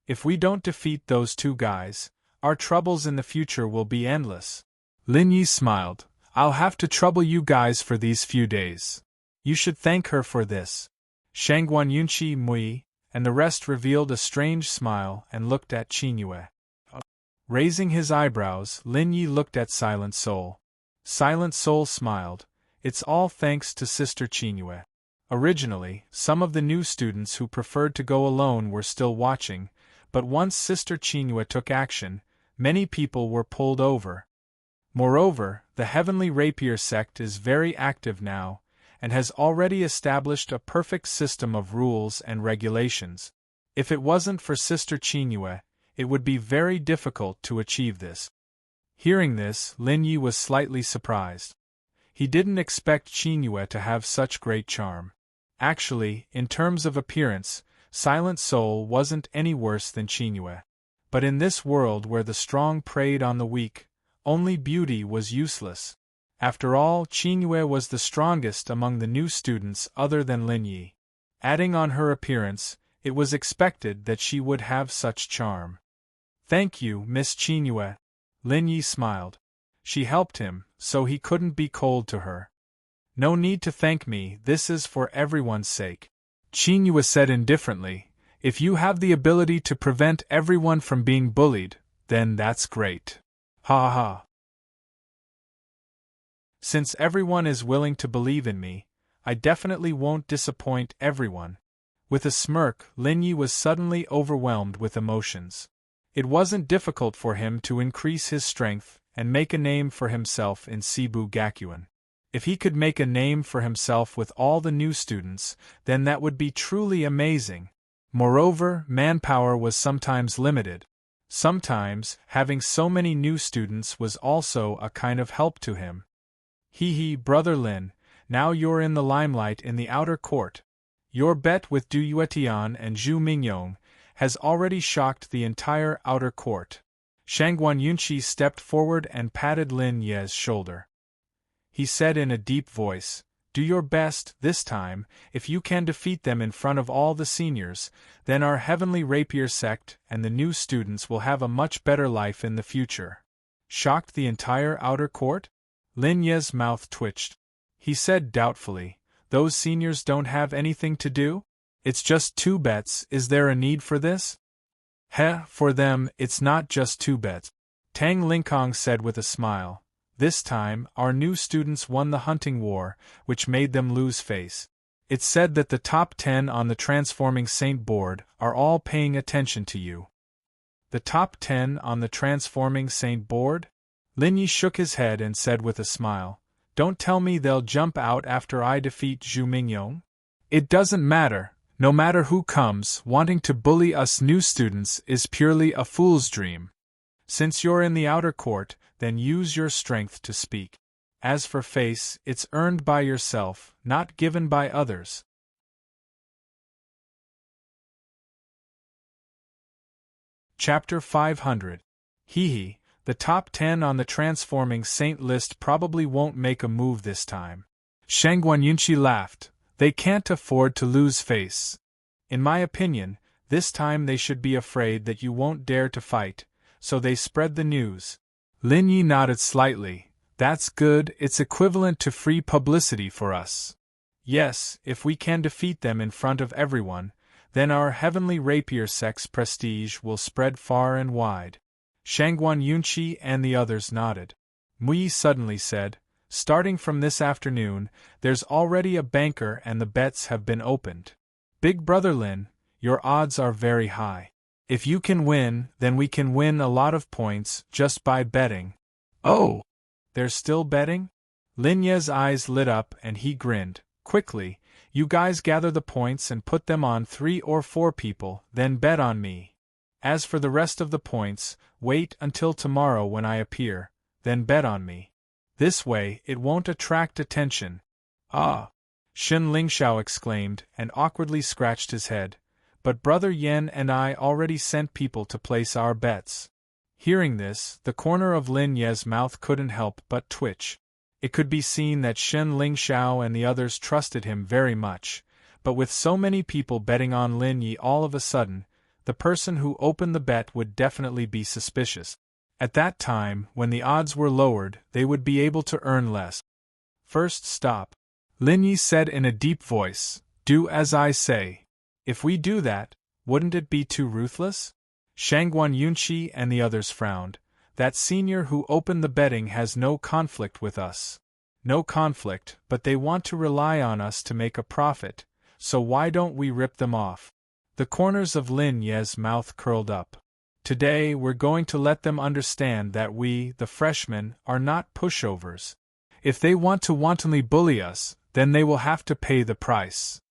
Speaker 1: If we don't defeat those 2 guys, our troubles in the future will be endless. Lin Yi smiled. I'll have to trouble you guys for these few days. You should thank her for this. Shangguan Yunxi, Mui, and the rest revealed a strange smile and looked at Qinyue. Raising his eyebrows, Lin Yi looked at Silent Soul. Silent Soul smiled. It's all thanks to Sister Qinyue. Originally, some of the new students who preferred to go alone were still watching, but once Sister Qinyue took action, many people were pulled over. Moreover, the Heavenly Rapier sect is very active now, and has already established a perfect system of rules and regulations. If it wasn't for Sister Qinyue, it would be very difficult to achieve this. Hearing this, Lin Yi was slightly surprised. He didn't expect Qinyue to have such great charm. Actually, in terms of appearance, Silent Soul wasn't any worse than Qinyue. But in this world where the strong preyed on the weak, only beauty was useless. After all, Qinyue was the strongest among the new students other than Lin Yi. Adding on her appearance, it was expected that she would have such charm. Thank you, Miss Qinyue. Lin Yi smiled. She helped him, so he couldn't be cold to her. No need to thank me, this is for everyone's sake. Qinyue said indifferently, if you have the ability to prevent everyone from being bullied, then that's great. Ha ha. Since everyone is willing to believe in me, I definitely won't disappoint everyone. With a smirk, Lin Yi was suddenly overwhelmed with emotions. It wasn't difficult for him to increase his strength and make a name for himself in Cebu Gakuen. If he could make a name for himself with all the new students, then that would be truly amazing. Moreover, manpower was sometimes limited. Sometimes, having so many new students was also a kind of help to him. Hee, Brother Lin, now you're in the limelight in the outer court. Your bet with Du Yuetian and Zhu Mingyong has already shocked the entire outer court. Shangguan Yunxi stepped forward and patted Lin Ye's shoulder. He said in a deep voice, do your best, this time, if you can defeat them in front of all the seniors, then our Heavenly Rapier sect and the new students will have a much better life in the future. Shocked the entire outer court? Lin Ye's mouth twitched. He said doubtfully, those seniors don't have anything to do? It's just 2 bets, is there a need for this? For them, it's not just 2 bets. Tang Lingkong said with a smile. This time, our new students won the hunting war, which made them lose face. It's said that the top 10 on the Transforming Saint board are all paying attention to you. The top 10 on the Transforming Saint board? Lin Yi shook his head and said with a smile, don't tell me they'll jump out after I defeat Zhu Mingyong? It doesn't matter. No matter who comes, wanting to bully us new students is purely a fool's dream. Since you're in the outer court, then use your strength to speak. As for face, it's earned by yourself, not given by others. Chapter 500. Hee, the top 10 on the Transforming Saint list probably won't make a move this time. Shangguan Yunxi laughed. They can't afford to lose face. In my opinion, this time they should be afraid that you won't dare to fight, so they spread the news. Lin Yi nodded slightly. That's good, it's equivalent to free publicity for us. Yes, if we can defeat them in front of everyone, then our Heavenly Rapier sect's prestige will spread far and wide. Shangguan Yunxi and the others nodded. Mui suddenly said, Starting from this afternoon, there's already a banker and the bets have been opened. Big Brother Lin, your odds are very high. If you can win, then we can win a lot of points just by betting. Oh! There's still betting? Lin Ye's eyes lit up and he grinned. Quickly, you guys gather the points and put them on 3 or 4 people, then bet on me. As for the rest of the points, wait until tomorrow when I appear, then bet on me. This way, it won't attract attention. Ah! Shen Lingxiao exclaimed and awkwardly scratched his head. But Brother Yen and I already sent people to place our bets. Hearing this, the corner of Lin Ye's mouth couldn't help but twitch. It could be seen that Shen Lingxiao and the others trusted him very much, but with so many people betting on Lin Yi all of a sudden, the person who opened the bet would definitely be suspicious. At that time, when the odds were lowered, they would be able to earn less. First stop. Lin Yi said in a deep voice, do as I say. If we do that, wouldn't it be too ruthless? Shangguan Yunqi and the others frowned. That senior who opened the betting has no conflict with us. No conflict, but they want to rely on us to make a profit, so why don't we rip them off? The corners of Lin Ye's mouth curled up. Today we're going to let them understand that we, the freshmen, are not pushovers. If they want to wantonly bully us, then they will have to pay the price.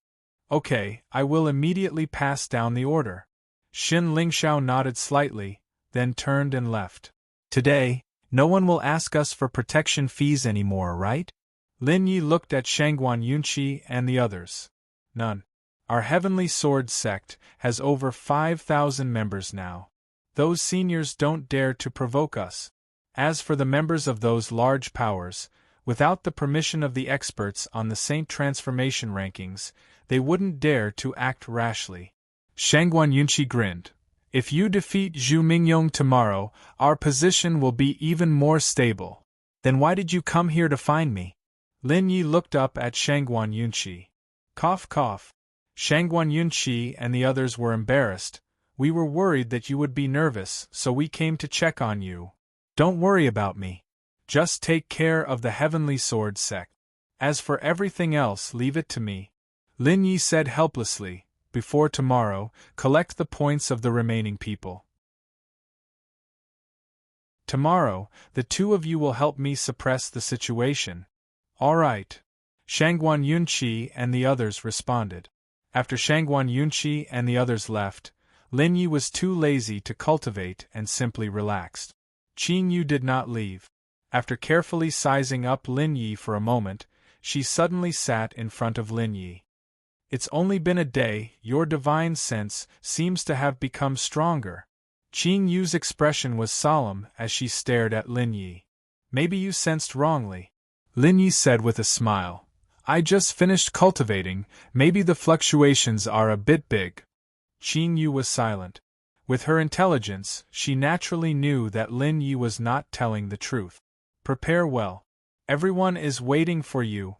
Speaker 1: Okay, I will immediately pass down the order. Shen Lingxiao nodded slightly, then turned and left. Today, no one will ask us for protection fees anymore, right? Lin Yi looked at Shangguan Yunqi and the others. None. Our Heavenly Sword sect has over 5,000 members now. Those seniors don't dare to provoke us. As for the members of those large powers, without the permission of the experts on the Saint Transformation rankings, they wouldn't dare to act rashly. Shangguan Yunqi grinned. If you defeat Zhu Mingyong tomorrow, our position will be even more stable. Then why did you come here to find me? Lin Yi looked up at Shangguan Yunqi. Cough cough. Shangguan Yunqi and the others were embarrassed. We were worried that you would be nervous, so we came to check on you. Don't worry about me. Just take care of the Heavenly Sword sect. As for everything else, leave it to me. Lin Yi said helplessly. Before tomorrow, collect the points of the remaining people. Tomorrow, the two of you will help me suppress the situation. All right. Shangguan Yunqi and the others responded. After Shangguan Yunqi and the others left, Lin Yi was too lazy to cultivate and simply relaxed. Qin Yu did not leave. After carefully sizing up Lin Yi for a moment, she suddenly sat in front of Lin Yi. It's only been a day, your divine sense seems to have become stronger. Qin Yu's expression was solemn as she stared at Lin Yi. Maybe you sensed wrongly. Lin Yi said with a smile. I just finished cultivating, maybe the fluctuations are a bit big. Qin Yu was silent. With her intelligence, she naturally knew that Lin Yi was not telling the truth. Prepare well. Everyone is waiting for you.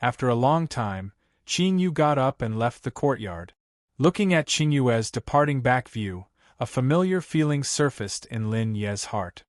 Speaker 1: After a long time, Qin Yu got up and left the courtyard. Looking at Qin Yu's departing back view, a familiar feeling surfaced in Lin Ye's heart.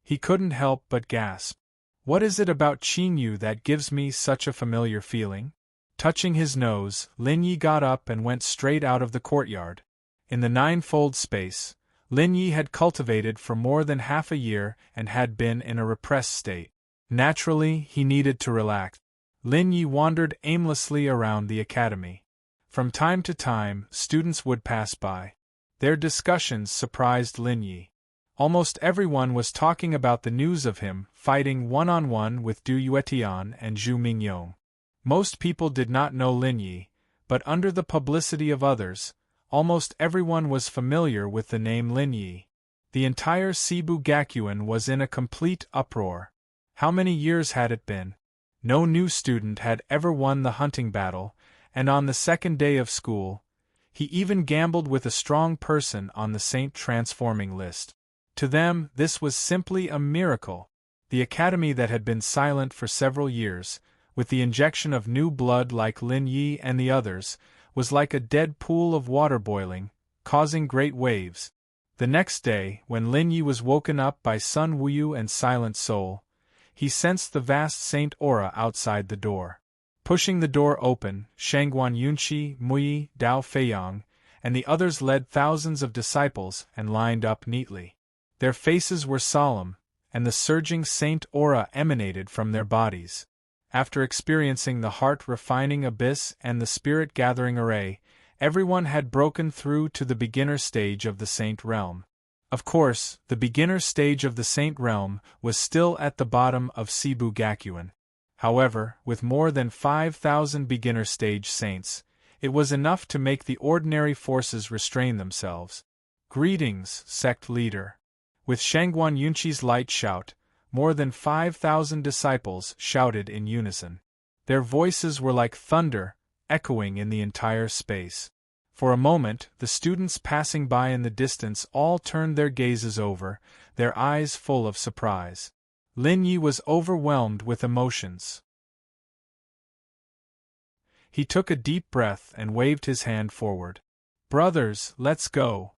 Speaker 1: He couldn't help but gasp. What is it about Qin Yu that gives me such a familiar feeling? Touching his nose, Lin Yi got up and went straight out of the courtyard. In the ninefold space, Lin Yi had cultivated for more than half a year and had been in a repressed state. Naturally, he needed to relax. Lin Yi wandered aimlessly around the academy. From time to time, students would pass by. Their discussions surprised Lin Yi. Almost everyone was talking about the news of him fighting one-on-one with Du Yuetian and Zhu Mingyong. Most people did not know Lin Yi, but under the publicity of others, almost everyone was familiar with the name Lin Yi. The entire Cebu Gakuen was in a complete uproar. How many years had it been? No new student had ever won the hunting battle, and on the second day of school, he even gambled with a strong person on the Saint Transforming list. To them, this was simply a miracle. The academy that had been silent for several years, with the injection of new blood like Lin Yi and the others, was like a dead pool of water boiling, causing great waves. The next day, when Lin Yi was woken up by Sun Wuyu and Silent Soul, he sensed the vast Saint aura outside the door. Pushing the door open, Shangguan Yunqi, Muyi, Dao Feiyang, and the others led thousands of disciples and lined up neatly. Their faces were solemn, and the surging Saint aura emanated from their bodies. After experiencing the heart-refining abyss and the spirit-gathering array, everyone had broken through to the beginner stage of the Saint realm. Of course, the beginner stage of the Saint realm was still at the bottom of Cebu Gakuen. However, with more than 5,000 beginner stage saints, it was enough to make the ordinary forces restrain themselves. Greetings, sect leader. With Shangguan Yunqi's light shout, more than 5,000 disciples shouted in unison. Their voices were like thunder, echoing in the entire space. For a moment, the students passing by in the distance all turned their gazes over, their eyes full of surprise. Lin Yi was overwhelmed with emotions. He took a deep breath and waved his hand forward. "Brothers, let's go."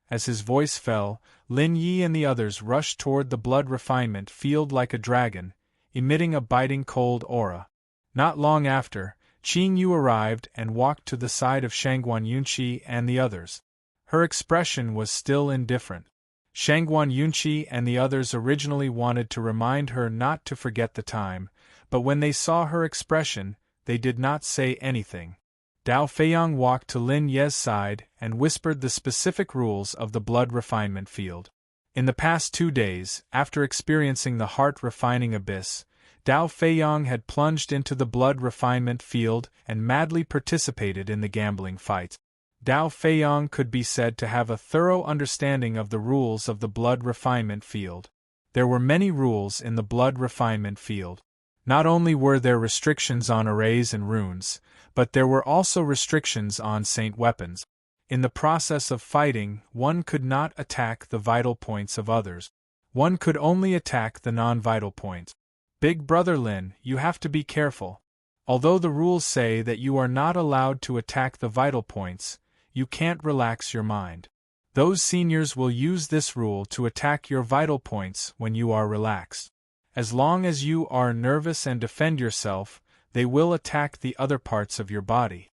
Speaker 1: As his voice fell, Lin Yi and the others rushed toward the blood refinement field like a dragon, emitting a biting cold aura. Not long after, Qing Yu arrived and walked to the side of Shangguan Yunqi and the others. Her expression was still indifferent. Shangguan Yunqi and the others originally wanted to remind her not to forget the time, but when they saw her expression, they did not say anything. Dao Feiyang walked to Lin Ye's side and whispered the specific rules of the blood refinement field. In the past 2 days, after experiencing the heart-refining abyss, Dao Feiyang had plunged into the blood refinement field and madly participated in the gambling fight. Dao Feiyang could be said to have a thorough understanding of the rules of the blood refinement field. There were many rules in the blood refinement field. Not only were there restrictions on arrays and runes, but there were also restrictions on saint weapons. In the process of fighting, one could not attack the vital points of others. One could only attack the non-vital points. Big Brother Lin, you have to be careful. Although the rules say that you are not allowed to attack the vital points, you can't relax your mind. Those seniors will use this rule to attack your vital points when you are relaxed. As long as you are nervous and defend yourself, they will attack the other parts of your body.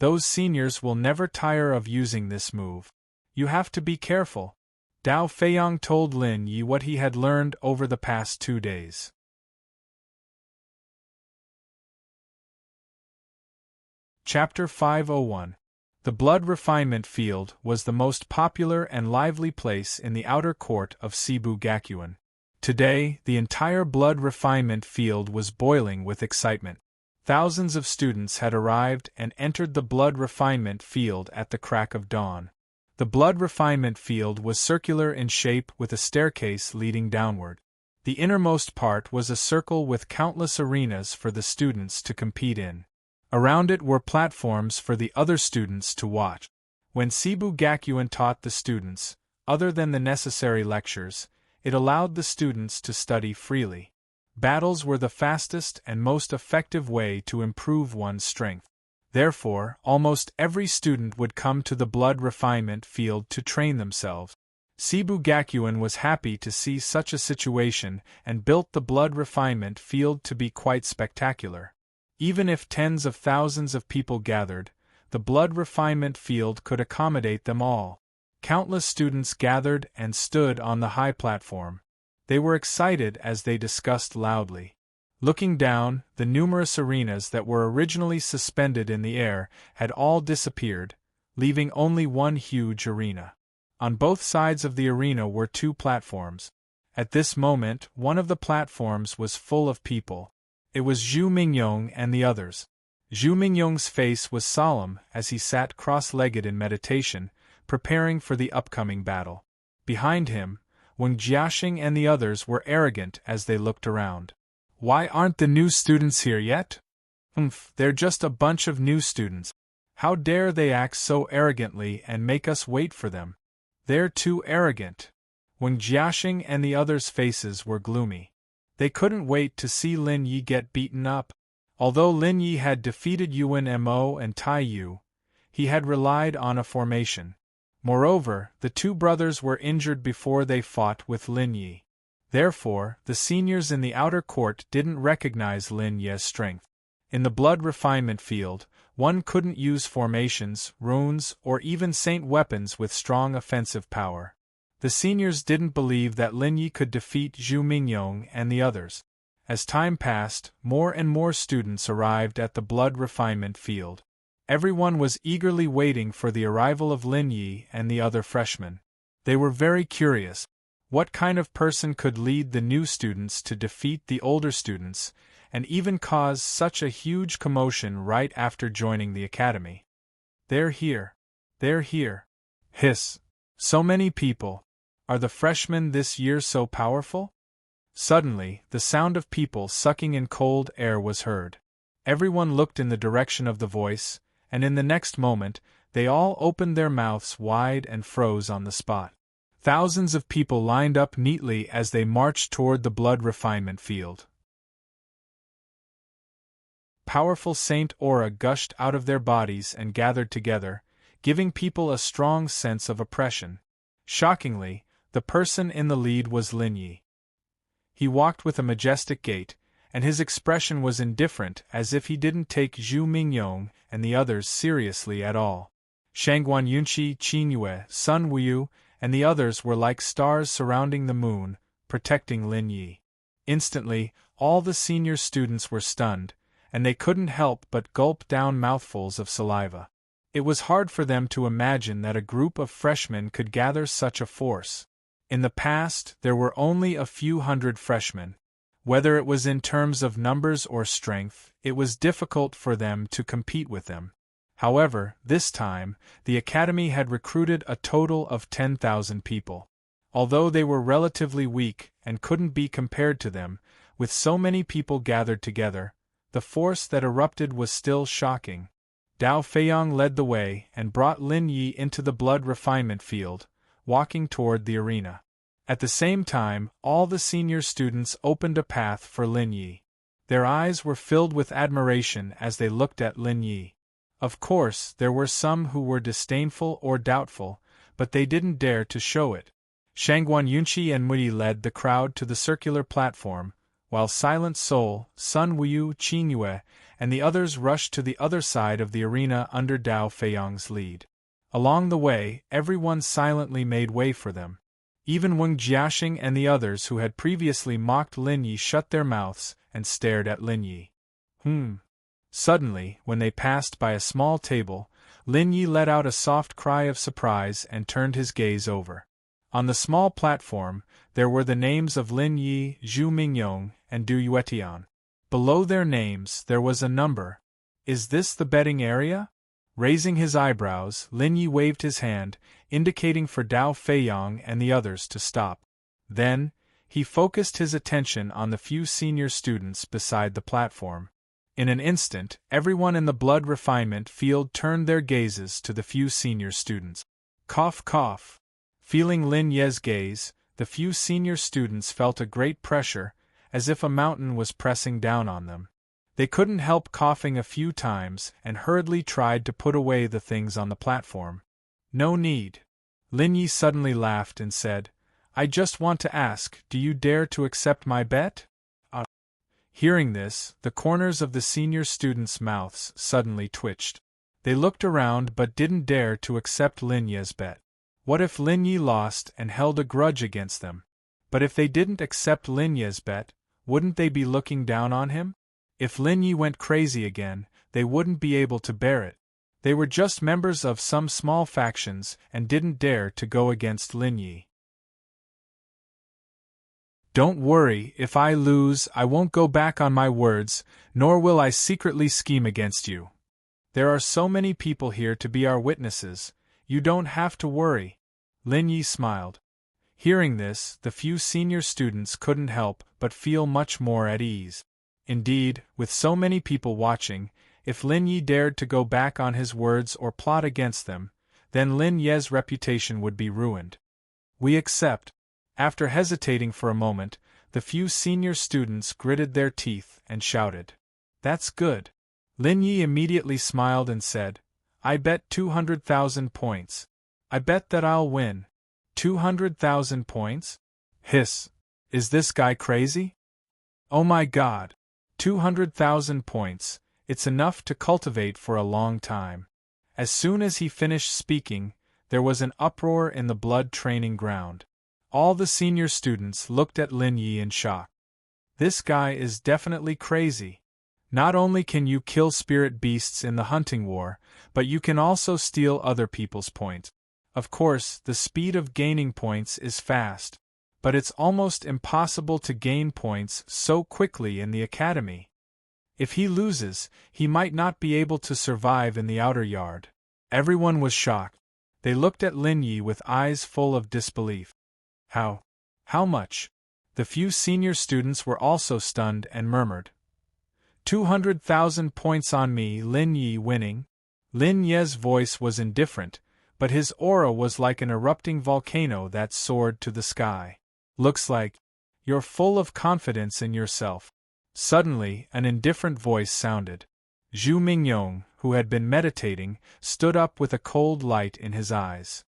Speaker 1: Those seniors will never tire of using this move. You have to be careful. Dao Feiyang told Lin Yi what he had learned over the past 2 days. Chapter 501. The blood refinement field was the most popular and lively place in the outer court of Cebu Gakuen. Today, the entire blood refinement field was boiling with excitement. Thousands of students had arrived and entered the blood refinement field at the crack of dawn. The blood refinement field was circular in shape with a staircase leading downward. The innermost part was a circle with countless arenas for the students to compete in. Around it were platforms for the other students to watch. When Cebu Gakuen taught the students, other than the necessary lectures, it allowed the students to study freely. Battles were the fastest and most effective way to improve one's strength. Therefore, almost every student would come to the blood refinement field to train themselves. Cebu Gakuen was happy to see such a situation and built the blood refinement field to be quite spectacular. Even if tens of thousands of people gathered, the blood refinement field could accommodate them all. Countless students gathered and stood on the high platform. They were excited as they discussed loudly. Looking down, the numerous arenas that were originally suspended in the air had all disappeared, leaving only one huge arena. On both sides of the arena were 2 platforms. At this moment, one of the platforms was full of people. It was Zhu Mingyong and the others. Zhu Mingyong's face was solemn as he sat cross-legged in meditation, preparing for the upcoming battle. Behind him, Wang Jiaxing and the others were arrogant as they looked around. Why aren't the new students here yet? They're just a bunch of new students. How dare they act so arrogantly and make us wait for them? They're too arrogant. Wang Jiaxing and the others' faces were gloomy. They couldn't wait to see Lin Yi get beaten up. Although Lin Yi had defeated Yuan Mo and Tai Yu, he had relied on a formation. Moreover, the 2 brothers were injured before they fought with Lin Yi. Therefore, the seniors in the outer court didn't recognize Lin Ye's strength. In the blood refinement field, one couldn't use formations, runes, or even saint weapons with strong offensive power. The seniors didn't believe that Lin Yi could defeat Zhu Mingyong and the others. As time passed, more and more students arrived at the blood refinement field. Everyone was eagerly waiting for the arrival of Lin Yi and the other freshmen. They were very curious. What kind of person could lead the new students to defeat the older students, and even cause such a huge commotion right after joining the academy? They're here. They're here. Hiss. So many people. Are the freshmen this year so powerful? Suddenly, the sound of people sucking in cold air was heard. Everyone looked in the direction of the voice, and in the next moment, they all opened their mouths wide and froze on the spot. Thousands of people lined up neatly as they marched toward the blood refinement field. Powerful saint aura gushed out of their bodies and gathered together, giving people a strong sense of oppression. Shockingly, the person in the lead was Lin Yi. He walked with a majestic gait, and his expression was indifferent, as if he didn't take Zhu Mingyong and the others seriously at all. Shangguan Yunqi, Qin Yue, Sun Wuyu, and the others were like stars surrounding the moon, protecting Lin Yi. Instantly, all the senior students were stunned, and they couldn't help but gulp down mouthfuls of saliva. It was hard for them to imagine that a group of freshmen could gather such a force. In the past, there were only a few hundred freshmen. Whether it was in terms of numbers or strength, it was difficult for them to compete with them. However, this time, the academy had recruited a total of 10,000 people. Although they were relatively weak and couldn't be compared to them, with so many people gathered together, the force that erupted was still shocking. Dao Feiyang led the way and brought Lin Yi into the blood refinement field, walking toward the arena. At the same time, all the senior students opened a path for Lin Yi. Their eyes were filled with admiration as they looked at Lin Yi. Of course, there were some who were disdainful or doubtful, but they didn't dare to show it. Shangguan Yunqi and Mui led the crowd to the circular platform, while Silent Soul, Sun Wuyu, Qin Yue, and the others rushed to the other side of the arena under Dao Feiyang's lead. Along the way, everyone silently made way for them. Even Wang Jiaxing and the others who had previously mocked Lin Yi shut their mouths and stared at Lin Yi. Suddenly, when they passed by a small table, Lin Yi let out a soft cry of surprise and turned his gaze over. On the small platform, there were the names of Lin Yi, Zhu Mingyong, and Du Yuetian. Below their names, there was a number. Is this the betting area? Raising his eyebrows, Lin Yi waved his hand, indicating for Dao Feiyang and the others to stop. Then, he focused his attention on the few senior students beside the platform. In an instant, everyone in the blood refinement field turned their gazes to the few senior students. Cough, cough. Feeling Lin Ye's gaze, the few senior students felt a great pressure, as if a mountain was pressing down on them. They couldn't help coughing a few times and hurriedly tried to put away the things on the platform. No need. Lin Yi suddenly laughed and said, I just want to ask, do you dare to accept my bet? Hearing this, the corners of the senior students' mouths suddenly twitched. They looked around but didn't dare to accept Lin Ye's bet. What if Lin Yi lost and held a grudge against them? But if they didn't accept Lin Ye's bet, wouldn't they be looking down on him? If Lin Yi went crazy again, they wouldn't be able to bear it. They were just members of some small factions and didn't dare to go against Lin Yi. Don't worry, if I lose, I won't go back on my words, nor will I secretly scheme against you. There are so many people here to be our witnesses, you don't have to worry. Lin Yi smiled. Hearing this, the few senior students couldn't help but feel much more at ease. Indeed, with so many people watching, if Lin Yi dared to go back on his words or plot against them, then Lin Ye's reputation would be ruined. We accept. After hesitating for a moment, the few senior students gritted their teeth and shouted, That's good. Lin Yi immediately smiled and said, I bet 200,000 points. I bet that I'll win. 200,000 points? Hiss. Is this guy crazy? Oh my god. 200,000 points, it's enough to cultivate for a long time. As soon as he finished speaking, there was an uproar in the blood training ground. All the senior students looked at Lin Yi in shock. This guy is definitely crazy. Not only can you kill spirit beasts in the hunting war, but you can also steal other people's points. Of course, the speed of gaining points is fast, but it's almost impossible to gain points so quickly in the academy. If he loses, he might not be able to survive in the outer yard. Everyone was shocked. They looked at Lin Yi with eyes full of disbelief. How much? The few senior students were also stunned and murmured. 200,000 points on me, Lin Yi winning. Lin Ye's voice was indifferent, but his aura was like an erupting volcano that soared to the sky. Looks like you're full of confidence in yourself. Suddenly, an indifferent voice sounded. Zhu Mingyong, who had been meditating, stood up with a cold light in his eyes.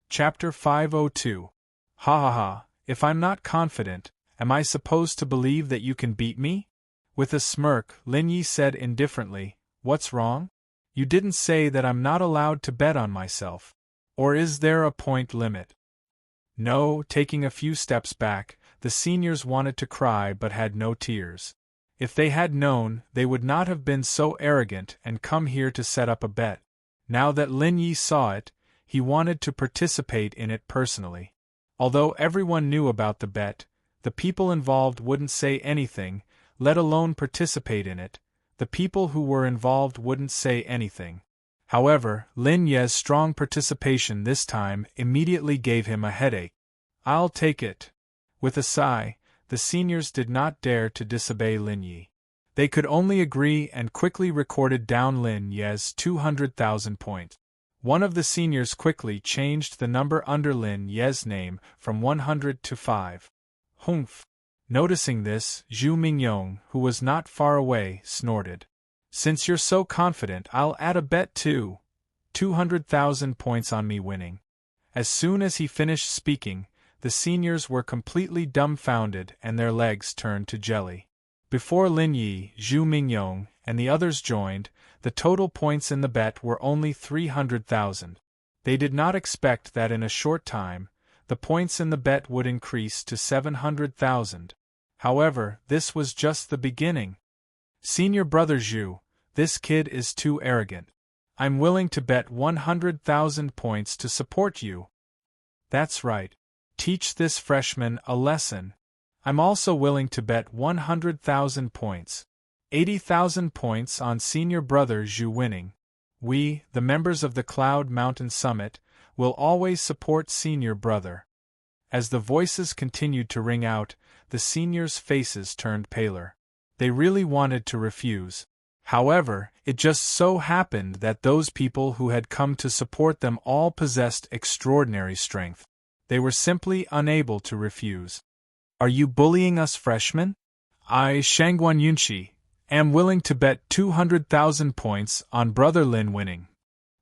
Speaker 1: Chapter 502. Ha ha ha, if I'm not confident, am I supposed to believe that you can beat me? With a smirk, Lin Yi said indifferently, What's wrong? You didn't say that I'm not allowed to bet on myself. Or is there a point limit? No, taking a few steps back, the seniors wanted to cry but had no tears. If they had known, they would not have been so arrogant and come here to set up a bet. Now that Lin Yi saw it, he wanted to participate in it personally. Although everyone knew about the bet, the people involved wouldn't say anything, let alone participate in it. The people who were involved wouldn't say anything. However, Lin Ye's strong participation this time immediately gave him a headache. I'll take it. With a sigh, the seniors did not dare to disobey Lin Yi. They could only agree and quickly recorded down Lin Ye's 200,000 points. One of the seniors quickly changed the number under Lin Ye's name from 100 to 5. Humph! Noticing this, Zhu Mingyong, who was not far away, snorted. Since you're so confident, I'll add a bet too. 200,000 points on me winning. As soon as he finished speaking, the seniors were completely dumbfounded and their legs turned to jelly. Before Lin Yi, Zhu Mingyong, and the others joined, the total points in the bet were only 300,000. They did not expect that in a short time, the points in the bet would increase to 700,000. However, this was just the beginning. Senior brother Zhu, this kid is too arrogant. I'm willing to bet 100,000 points to support you. That's right. Teach this freshman a lesson. I'm also willing to bet 100,000 points. 80,000 points on senior brother Zhu winning. We, the members of the Cloud Mountain Summit, will always support senior brother. As the voices continued to ring out, the seniors' faces turned paler. They really wanted to refuse. However, it just so happened that those people who had come to support them all possessed extraordinary strength. They were simply unable to refuse. Are you bullying us freshmen? I, Shangguan Yunqi, am willing to bet 200,000 points on Brother Lin winning.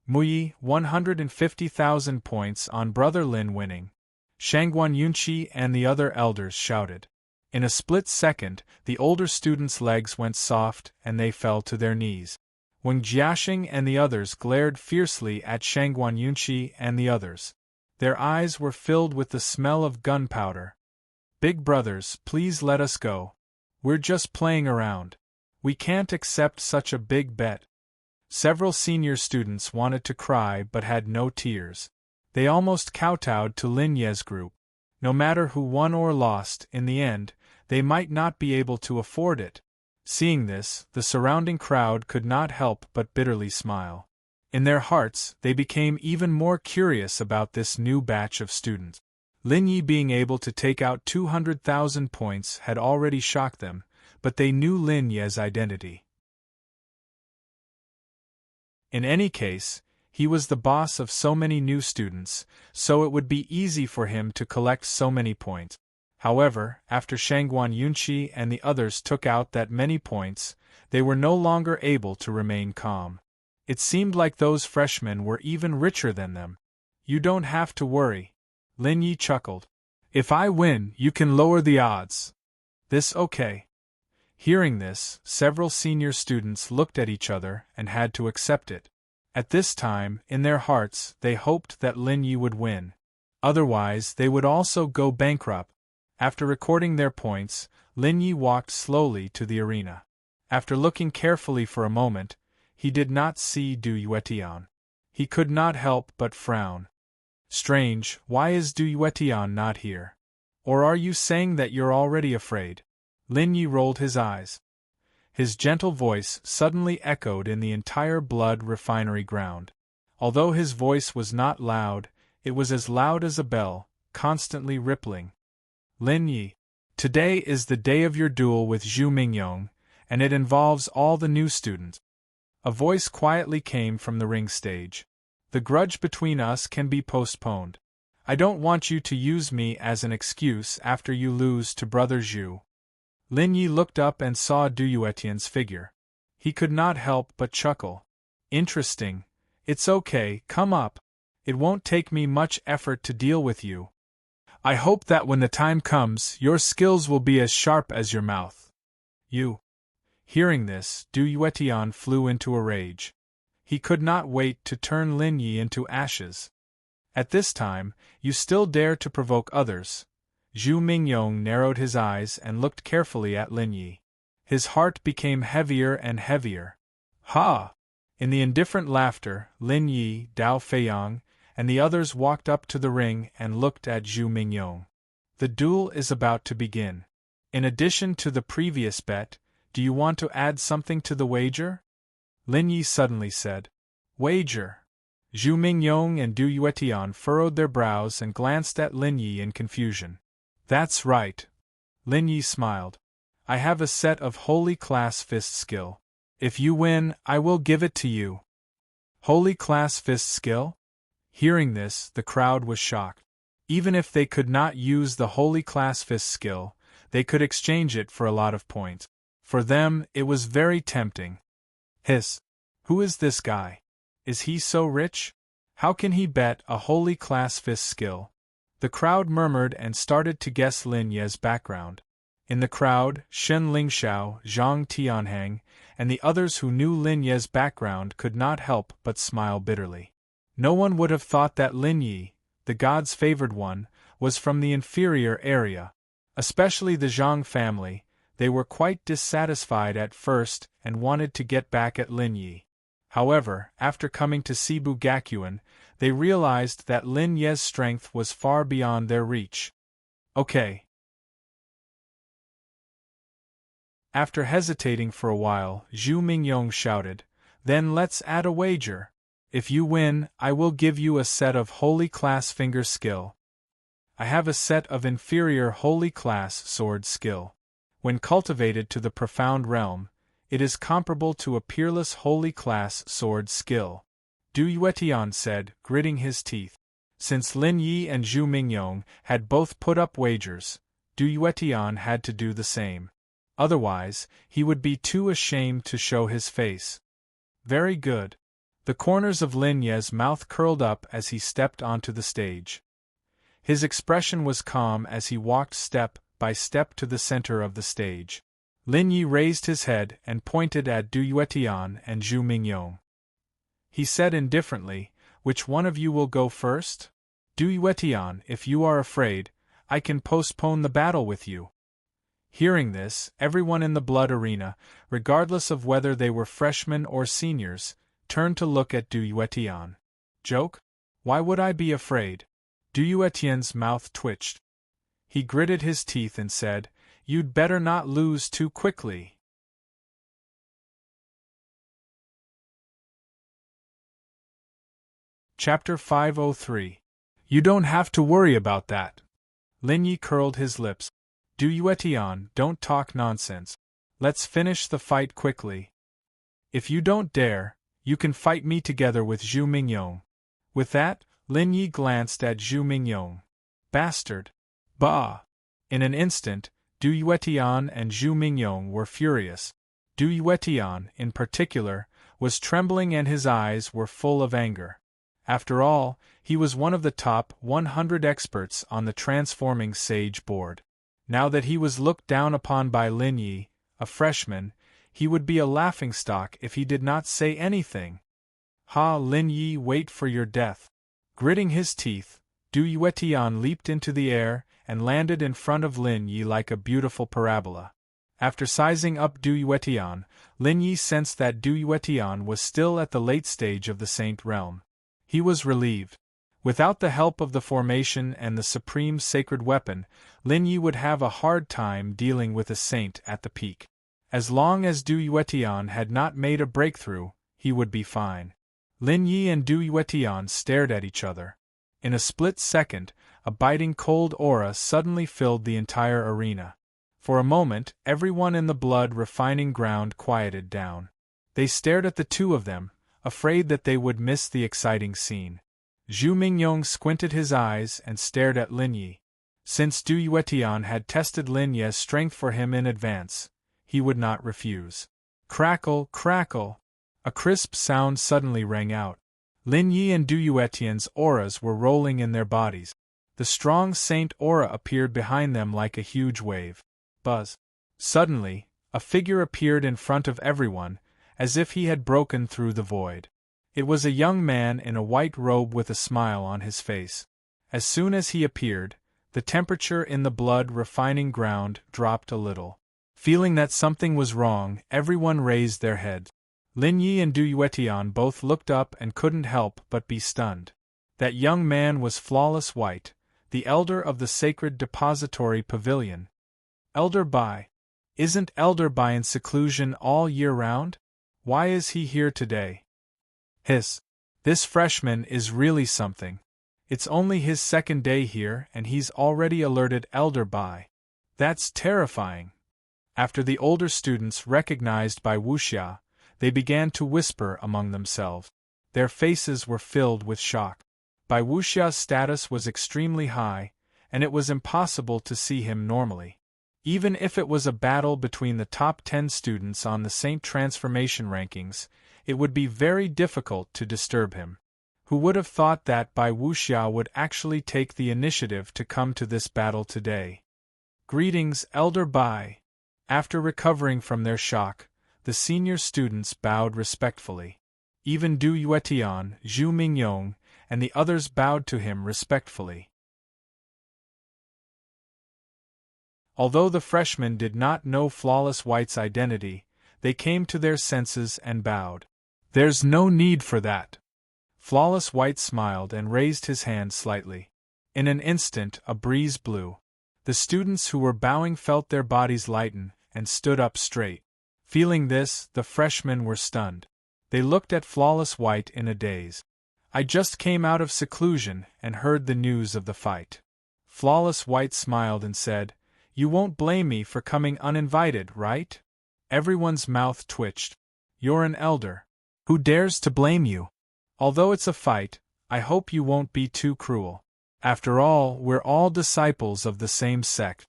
Speaker 1: Muyi, 150,000 points on Brother Lin winning. Shangguan Yunqi and the other elders shouted. In a split second, the older students' legs went soft and they fell to their knees. Wang Jiaxing and the others glared fiercely at Shangguan Yunqi and the others. Their eyes were filled with the smell of gunpowder. Big brothers, please let us go. We're just playing around. We can't accept such a big bet. Several senior students wanted to cry but had no tears. They almost kowtowed to Lin Ye's group. No matter who won or lost, in the end, they might not be able to afford it. Seeing this, the surrounding crowd could not help but bitterly smile. In their hearts, they became even more curious about this new batch of students. Lin Yi being able to take out 200,000 points had already shocked them, but they knew Lin Ye's identity. In any case, he was the boss of so many new students, so it would be easy for him to collect so many points. However, after Shangguan Yunqi and the others took out that many points, they were no longer able to remain calm. It seemed like those freshmen were even richer than them. You don't have to worry. Lin Yi chuckled. If I win, you can lower the odds. This okay? Hearing this, several senior students looked at each other and had to accept it. At this time, in their hearts, they hoped that Lin Yi would win. Otherwise, they would also go bankrupt. After recording their points, Lin Yi walked slowly to the arena. After looking carefully for a moment, he did not see Du Yuetian. He could not help but frown. Strange, why is Du Yuetian not here? Or are you saying that you're already afraid? Lin Yi rolled his eyes. His gentle voice suddenly echoed in the entire blood refinery ground. Although his voice was not loud, it was as loud as a bell, constantly rippling. Lin Yi, today is the day of your duel with Zhu Mingyong, and it involves all the new students. A voice quietly came from the ring stage. The grudge between us can be postponed. I don't want you to use me as an excuse after you lose to Brother Zhu. Lin Yi looked up and saw Du Yuetian's figure. He could not help but chuckle. Interesting. It's okay, come up. It won't take me much effort to deal with you. I hope that when the time comes, your skills will be as sharp as your mouth. You. Hearing this, Du Yuetian flew into a rage. He could not wait to turn Lin Yi into ashes. At this time, you still dare to provoke others. Zhu Mingyong narrowed his eyes and looked carefully at Lin Yi. His heart became heavier and heavier. Ha! In the indifferent laughter, Lin Yi, Dao Feiyang, and the others walked up to the ring and looked at Zhu Mingyong. The duel is about to begin. In addition to the previous bet, do you want to add something to the wager? Lin Yi suddenly said. Wager. Zhu Mingyong and Du Yuetian furrowed their brows and glanced at Lin Yi in confusion. That's right. Lin Yi smiled. I have a set of holy class fist skill. If you win, I will give it to you. Holy class fist skill? Hearing this, the crowd was shocked. Even if they could not use the holy class fist skill, they could exchange it for a lot of points. For them, it was very tempting. Hiss. Who is this guy? Is he so rich? How can he bet a holy class fist skill? The crowd murmured and started to guess Lin Ye's background. In the crowd, Shen Lingxiao, Zhang Tianhang, and the others who knew Lin Ye's background could not help but smile bitterly. No one would have thought that Lin Yi, the god's favored one, was from the inferior area. Especially the Zhang family, they were quite dissatisfied at first and wanted to get back at Lin Yi. However, after coming to Cebu Gakuen, they realized that Lin Ye's strength was far beyond their reach. Okay. After hesitating for a while, Zhu Mingyong shouted, Then let's add a wager. If you win, I will give you a set of holy class finger skill. I have a set of inferior holy class sword skill. When cultivated to the profound realm, it is comparable to a peerless holy class sword skill. Du Yuetian said, gritting his teeth. Since Lin Yi and Zhu Mingyong had both put up wagers, Du Yuetian had to do the same. Otherwise, he would be too ashamed to show his face. Very good. The corners of Lin Ye's mouth curled up as he stepped onto the stage. His expression was calm as he walked step by step to the center of the stage. Lin Yi raised his head and pointed at Du Yuetian and Zhu Mingyong. He said indifferently, Which one of you will go first? Du Yuetian, if you are afraid, I can postpone the battle with you. Hearing this, everyone in the blood arena, regardless of whether they were freshmen or seniors, turned to look at Du Yuetian. Joke? Why would I be afraid? Du Yuetian's mouth twitched. He gritted his teeth and said, You'd better not lose too quickly. Chapter 503. You don't have to worry about that. Lin Yi curled his lips. Du Yuetian, don't talk nonsense. Let's finish the fight quickly. If you don't dare, you can fight me together with Zhu Mingyong. With that, Lin Yi glanced at Zhu Mingyong. Bastard! Bah! In an instant, Du Yuetian and Zhu Mingyong were furious. Du Yuetian, in particular, was trembling and his eyes were full of anger. After all, he was one of the top 100 experts on the transforming sage board. Now that he was looked down upon by Lin Yi, a freshman, he would be a laughingstock if he did not say anything. Ha, Lin Yi, wait for your death. Gritting his teeth, Du Yuetian leaped into the air and landed in front of Lin Yi like a beautiful parabola. After sizing up Du Yuetian, Lin Yi sensed that Du Yuetian was still at the late stage of the Saint realm. He was relieved. Without the help of the formation and the supreme sacred weapon, Lin Yi would have a hard time dealing with a saint at the peak. As long as Du Yuetian had not made a breakthrough, he would be fine. Lin Yi and Du Yuetian stared at each other. In a split second, a biting cold aura suddenly filled the entire arena. For a moment, everyone in the blood-refining ground quieted down. They stared at the two of them, afraid that they would miss the exciting scene. Zhu Mingyong squinted his eyes and stared at Lin Yi. Since Du Yuetian had tested Lin Yi's strength for him in advance, he would not refuse. Crackle, crackle! A crisp sound suddenly rang out. Lin Yi and Du Yuetian's auras were rolling in their bodies. The strong saint aura appeared behind them like a huge wave. Buzz! Suddenly, a figure appeared in front of everyone, as if he had broken through the void. It was a young man in a white robe with a smile on his face. As soon as he appeared, the temperature in the blood-refining ground dropped a little. Feeling that something was wrong, everyone raised their heads. Lin Yi and Du Yuetian both looked up and couldn't help but be stunned. That young man was Flawless White, the elder of the Sacred Depository Pavilion. Elder Bai. Isn't Elder Bai in seclusion all year round? Why is he here today? Hiss. This freshman is really something. It's only his second day here and he's already alerted Elder Bai. That's terrifying. After the older students recognized Bai Wuxia, they began to whisper among themselves. Their faces were filled with shock. Bai Wuxia's status was extremely high, and it was impossible to see him normally. Even if it was a battle between the top 10 students on the Saint Transformation rankings, it would be very difficult to disturb him. Who would have thought that Bai Wuxia would actually take the initiative to come to this battle today? Greetings, Elder Bai. After recovering from their shock, the senior students bowed respectfully. Even Du Yuetian, Zhu Mingyong, and the others bowed to him respectfully. Although the freshmen did not know Flawless White's identity, they came to their senses and bowed. There's no need for that. Flawless White smiled and raised his hand slightly. In an instant, a breeze blew. The students who were bowing felt their bodies lighten and stood up straight. Feeling this, the freshmen were stunned. They looked at Flawless White in a daze. I just came out of seclusion and heard the news of the fight. Flawless White smiled and said, You won't blame me for coming uninvited, right? Everyone's mouth twitched. You're an elder. Who dares to blame you? Although it's a fight, I hope you won't be too cruel. After all, we're all disciples of the same sect.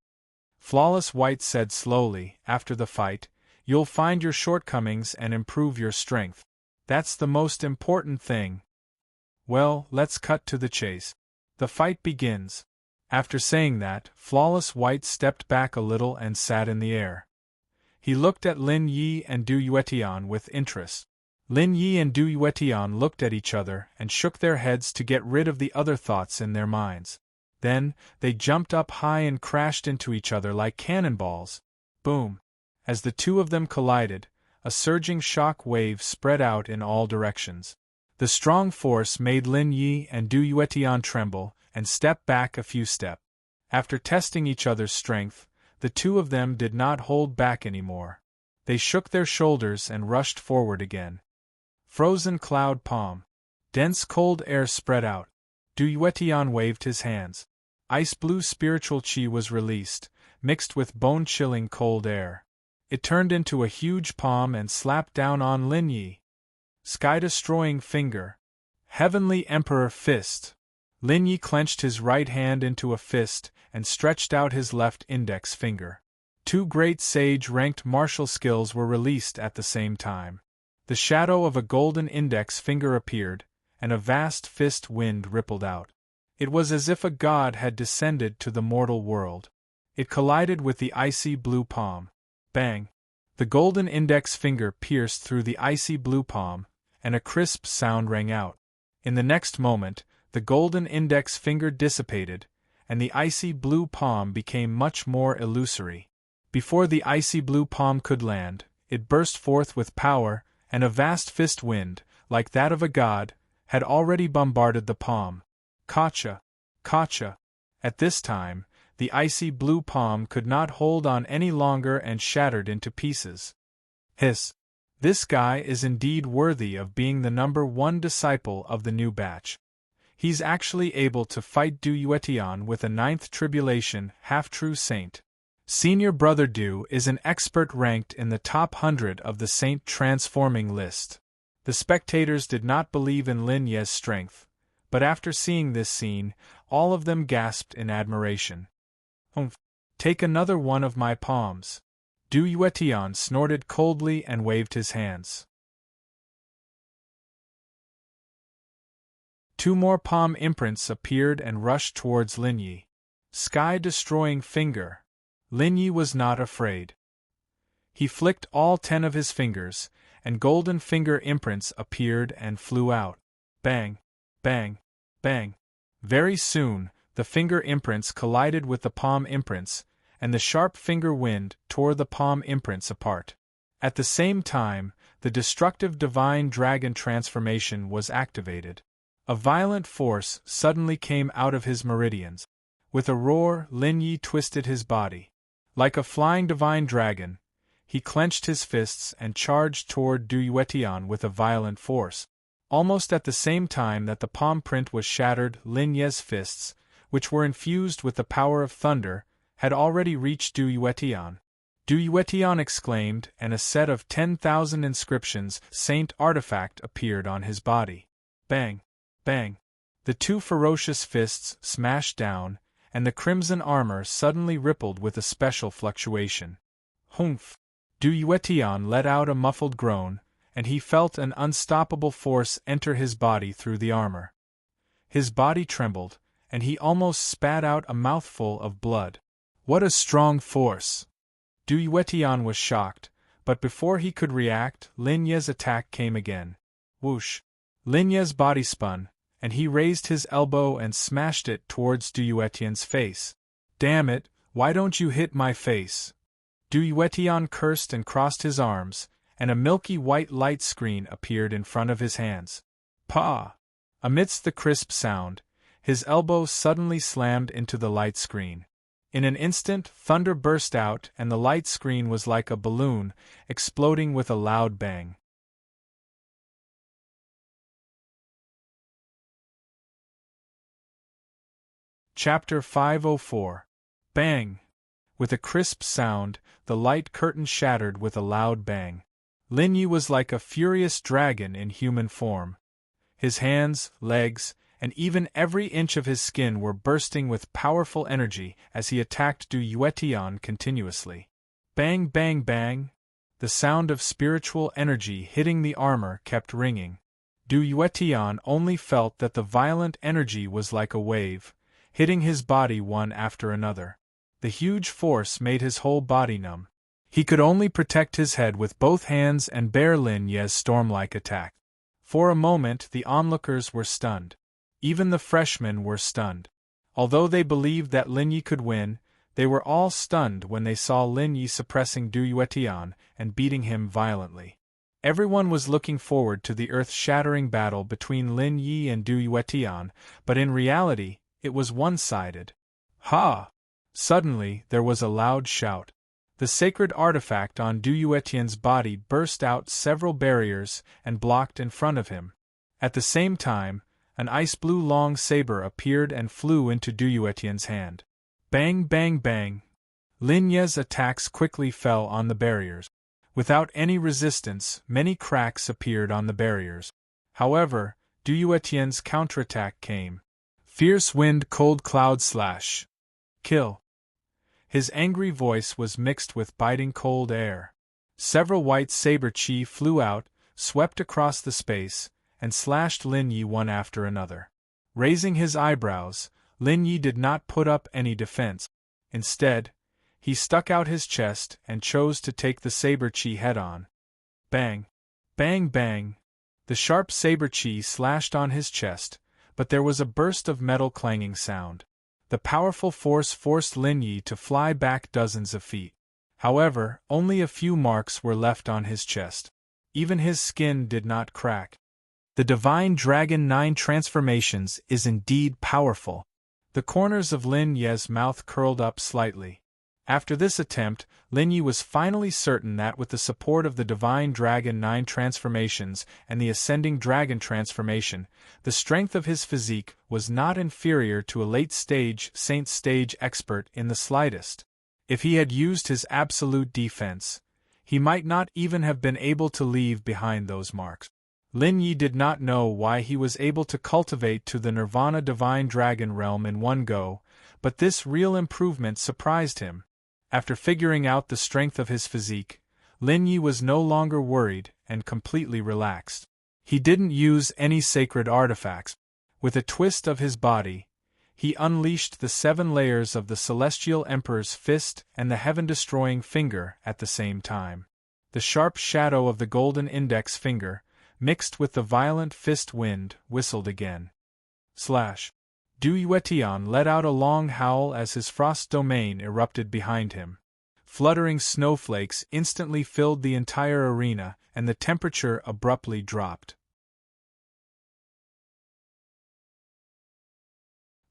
Speaker 1: Flawless White said slowly, after the fight, You'll find your shortcomings and improve your strength. That's the most important thing. Well, let's cut to the chase. The fight begins. After saying that, Flawless White stepped back a little and sat in the air. He looked at Lin Yi and Du Yuetian with interest. Lin Yi and Du Yuetian looked at each other and shook their heads to get rid of the other thoughts in their minds. Then, they jumped up high and crashed into each other like cannonballs. Boom! As the two of them collided, a surging shock wave spread out in all directions. The strong force made Lin Yi and Du Yuetian tremble and step back a few steps. After testing each other's strength, the two of them did not hold back anymore. They shook their shoulders and rushed forward again. Frozen cloud palm. Dense cold air spread out. Du Yuetian waved his hands. Ice-blue spiritual chi was released, mixed with bone-chilling cold air. It turned into a huge palm and slapped down on Lin Yi. Sky-destroying finger. Heavenly Emperor fist. Lin Yi clenched his right hand into a fist and stretched out his left index finger. Two great sage-ranked martial skills were released at the same time. The shadow of a golden index finger appeared, and a vast fist wind rippled out. It was as if a god had descended to the mortal world. It collided with the icy blue palm. Bang! The golden index finger pierced through the icy blue palm, and a crisp sound rang out. In the next moment, the golden index finger dissipated, and the icy blue palm became much more illusory. Before the icy blue palm could land, it burst forth with power, and a vast fist wind, like that of a god, had already bombarded the palm. Kacha! Kacha! At this time, the icy blue palm could not hold on any longer and shattered into pieces. Hiss! This guy is indeed worthy of being the #1 disciple of the new batch. He's actually able to fight Du Yuetian with a 9th tribulation half-true saint. Senior Brother Du is an expert ranked in the top 100 of the saint transforming list. The spectators did not believe in Lin Ye's strength, but after seeing this scene, all of them gasped in admiration. Take another one of my palms. Du Yuetian snorted coldly and waved his hands. 2 more palm imprints appeared and rushed towards Lin Yi. Sky-destroying finger. Lin Yi was not afraid. He flicked all 10 of his fingers, and golden finger imprints appeared and flew out. Bang! Bang! Bang! Very soon, the finger imprints collided with the palm imprints, and the sharp finger wind tore the palm imprints apart. At the same time, the destructive divine dragon transformation was activated. A violent force suddenly came out of his meridians. With a roar, Lin Yi twisted his body. Like a flying divine dragon, he clenched his fists and charged toward Du Yuetian with a violent force. Almost at the same time that the palm print was shattered, Lin Ye's fists, which were infused with the power of thunder, had already reached Du Yuetian. Du Yuetian exclaimed, and a set of 10,000 inscriptions, Saint Artifact, appeared on his body. Bang! Bang! The 2 ferocious fists smashed down, and the crimson armor suddenly rippled with a special fluctuation. Humph! Du Yuetian let out a muffled groan, and he felt an unstoppable force enter his body through the armor. His body trembled, and he almost spat out a mouthful of blood. What a strong force! Du Yuetian was shocked, but before he could react, Lin Ye's attack came again. Whoosh! Lin Ye's body spun, and he raised his elbow and smashed it towards Du Yuetian's face. Damn it, why don't you hit my face? Du Yuetian cursed and crossed his arms, and a milky white light screen appeared in front of his hands. Pah! Amidst the crisp sound, his elbow suddenly slammed into the light screen. In an instant, thunder burst out, and the light screen was like a balloon, exploding with a loud bang. Chapter 504. Bang! With a crisp sound, the light curtain shattered with a loud bang. Lin Yi was like a furious dragon in human form. His hands, legs, and even every inch of his skin were bursting with powerful energy as he attacked Du Yuetian continuously. Bang, bang, bang! The sound of spiritual energy hitting the armor kept ringing. Du Yuetian only felt that the violent energy was like a wave, hitting his body one after another. The huge force made his whole body numb. He could only protect his head with both hands and bear Lin Ye's storm-like attack. For a moment the onlookers were stunned. Even the freshmen were stunned. Although they believed that Lin Yi could win, they were all stunned when they saw Lin Yi suppressing Du Yuetian and beating him violently. Everyone was looking forward to the earth-shattering battle between Lin Yi and Du Yuetian, but in reality, it was one-sided. Ha! Suddenly, there was a loud shout. The sacred artifact on Du Yuetian's body burst out several barriers and blocked in front of him. At the same time, an ice-blue long saber appeared and flew into Du Yuetian's hand. Bang, bang, bang! Lin Ye's attacks quickly fell on the barriers. Without any resistance, many cracks appeared on the barriers. However, Du Yuetian's counterattack came. Fierce wind, cold cloud slash. Kill. His angry voice was mixed with biting cold air. Several white saber chi flew out, swept across the space, and slashed Lin Yi one after another. Raising his eyebrows, Lin Yi did not put up any defense. Instead, he stuck out his chest and chose to take the saber chi head-on. Bang! Bang bang! The sharp saber chi slashed on his chest, but there was a burst of metal clanging sound. The powerful force forced Lin Yi to fly back dozens of feet. However, only a few marks were left on his chest. Even his skin did not crack. The Divine Dragon 9 transformations is indeed powerful. The corners of Lin Yi's mouth curled up slightly. After this attempt, Lin Yi was finally certain that with the support of the Divine Dragon 9 transformations and the Ascending Dragon transformation, the strength of his physique was not inferior to a late-stage Saint Stage expert in the slightest. If he had used his absolute defense, he might not even have been able to leave behind those marks. Lin Yi did not know why he was able to cultivate to the Nirvana Divine Dragon realm in one go, but this real improvement surprised him. After figuring out the strength of his physique, Lin Yi was no longer worried and completely relaxed. He didn't use any sacred artifacts. With a twist of his body, he unleashed the 7 layers of the Celestial Emperor's fist and the heaven-destroying finger at the same time. The sharp shadow of the golden index finger, mixed with the violent fist wind, whistled again. Slash. Du Yuetian let out a long howl as his frost domain erupted behind him. Fluttering snowflakes instantly filled the entire arena, and the temperature abruptly dropped.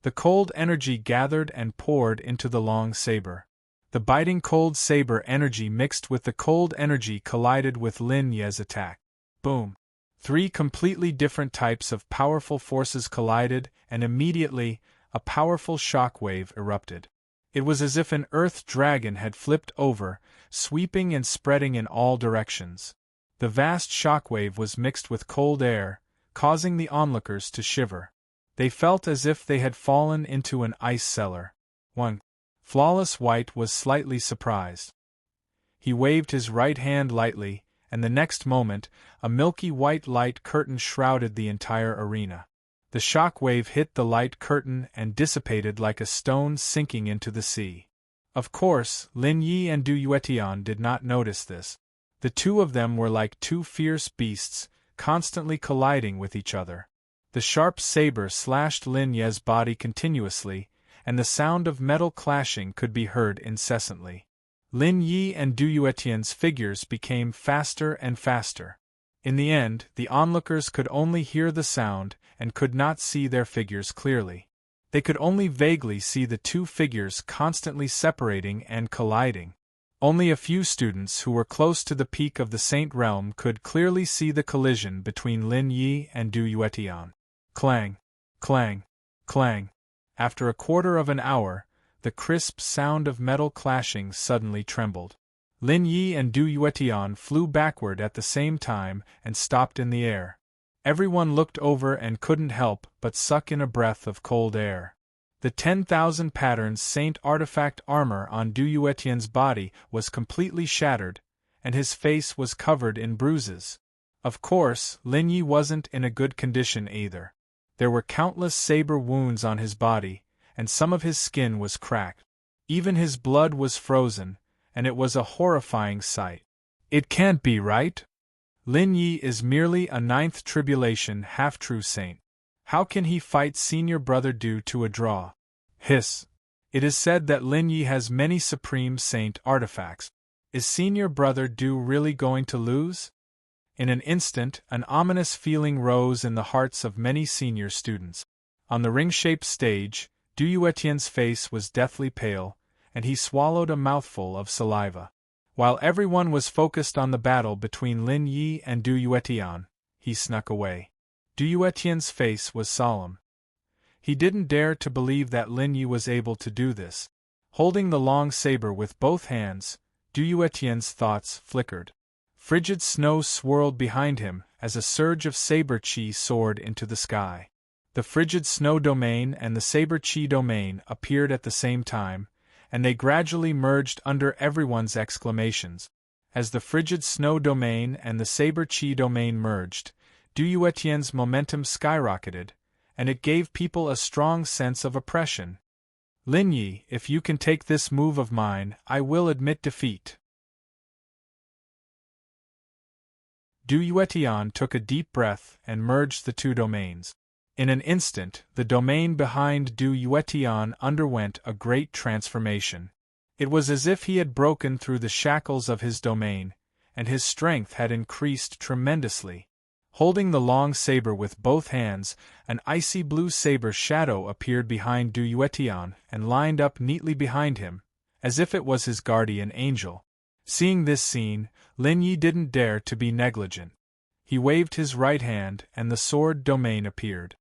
Speaker 1: The cold energy gathered and poured into the long saber. The biting cold saber energy mixed with the cold energy collided with Lin Yi's attack. Boom! 3 completely different types of powerful forces collided, and immediately, a powerful shock wave erupted. It was as if an earth dragon had flipped over, sweeping and spreading in all directions. The vast shock wave was mixed with cold air, causing the onlookers to shiver. They felt as if they had fallen into an ice cellar. 1. Flawless White was slightly surprised. He waved his right hand lightly, and the next moment, a milky white light curtain shrouded the entire arena. The shock wave hit the light curtain and dissipated like a stone sinking into the sea. Of course, Lin Yi and Du Yuetian did not notice this. The two of them were like 2 fierce beasts, constantly colliding with each other. The sharp saber slashed Lin Yi's body continuously, and the sound of metal clashing could be heard incessantly. Lin Yi and Du Yuetian's figures became faster and faster. In the end, the onlookers could only hear the sound and could not see their figures clearly. They could only vaguely see the 2 figures constantly separating and colliding. Only a few students who were close to the peak of the Saint Realm could clearly see the collision between Lin Yi and Du Yuetian. Clang! Clang! Clang! After a quarter of an hour, the crisp sound of metal clashing suddenly trembled. Lin Yi and Du Yuetian flew backward at the same time and stopped in the air. Everyone looked over and couldn't help but suck in a breath of cold air. The 10,000 patterns Saint artifact armor on Du Yuetian's body was completely shattered, and his face was covered in bruises. Of course, Lin Yi wasn't in a good condition either. There were countless saber wounds on his body, and some of his skin was cracked. Even his blood was frozen, and it was a horrifying sight. It can't be right? Lin Yi is merely a 9th tribulation half-true saint. How can he fight senior brother Du to a draw? Hiss. It is said that Lin Yi has many supreme saint artifacts. Is senior brother Du really going to lose? In an instant, an ominous feeling rose in the hearts of many senior students. On the ring-shaped stage, Du Yuetian's face was deathly pale, and he swallowed a mouthful of saliva. While everyone was focused on the battle between Lin Yi and Du Yuetian, he snuck away. Du Yuetian's face was solemn. He didn't dare to believe that Lin Yi was able to do this. Holding the long saber with both hands, Du Yuetian's thoughts flickered. Frigid snow swirled behind him as a surge of saber chi soared into the sky. The frigid snow domain and the saber chi domain appeared at the same time, and they gradually merged under everyone's exclamations. As the frigid snow domain and the saber chi domain merged, Du Etienne's momentum skyrocketed, and it gave people a strong sense of oppression. Lin Yi, if you can take this move of mine, I will admit defeat. Du Etienne took a deep breath and merged the two domains. In an instant, the domain behind Du Etienne underwent a great transformation. It was as if he had broken through the shackles of his domain, and his strength had increased tremendously. Holding the long saber with both hands, an icy blue saber shadow appeared behind Du Etienne and lined up neatly behind him, as if it was his guardian angel. Seeing this scene, Lin Yi didn't dare to be negligent. He waved his right hand and the sword domain appeared.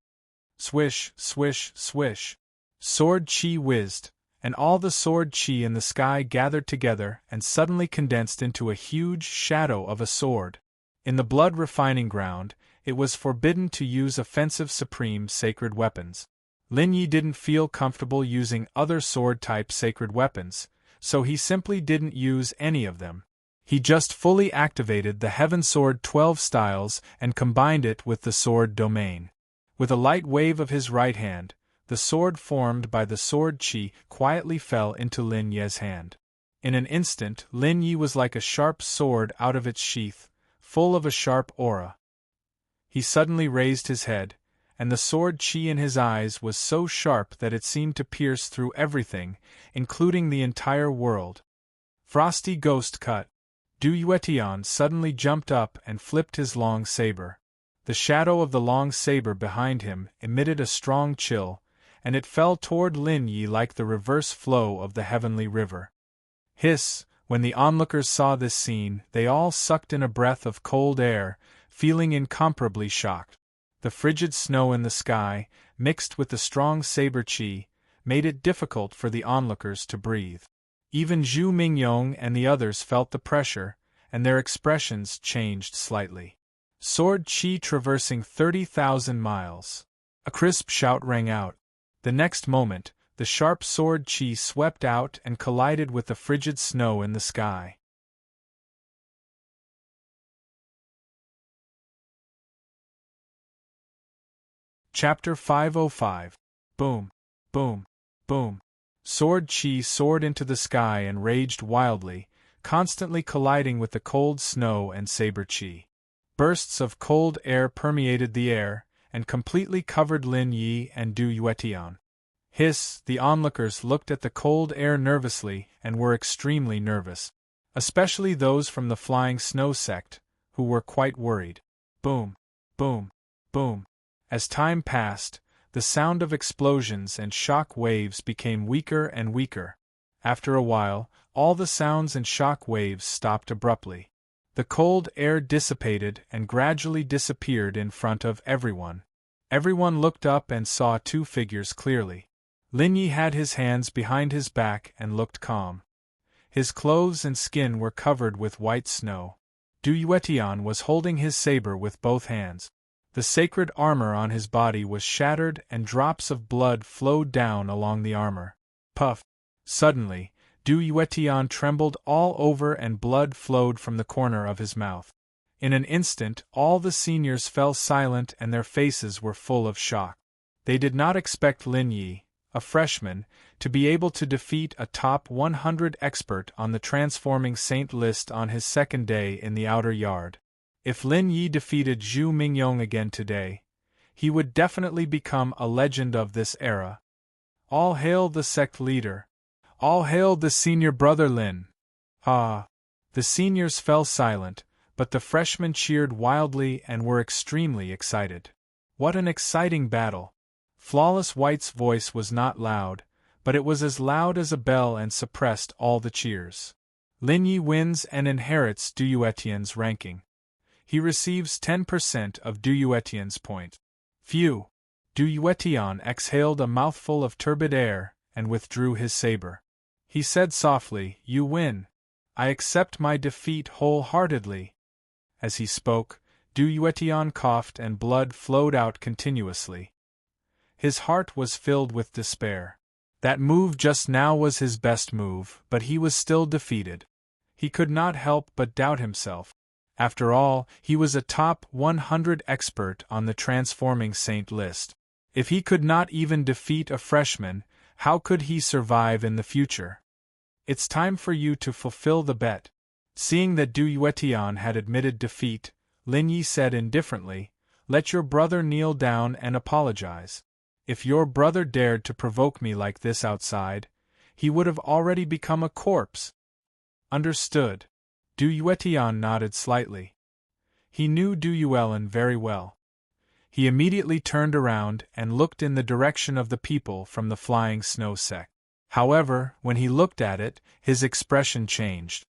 Speaker 1: Swish, swish, swish. Sword chi whizzed, and all the sword chi in the sky gathered together and suddenly condensed into a huge shadow of a sword. In the blood refining ground, it was forbidden to use offensive supreme sacred weapons. Lin Yi didn't feel comfortable using other sword-type sacred weapons, so he simply didn't use any of them. He just fully activated the Heaven Sword 12 styles and combined it with the sword domain. With a light wave of his right hand, the sword formed by the sword chi quietly fell into Lin Yi's hand. In an instant, Lin Yi was like a sharp sword out of its sheath, full of a sharp aura. He suddenly raised his head, and the sword chi in his eyes was so sharp that it seemed to pierce through everything, including the entire world. Frosty Ghost Cut. Du Etienne suddenly jumped up and flipped his long saber. The shadow of the long saber behind him emitted a strong chill, and it fell toward Lin Yi like the reverse flow of the heavenly river. Hiss! When the onlookers saw this scene, they all sucked in a breath of cold air, feeling incomparably shocked. The frigid snow in the sky, mixed with the strong saber chi, made it difficult for the onlookers to breathe. Even Zhu Mingyong and the others felt the pressure, and their expressions changed slightly. Sword chi traversing 30,000 miles. A crisp shout rang out. The next moment, the sharp sword chi swept out and collided with the frigid snow in the sky. Chapter 505. Boom, boom, boom. Sword chi soared into the sky and raged wildly, constantly colliding with the cold snow and saber chi. Bursts of cold air permeated the air, and completely covered Lin Yi and Du Etienne. Hiss! The onlookers looked at the cold air nervously and were extremely nervous. Especially those from the Flying Snow sect, who were quite worried. Boom! Boom! Boom! As time passed, the sound of explosions and shock waves became weaker and weaker. After a while, all the sounds and shock waves stopped abruptly. The cold air dissipated and gradually disappeared in front of everyone. Everyone looked up and saw two figures clearly. Lin Yi had his hands behind his back and looked calm. His clothes and skin were covered with white snow. Du Etienne was holding his saber with both hands. The sacred armor on his body was shattered and drops of blood flowed down along the armor. Puff! Suddenly, Du Etienne trembled all over and blood flowed from the corner of his mouth. In an instant, all the seniors fell silent and their faces were full of shock. They did not expect Lin Yi, a freshman, to be able to defeat a top 100 expert on the Transforming Saint list on his second day in the outer yard. If Lin Yi defeated Zhu Mingyong again today, he would definitely become a legend of this era. All hail the sect leader! All hail the senior brother Lin! Ah! The seniors fell silent, but the freshmen cheered wildly and were extremely excited. What an exciting battle! Flawless White's voice was not loud, but it was as loud as a bell and suppressed all the cheers. Lin Yi wins and inherits Du Etienne's ranking. He receives 10% of Du Etienne's point. Phew! Du Etienne exhaled a mouthful of turbid air and withdrew his saber. He said softly, "You win. I accept my defeat wholeheartedly." As he spoke, Du Etienne coughed and blood flowed out continuously. His heart was filled with despair. That move just now was his best move, but he was still defeated. He could not help but doubt himself. After all, he was a top 100 expert on the transforming saint list. If he could not even defeat a freshman, how could he survive in the future? It's time for you to fulfill the bet. Seeing that Du Yuetian had admitted defeat, Lin Yi said indifferently, "Let your brother kneel down and apologize. If your brother dared to provoke me like this outside, he would have already become a corpse." Understood. Du Yuetian nodded slightly. He knew Du Yuelin very well. He immediately turned around and looked in the direction of the people from the flying snow sect. However, when he looked at it, his expression changed.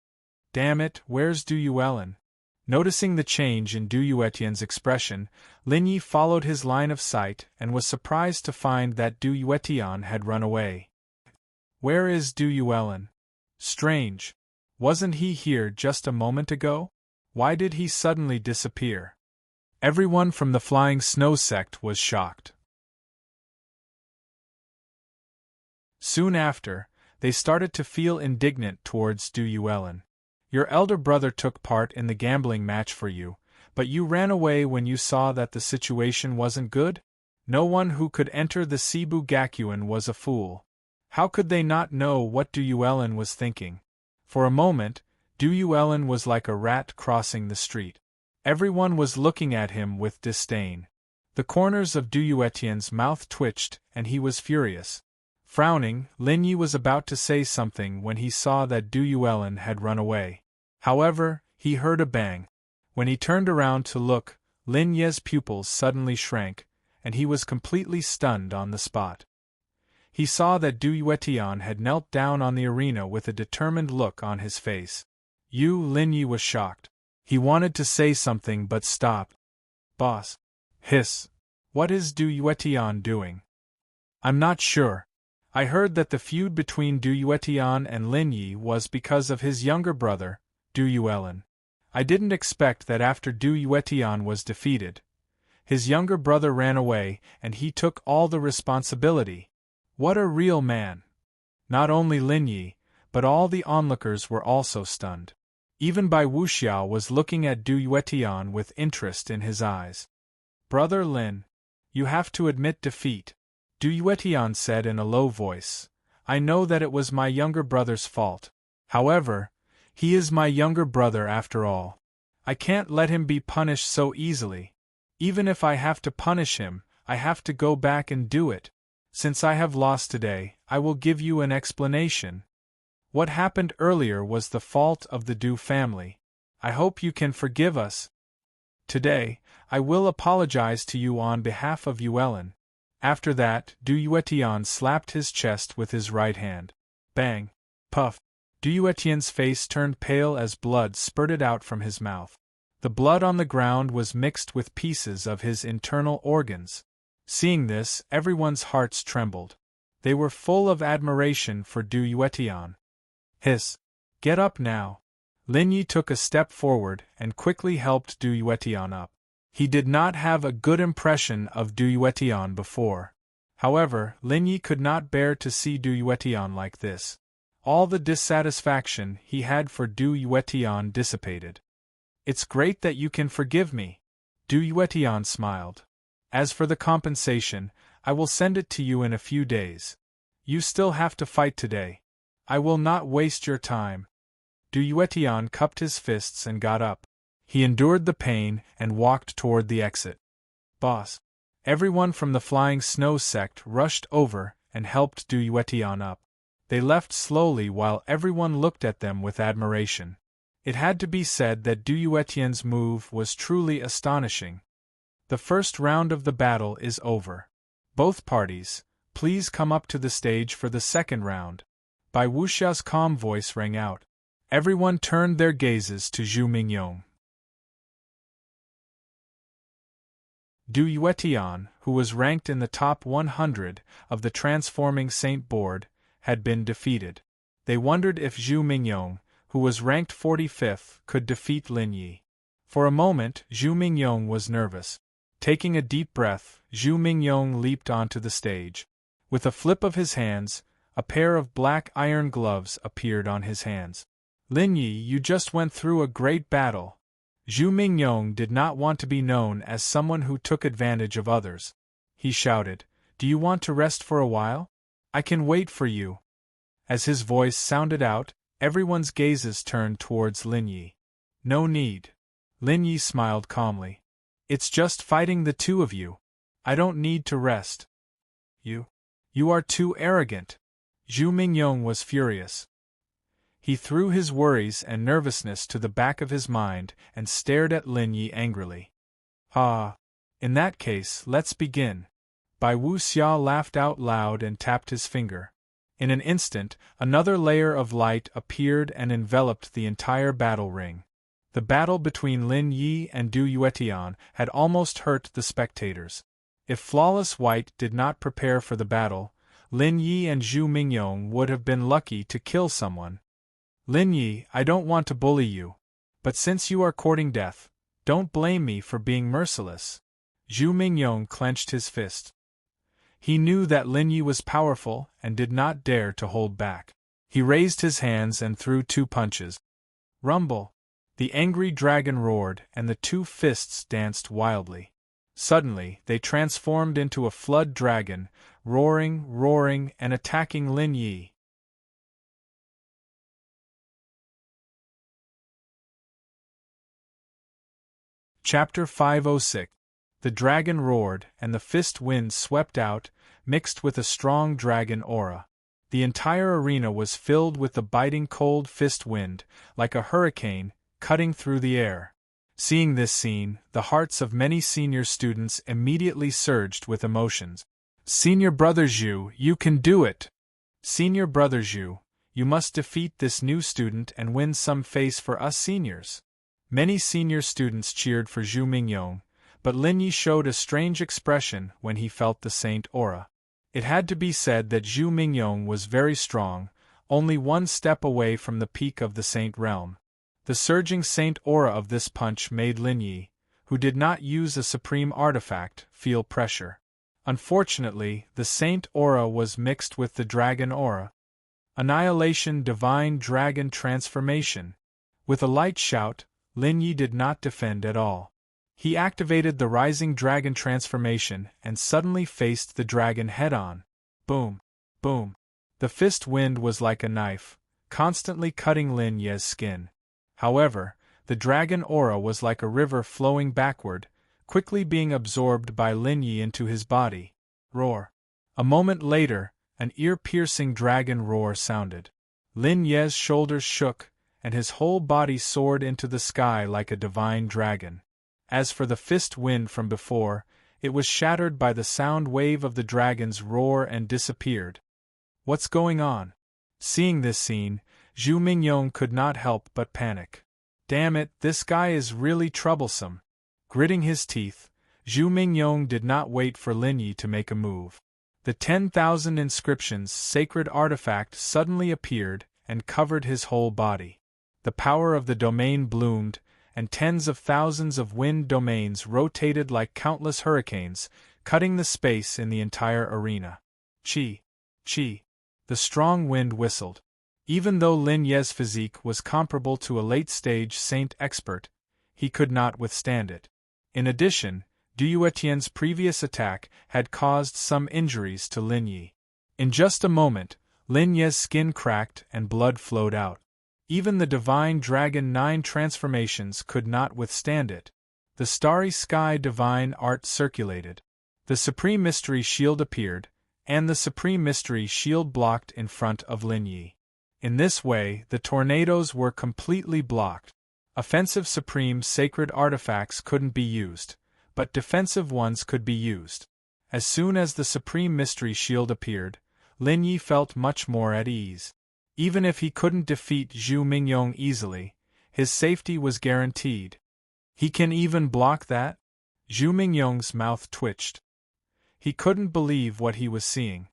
Speaker 1: Damn it, where's Du Yuelin? Noticing the change in Du Yuetian's expression, Lin Yi followed his line of sight and was surprised to find that Du Yuetian had run away. Where is Du Yuelin? Strange. Wasn't he here just a moment ago? Why did he suddenly disappear? Everyone from the flying snow sect was shocked. Soon after, they started to feel indignant towards Du Yuelin. Your elder brother took part in the gambling match for you, but you ran away when you saw that the situation wasn't good? No one who could enter the Cebu Gakuen was a fool. How could they not know what Du Yuelin was thinking? For a moment, Du Yuelin was like a rat crossing the street. Everyone was looking at him with disdain. The corners of Du Yuetian's mouth twitched, and he was furious. Frowning, Lin Yi was about to say something when he saw that Du Yuelin had run away. However, he heard a bang. When he turned around to look, Lin Yi's pupils suddenly shrank, and he was completely stunned on the spot. He saw that Du Yuetian had knelt down on the arena with a determined look on his face. Lin Yi was shocked. He wanted to say something but stopped. Boss. Hiss. What is Du Yuetian doing? I'm not sure. I heard that the feud between Du Yuetian and Lin Yi was because of his younger brother, Du Yuelin. I didn't expect that after Du Yuetian was defeated, his younger brother ran away and he took all the responsibility. What a real man! Not only Lin Yi, but all the onlookers were also stunned. Even Bai Wuxiao was looking at Du Yuetian with interest in his eyes. Brother Lin, you have to admit defeat, Du Yuetian said in a low voice. I know that it was my younger brother's fault. However, he is my younger brother after all. I can't let him be punished so easily. Even if I have to punish him, I have to go back and do it. Since I have lost today, I will give you an explanation. What happened earlier was the fault of the Du family. I hope you can forgive us. Today, I will apologize to you on behalf of Yuelin. After that, Du Yuetian slapped his chest with his right hand. Bang! Puff! Du Yuetian's face turned pale as blood spurted out from his mouth. The blood on the ground was mixed with pieces of his internal organs. Seeing this, everyone's hearts trembled. They were full of admiration for Du Yuetian. Hiss! Get up now! Lin Yi took a step forward and quickly helped Du Yuetian up. He did not have a good impression of Du Yuetian before. However, Lin Yi could not bear to see Du Yuetian like this. All the dissatisfaction he had for Du Yuetian dissipated. It's great that you can forgive me. Du Yuetian smiled. As for the compensation, I will send it to you in a few days. You still have to fight today. I will not waste your time. Du Yuetian cupped his fists and got up. He endured the pain and walked toward the exit. Boss. Everyone from the Flying Snow sect rushed over and helped Du Yuetian up. They left slowly while everyone looked at them with admiration. It had to be said that Du Yuetian's move was truly astonishing. The first round of the battle is over. Both parties, please come up to the stage for the second round. Bai Wuxiao's calm voice rang out. Everyone turned their gazes to Zhu Mingyong. Du Yuetian, who was ranked in the top 100 of the Transforming Saint board, had been defeated. They wondered if Zhu Mingyong, who was ranked 45th, could defeat Lin Yi. For a moment, Zhu Mingyong was nervous. Taking a deep breath, Zhu Mingyong leaped onto the stage. With a flip of his hands, a pair of black iron gloves appeared on his hands. Lin Yi, you just went through a great battle. Zhu Mingyong did not want to be known as someone who took advantage of others. He shouted, "Do you want to rest for a while? I can wait for you." As his voice sounded out, everyone's gazes turned towards Lin Yi. "No need." Lin Yi smiled calmly. "It's just fighting the two of you. I don't need to rest." You are too arrogant." Zhu Mingyong was furious. He threw his worries and nervousness to the back of his mind and stared at Lin Yi angrily. "Ah. In that case, let's begin." Bai Wuxia laughed out loud and tapped his finger. In an instant, another layer of light appeared and enveloped the entire battle ring. The battle between Lin Yi and Du Yuetian had almost hurt the spectators. If Flawless White did not prepare for the battle, Lin Yi and Zhu Mingyong would have been lucky to kill someone. "Lin Yi, I don't want to bully you. But since you are courting death, don't blame me for being merciless." Zhu Mingyong clenched his fist. He knew that Lin Yi was powerful and did not dare to hold back. He raised his hands and threw 2 punches. Rumble! The angry dragon roared and the 2 fists danced wildly. Suddenly, they transformed into a flood dragon, roaring, and attacking Lin Yi. Chapter 506. The dragon roared, and the fist wind swept out, mixed with a strong dragon aura. The entire arena was filled with the biting cold fist wind, like a hurricane, cutting through the air. Seeing this scene, the hearts of many senior students immediately surged with emotions. "Senior Brother Zhu, you can do it! Senior Brother Zhu, you must defeat this new student and win some face for us seniors." Many senior students cheered for Zhu Mingyong, but Lin Yi showed a strange expression when he felt the saint aura. It had to be said that Zhu Mingyong was very strong, only 1 step away from the peak of the saint realm. The surging saint aura of this punch made Lin Yi, who did not use a supreme artifact, feel pressure. Unfortunately, the saint aura was mixed with the dragon aura. Annihilation Divine Dragon Transformation. With a light shout, Lin Yi did not defend at all. He activated the Rising Dragon Transformation and suddenly faced the dragon head-on. Boom! Boom! The fist wind was like a knife, constantly cutting Lin Yi's skin. However, the dragon aura was like a river flowing backward, quickly being absorbed by Lin Yi into his body. Roar! A moment later, an ear-piercing dragon roar sounded. Lin Yi's shoulders shook, and his whole body soared into the sky like a divine dragon. As for the fist wind from before, it was shattered by the sound wave of the dragon's roar and disappeared. What's going on? Seeing this scene, Zhu Mingyong could not help but panic. Damn it, this guy is really troublesome. Gritting his teeth, Zhu Mingyong did not wait for Lin Yi to make a move. The 10,000 inscriptions sacred artifact suddenly appeared and covered his whole body. The power of the domain bloomed, and tens of thousands of wind domains rotated like countless hurricanes, cutting the space in the entire arena. Chi! Chi! The strong wind whistled. Even though Lin Yi's physique was comparable to a late-stage saint expert, he could not withstand it. In addition, Du Yuetian's previous attack had caused some injuries to Lin Yi. In just a moment, Lin Yi's skin cracked and blood flowed out. Even the Divine Dragon 9 transformations could not withstand it. The starry sky divine art circulated. The Supreme Mystery Shield appeared, and the Supreme Mystery Shield blocked in front of Lin Yi. In this way, the tornadoes were completely blocked. Offensive Supreme Sacred Artifacts couldn't be used, but defensive ones could be used. As soon as the Supreme Mystery Shield appeared, Lin Yi felt much more at ease. Even if he couldn't defeat Zhu Mingyong easily, his safety was guaranteed. He can even block that? Zhu Mingyong's mouth twitched. He couldn't believe what he was seeing.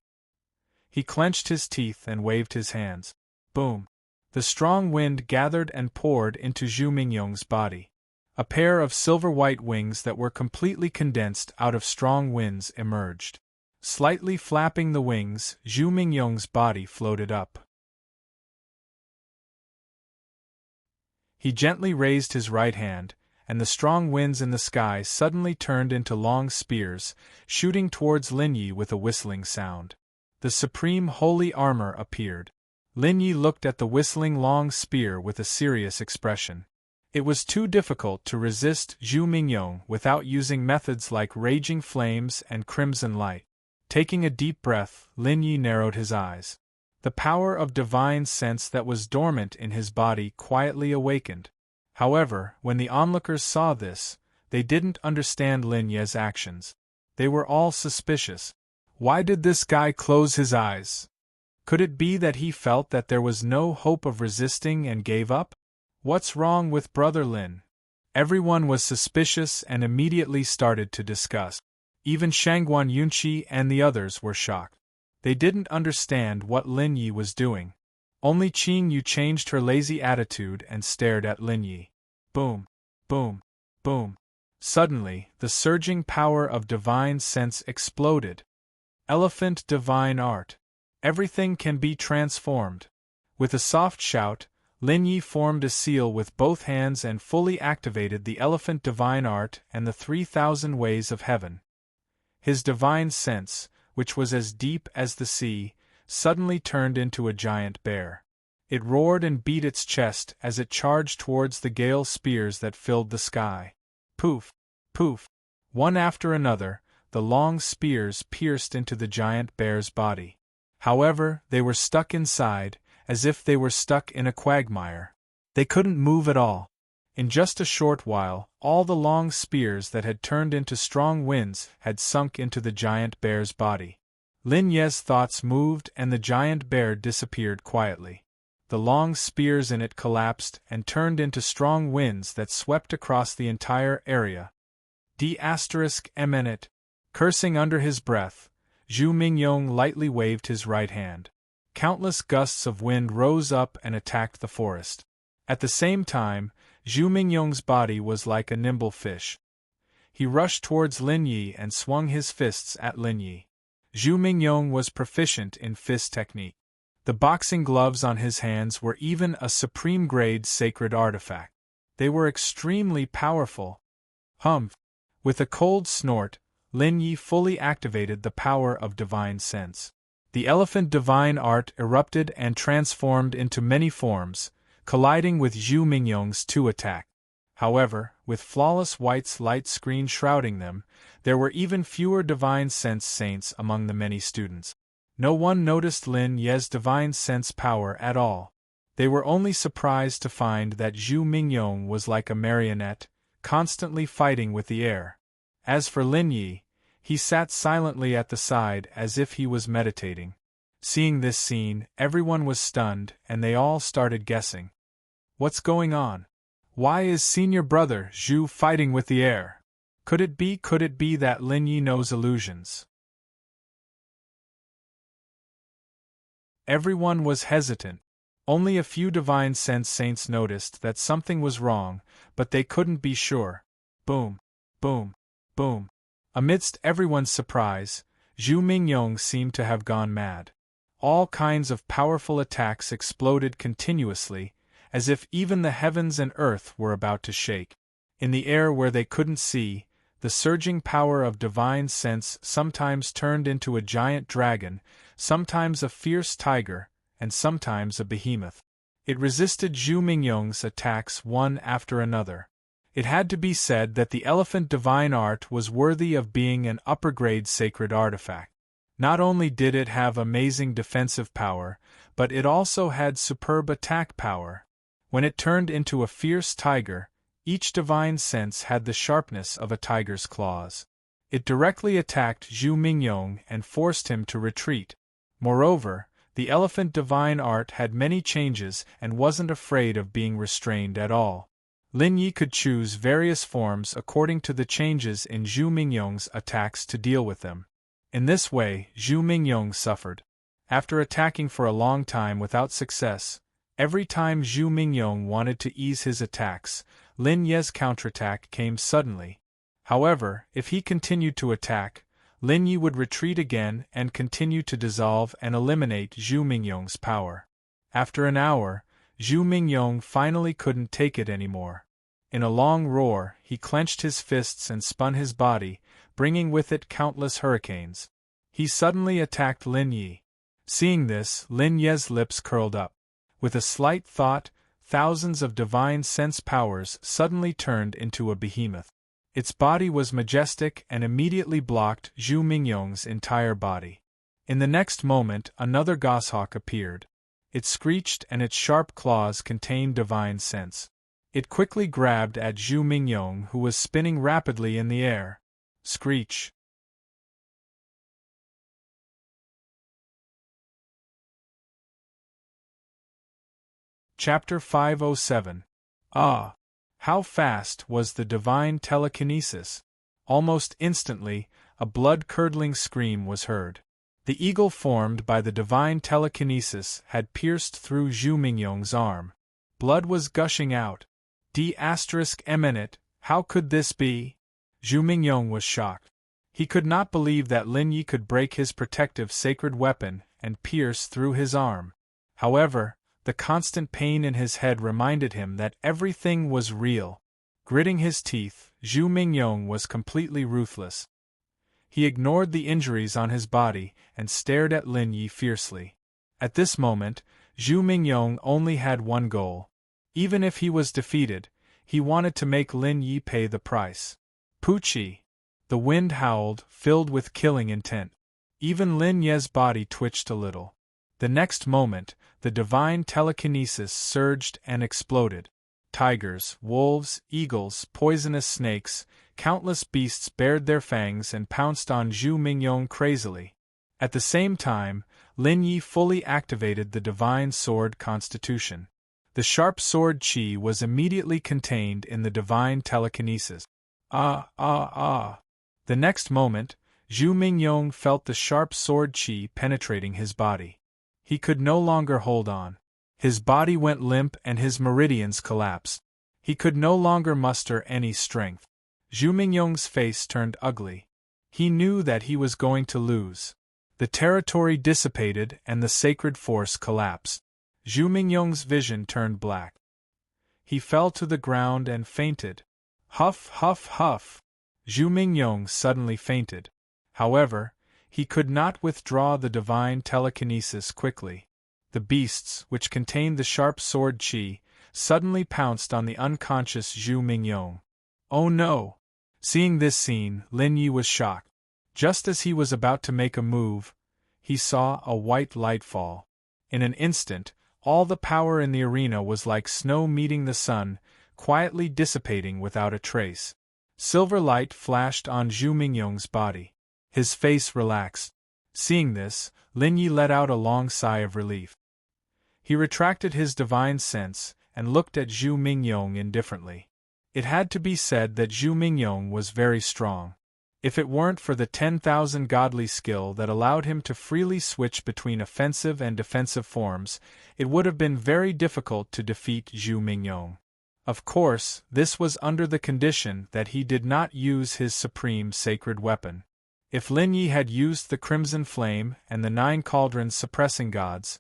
Speaker 1: He clenched his teeth and waved his hands. Boom! The strong wind gathered and poured into Zhu Mingyong's body. A pair of silver-white wings that were completely condensed out of strong winds emerged. Slightly flapping the wings, Zhu Mingyong's body floated up. He gently raised his right hand, and the strong winds in the sky suddenly turned into long spears, shooting towards Lin Yi with a whistling sound. The supreme holy armor appeared. Lin Yi looked at the whistling long spear with a serious expression. It was too difficult to resist Zhu Mingyong without using methods like raging flames and crimson light. Taking a deep breath, Lin Yi narrowed his eyes. The power of divine sense that was dormant in his body quietly awakened. However, when the onlookers saw this, they didn't understand Lin Yi's actions. They were all suspicious. Why did this guy close his eyes? Could it be that he felt that there was no hope of resisting and gave up? What's wrong with Brother Lin? Everyone was suspicious and immediately started to discuss. Even Shangguan Yunqi and the others were shocked. They didn't understand what Lin Yi was doing. Only Qing Yu changed her lazy attitude and stared at Lin Yi. Boom, boom, boom. Suddenly, the surging power of divine sense exploded. Elephant divine art. Everything can be transformed. With a soft shout, Lin Yi formed a seal with both hands and fully activated the elephant divine art and the 3,000 ways of heaven. His divine sense, which was as deep as the sea, suddenly turned into a giant bear. It roared and beat its chest as it charged towards the gale spears that filled the sky. Poof! Poof! One after another, the long spears pierced into the giant bear's body. However, they were stuck inside, as if they were stuck in a quagmire. They couldn't move at all. In just a short while, all the long spears that had turned into strong winds had sunk into the giant bear's body. Lin Yi's thoughts moved and the giant bear disappeared quietly. The long spears in it collapsed and turned into strong winds that swept across the entire area. D****. Cursing under his breath, Zhu Mingyong lightly waved his right hand. Countless gusts of wind rose up and attacked the forest. At the same time, Zhu Mingyong's body was like a nimble fish. He rushed towards Lin Yi and swung his fists at Lin Yi. Zhu Mingyong was proficient in fist technique. The boxing gloves on his hands were even a supreme-grade sacred artifact. They were extremely powerful. Humph! With a cold snort, Lin Yi fully activated the power of divine sense. The elephant divine art erupted and transformed into many forms, colliding with Zhu Mingyong's two attacks. However, with flawless white's light screen shrouding them, there were even fewer divine sense saints among the many students. No one noticed Lin Yi's divine sense power at all. They were only surprised to find that Zhu Mingyong was like a marionette, constantly fighting with the air. As for Lin Yi, he sat silently at the side as if he was meditating. Seeing this scene, everyone was stunned and they all started guessing. What's going on? Why is senior brother Zhu fighting with the air? Could it be that Lin Yi knows illusions? Everyone was hesitant. Only a few divine sense saints noticed that something was wrong, but they couldn't be sure. Boom, boom, boom. Amidst everyone's surprise, Zhu Mingyong seemed to have gone mad. All kinds of powerful attacks exploded continuously, as if even the heavens and earth were about to shake. In the air where they couldn't see, the surging power of divine sense sometimes turned into a giant dragon, sometimes a fierce tiger, and sometimes a behemoth. It resisted Zhu Mingyong's attacks one after another. It had to be said that the elephant divine art was worthy of being an upper-grade sacred artifact. Not only did it have amazing defensive power, but it also had superb attack power. When it turned into a fierce tiger, each divine sense had the sharpness of a tiger's claws. It directly attacked Zhu Mingyong and forced him to retreat. Moreover, the elephant divine art had many changes and wasn't afraid of being restrained at all. Lin Yi could choose various forms according to the changes in Zhu Mingyong's attacks to deal with them. In this way, Zhu Mingyong suffered. After attacking for a long time without success, every time Zhu Mingyong wanted to ease his attacks, Lin Yi's counterattack came suddenly. However, if he continued to attack, Lin Yi would retreat again and continue to dissolve and eliminate Zhu Mingyong's power. After an hour, Zhu Mingyong finally couldn't take it anymore. In a long roar, he clenched his fists and spun his body, bringing with it countless hurricanes. He suddenly attacked Lin Yi. Seeing this, Lin Ye's lips curled up. With a slight thought, thousands of divine sense powers suddenly turned into a behemoth. Its body was majestic and immediately blocked Zhu Mingyong's entire body. In the next moment, another goshawk appeared. It screeched and its sharp claws contained divine sense. It quickly grabbed at Zhu Mingyong, who was spinning rapidly in the air. Screech. Chapter 507. Ah! How fast was the divine telekinesis! Almost instantly, a blood-curdling scream was heard. The eagle formed by the divine telekinesis had pierced through Zhu Mingyong's arm. Blood was gushing out. How could this be? Zhu Mingyong was shocked. He could not believe that Lin Yi could break his protective sacred weapon and pierce through his arm. However, the constant pain in his head reminded him that everything was real. Gritting his teeth, Zhu Mingyong was completely ruthless. He ignored the injuries on his body and stared at Lin Yi fiercely. At this moment, Zhu Mingyong only had one goal. Even if he was defeated, he wanted to make Lin Yi pay the price. Poochie! The wind howled, filled with killing intent. Even Lin Ye's body twitched a little. The next moment, the divine telekinesis surged and exploded. Tigers, wolves, eagles, poisonous snakes, countless beasts bared their fangs and pounced on Zhu Mingyong crazily. At the same time, Lin Yi fully activated the divine sword constitution. The sharp sword chi was immediately contained in the divine telekinesis. The next moment, Zhu Mingyong felt the sharp sword chi penetrating his body. He could no longer hold on. His body went limp and his meridians collapsed. He could no longer muster any strength. Zhu Mingyong's face turned ugly. He knew that he was going to lose. The territory dissipated and the sacred force collapsed. Zhu Mingyong's vision turned black. He fell to the ground and fainted. Huff, huff, huff. Zhu Mingyong suddenly fainted. However, he could not withdraw the divine telekinesis quickly. The beasts, which contained the sharp sword chi, suddenly pounced on the unconscious Zhu Mingyong. Oh no! Seeing this scene, Lin Yi was shocked. Just as he was about to make a move, he saw a white light fall. In an instant, all the power in the arena was like snow meeting the sun, quietly dissipating without a trace. Silver light flashed on Zhu Mingyong's body. His face relaxed. Seeing this, Lin Yi let out a long sigh of relief. He retracted his divine sense and looked at Zhu Mingyong indifferently. It had to be said that Zhu Mingyong was very strong. If it weren't for the 10,000 godly skill that allowed him to freely switch between offensive and defensive forms, it would have been very difficult to defeat Zhu Mingyong. Of course, this was under the condition that he did not use his supreme sacred weapon. If Lin Yi had used the Crimson Flame and the 9 cauldrons suppressing gods,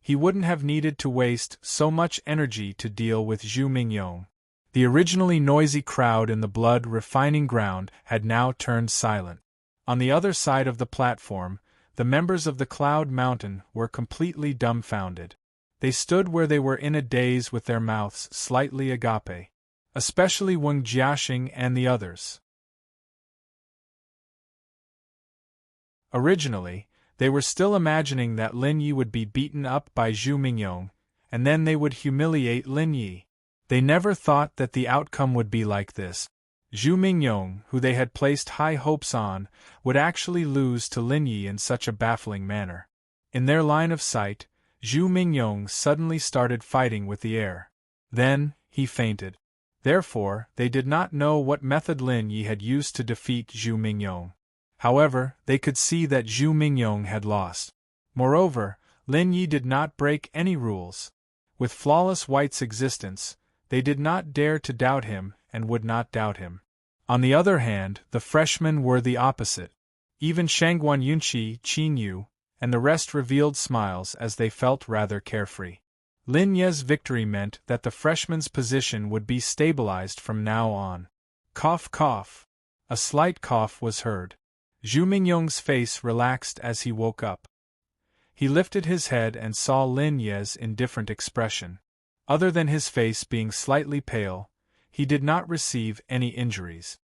Speaker 1: he wouldn't have needed to waste so much energy to deal with Zhu Mingyong. The originally noisy crowd in the blood-refining ground had now turned silent. On the other side of the platform, the members of the Cloud Mountain were completely dumbfounded. They stood where they were in a daze with their mouths slightly agape. Especially Wang Jiaxing and the others. Originally, they were still imagining that Lin Yi would be beaten up by Zhu Mingyong, and then they would humiliate Lin Yi. They never thought that the outcome would be like this. Zhu Mingyong, who they had placed high hopes on, would actually lose to Lin Yi in such a baffling manner. In their line of sight, Zhu Mingyong suddenly started fighting with the air. Then, he fainted. Therefore, they did not know what method Lin Yi had used to defeat Zhu Mingyong. However, they could see that Zhu Mingyong had lost. Moreover, Lin Yi did not break any rules. With Flawless White's existence, they did not dare to doubt him and would not doubt him. On the other hand, the freshmen were the opposite. Even Shangguan Yunqi, Qin Yu, and the rest revealed smiles as they felt rather carefree. Lin Ye's victory meant that the freshman's position would be stabilized from now on. Cough cough. A slight cough was heard. Zhu Mingyong's face relaxed as he woke up. He lifted his head and saw Lin Ye's indifferent expression. Other than his face being slightly pale, he did not receive any injuries.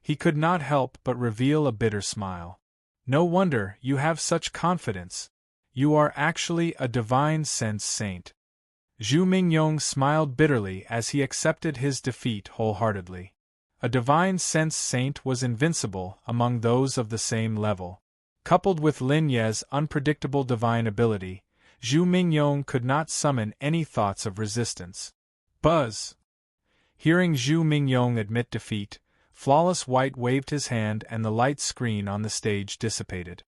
Speaker 1: He could not help but reveal a bitter smile. No wonder you have such confidence. You are actually a divine sense saint. Zhu Mingyong smiled bitterly as he accepted his defeat wholeheartedly. A divine sense saint was invincible among those of the same level. Coupled with Lin Ye's unpredictable divine ability, Zhu Mingyong could not summon any thoughts of resistance. Buzz! Hearing Zhu Mingyong admit defeat, Flawless White waved his hand and the light screen on the stage dissipated.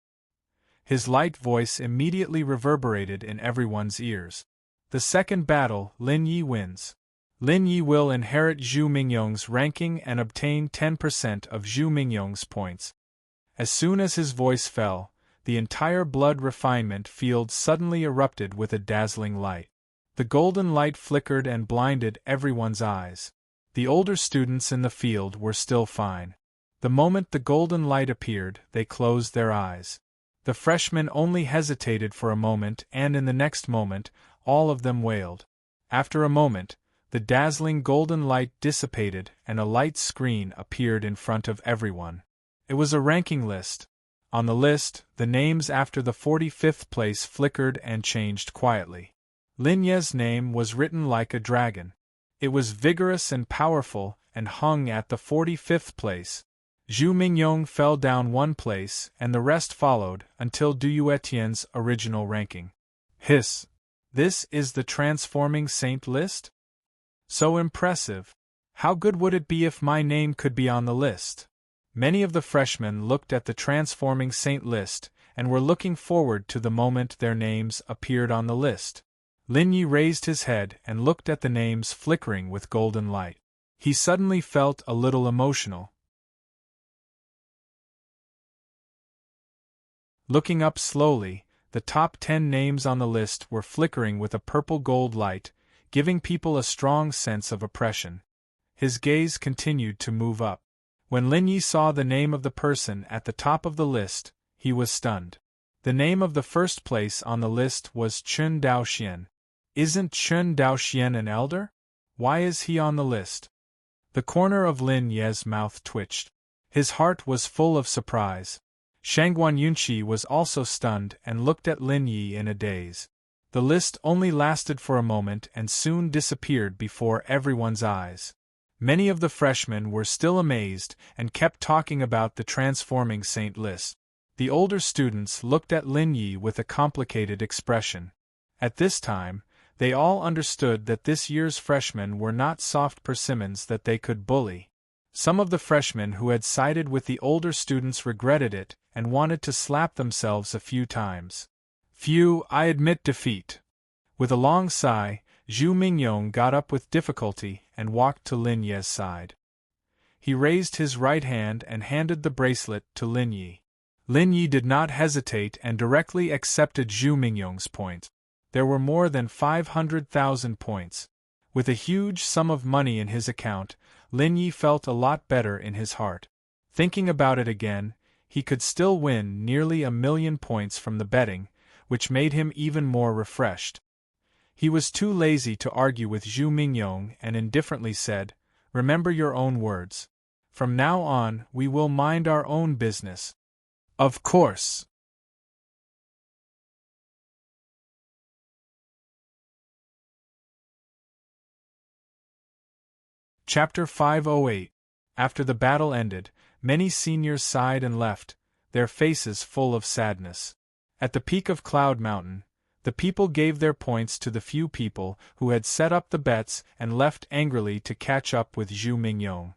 Speaker 1: His light voice immediately reverberated in everyone's ears. The second battle, Lin Yi wins. Lin Yi will inherit Zhu Mingyong's ranking and obtain 10% of Zhu Mingyong's points. As soon as his voice fell, the entire blood refinement field suddenly erupted with a dazzling light. The golden light flickered and blinded everyone's eyes. The older students in the field were still fine. The moment the golden light appeared, they closed their eyes. The freshmen only hesitated for a moment, and in the next moment, all of them wailed. After a moment, the dazzling golden light dissipated and a light screen appeared in front of everyone. It was a ranking list. On the list, the names after the 45th place flickered and changed quietly. Lin Ye's name was written like a dragon. It was vigorous and powerful and hung at the 45th place. Zhu Mingyong fell down one place and the rest followed until Du Etienne's original ranking. Hiss! This is the Transforming Saint list? So impressive! How good would it be if my name could be on the list? Many of the freshmen looked at the Transforming Saint list and were looking forward to the moment their names appeared on the list. Lin Yi raised his head and looked at the names flickering with golden light. He suddenly felt a little emotional. Looking up slowly, the top 10 names on the list were flickering with a purple-gold light, giving people a strong sense of oppression. His gaze continued to move up. When Lin Yi saw the name of the person at the top of the list, he was stunned. The name of the first place on the list was Chun Daoxian. Isn't Chun Daoxian an elder? Why is he on the list? The corner of Lin Ye's mouth twitched. His heart was full of surprise. Shangguan Yunqi was also stunned and looked at Lin Yi in a daze. The list only lasted for a moment and soon disappeared before everyone's eyes. Many of the freshmen were still amazed and kept talking about the Transforming Saint list. The older students looked at Lin Yi with a complicated expression. At this time, they all understood that this year's freshmen were not soft persimmons that they could bully. Some of the freshmen who had sided with the older students regretted it and wanted to slap themselves a few times. Phew, I admit defeat. With a long sigh, Zhu Mingyong got up with difficulty and walked to Lin Ye's side. He raised his right hand and handed the bracelet to Lin Yi. Lin Yi did not hesitate and directly accepted Zhu Mingyong's point. There were more than 500,000 points. With a huge sum of money in his account, Lin Yi felt a lot better in his heart. Thinking about it again, he could still win nearly 1,000,000 points from the betting, which made him even more refreshed. He was too lazy to argue with Zhu Mingyong and indifferently said, "Remember your own words. From now on, we will mind our own business." Of course. Chapter 508. After the battle ended, many seniors sighed and left, their faces full of sadness. At the peak of Cloud Mountain, the people gave their points to the few people who had set up the bets and left angrily to catch up with Zhu Mingyong.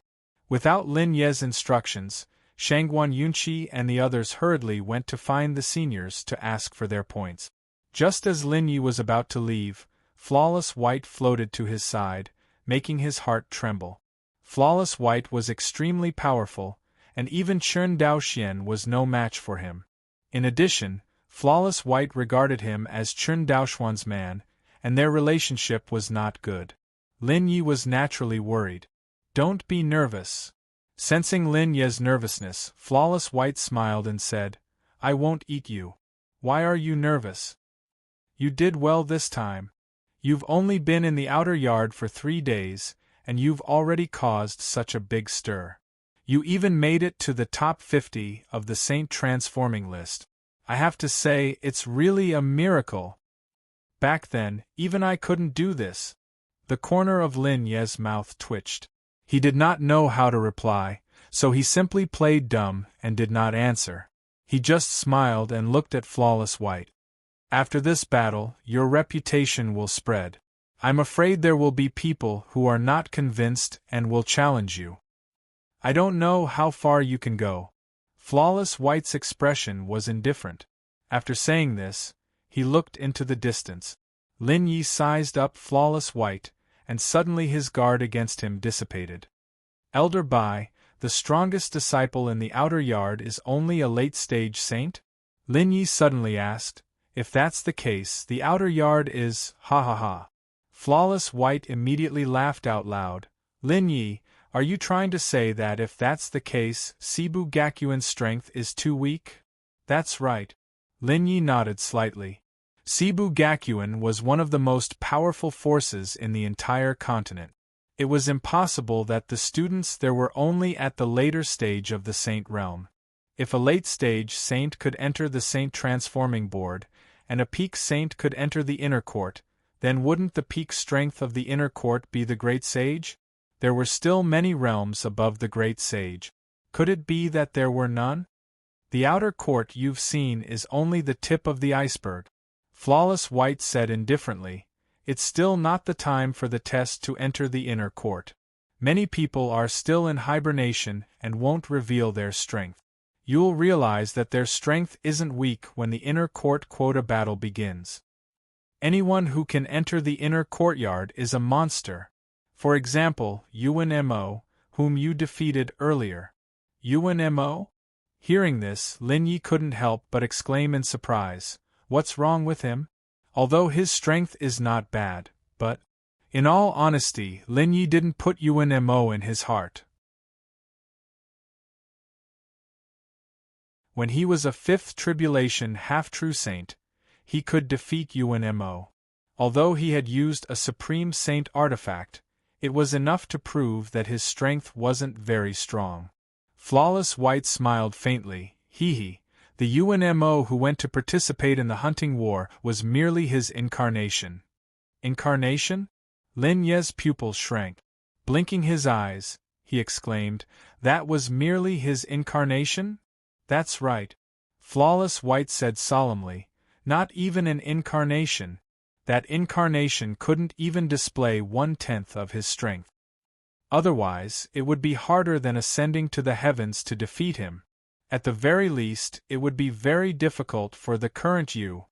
Speaker 1: Without Lin Ye's instructions, Shangguan Yunqi and the others hurriedly went to find the seniors to ask for their points. Just as Lin Yi was about to leave, Flawless White floated to his side, making his heart tremble. Flawless White was extremely powerful, and even Chun Daoxian was no match for him. In addition, Flawless White regarded him as Chun Daoxuan's man, and their relationship was not good. Lin Yi was naturally worried. "Don't be nervous." Sensing Lin Yi's nervousness, Flawless White smiled and said, "I won't eat you. Why are you nervous? You did well this time. You've only been in the outer yard for 3 days, and you've already caused such a big stir. You even made it to the top 50 of the Saint Transforming list. I have to say, it's really a miracle. Back then, even I couldn't do this." The corner of Lin Ye's mouth twitched. He did not know how to reply, so he simply played dumb and did not answer. He just smiled and looked at Flawless White. "After this battle, your reputation will spread. I'm afraid there will be people who are not convinced and will challenge you. I don't know how far you can go." Flawless White's expression was indifferent. After saying this, he looked into the distance. Lin Yi sized up Flawless White, and suddenly his guard against him dissipated. "Elder Bai, the strongest disciple in the outer yard is only a late-stage saint?" Lin Yi suddenly asked. "If that's the case, the outer yard is, ha ha ha." Flawless White immediately laughed out loud. "Lin Yi, are you trying to say that if that's the case, Cebu Gakuin's strength is too weak?" "That's right." Lin Yi nodded slightly. Cebu Gakuin was one of the most powerful forces in the entire continent. It was impossible that the students there were only at the later stage of the Saint realm. If a late-stage saint could enter the Saint Transforming Board, and a peak saint could enter the inner court, then wouldn't the peak strength of the inner court be the Great Sage? There were still many realms above the Great Sage. Could it be that there were none? "The outer court you've seen is only the tip of the iceberg," Flawless White said indifferently. "It's still not the time for the test to enter the inner court. Many people are still in hibernation and won't reveal their strength. You'll realize that their strength isn't weak when the inner court quota battle begins. Anyone who can enter the inner courtyard is a monster. For example, Yuan Mo, whom you defeated earlier." "Yuan Mo?" Hearing this, Lin Yi couldn't help but exclaim in surprise. What's wrong with him? Although his strength is not bad, but... In all honesty, Lin Yi didn't put Yuan Mo in his heart. When he was a 5th tribulation half-true saint, he could defeat Yuan Mo. Although he had used a supreme saint artifact, it was enough to prove that his strength wasn't very strong. Flawless White smiled faintly. Hee. The Yuan Mo who went to participate in the hunting war was merely his incarnation. Incarnation? Lin Ye's pupil shrank. Blinking his eyes, he exclaimed, "That was merely his incarnation?" "That's right," Flawless White said solemnly. "Not even an incarnation. That incarnation couldn't even display 1/10 of his strength. Otherwise, it would be harder than ascending to the heavens to defeat him. At the very least, it would be very difficult for the current you."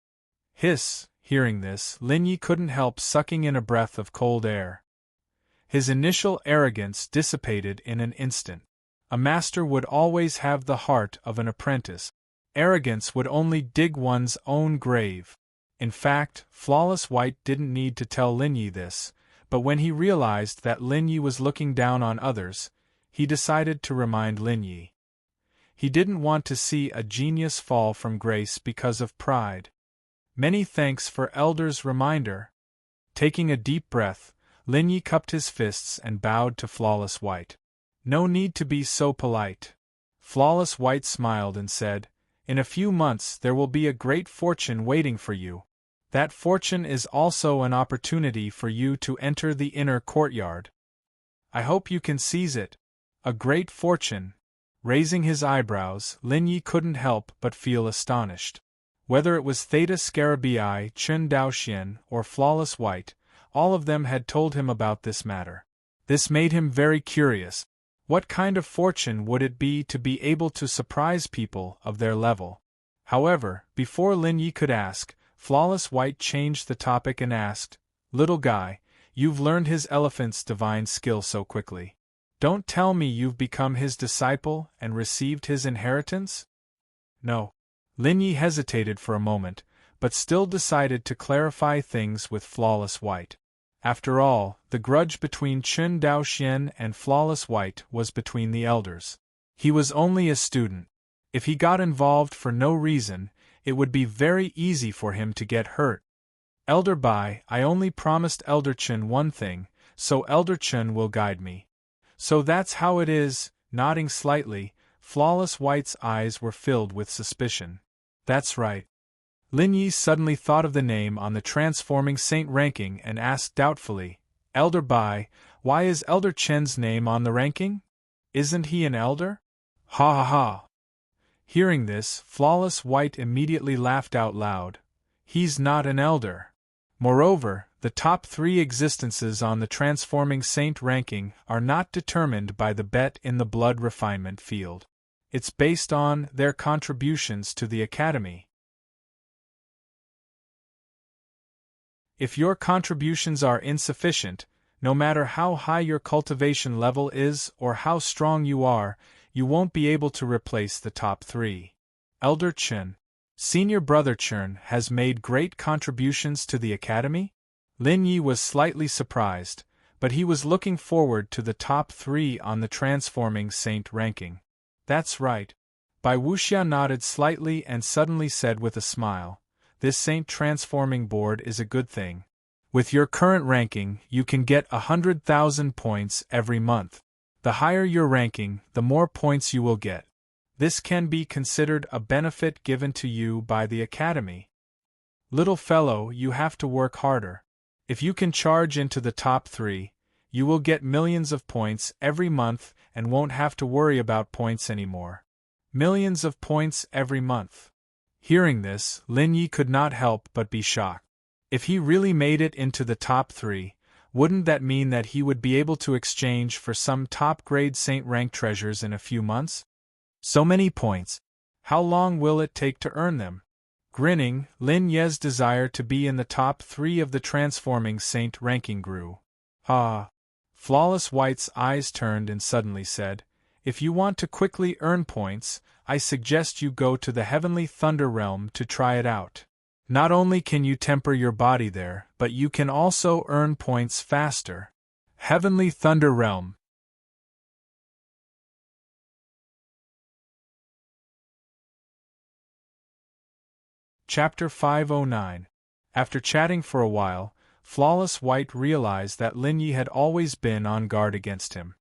Speaker 1: Hiss! Hearing this, Lin Yi couldn't help sucking in a breath of cold air. His initial arrogance dissipated in an instant. A master would always have the heart of an apprentice. Arrogance would only dig one's own grave. In fact, Flawless White didn't need to tell Lin Yi this, but when he realized that Lin Yi was looking down on others, he decided to remind Lin Yi. He didn't want to see a genius fall from grace because of pride. "Many thanks for Elder's reminder." Taking a deep breath, Lin Yi cupped his fists and bowed to Flawless White. "No need to be so polite." Flawless White smiled and said, "In a few months there will be a great fortune waiting for you. That fortune is also an opportunity for you to enter the inner courtyard. I hope you can seize it." "A great fortune?" Raising his eyebrows, Lin Yi couldn't help but feel astonished. Whether it was Theta Scarabii, Chun Daoxian, or Flawless White, all of them had told him about this matter. This made him very curious. What kind of fortune would it be to be able to surprise people of their level? However, before Lin Yi could ask, Flawless White changed the topic and asked, "Little guy, you've learned his elephant's divine skill so quickly. Don't tell me you've become his disciple and received his inheritance?" "No." Lin Yi hesitated for a moment, but still decided to clarify things with Flawless White. After all, the grudge between Chun Daoxian and Flawless White was between the elders. He was only a student. If he got involved for no reason, it would be very easy for him to get hurt. Elder Bai, I only promised Elder Chun one thing, so Elder Chun will guide me. So that's how it is. Nodding slightly, Flawless White's eyes were filled with suspicion. That's right. Lin Yi suddenly thought of the name on the transforming saint ranking and asked doubtfully, Elder Bai, why is Elder Chen's name on the ranking? Isn't he an elder? Ha ha ha. Hearing this, Flawless White immediately laughed out loud. He's not an elder. Moreover, the top 3 existences on the transforming saint ranking are not determined by the bet in the blood refinement field. It's based on their contributions to the academy. If your contributions are insufficient, no matter how high your cultivation level is or how strong you are, you won't be able to replace the top 3. Elder Chun, Senior Brother Chun, has made great contributions to the academy? Lin Yi was slightly surprised, but he was looking forward to the top 3 on the transforming saint ranking. That's right. Bai Wuxia nodded slightly and suddenly said with a smile, this saint transforming board is a good thing. With your current ranking, you can get 100,000 points every month. The higher your ranking, the more points you will get. This can be considered a benefit given to you by the academy. Little fellow, you have to work harder. If you can charge into the top 3, you will get millions of points every month and won't have to worry about points anymore. Millions of points every month. Hearing this, Lin Yi could not help but be shocked. If he really made it into the top 3, wouldn't that mean that he would be able to exchange for some top-grade saint rank treasures in a few months? So many points. How long will it take to earn them? Grinning, Lin Ye's desire to be in the top 3 of the transforming saint ranking grew. Ah! Flawless White's eyes turned and suddenly said, if you want to quickly earn points, I suggest you go to the Heavenly Thunder Realm to try it out. Not only can you temper your body there, but you can also earn points faster. Heavenly Thunder Realm. Chapter 509. After chatting for a while, Flawless White realized that Lin Yi had always been on guard against him.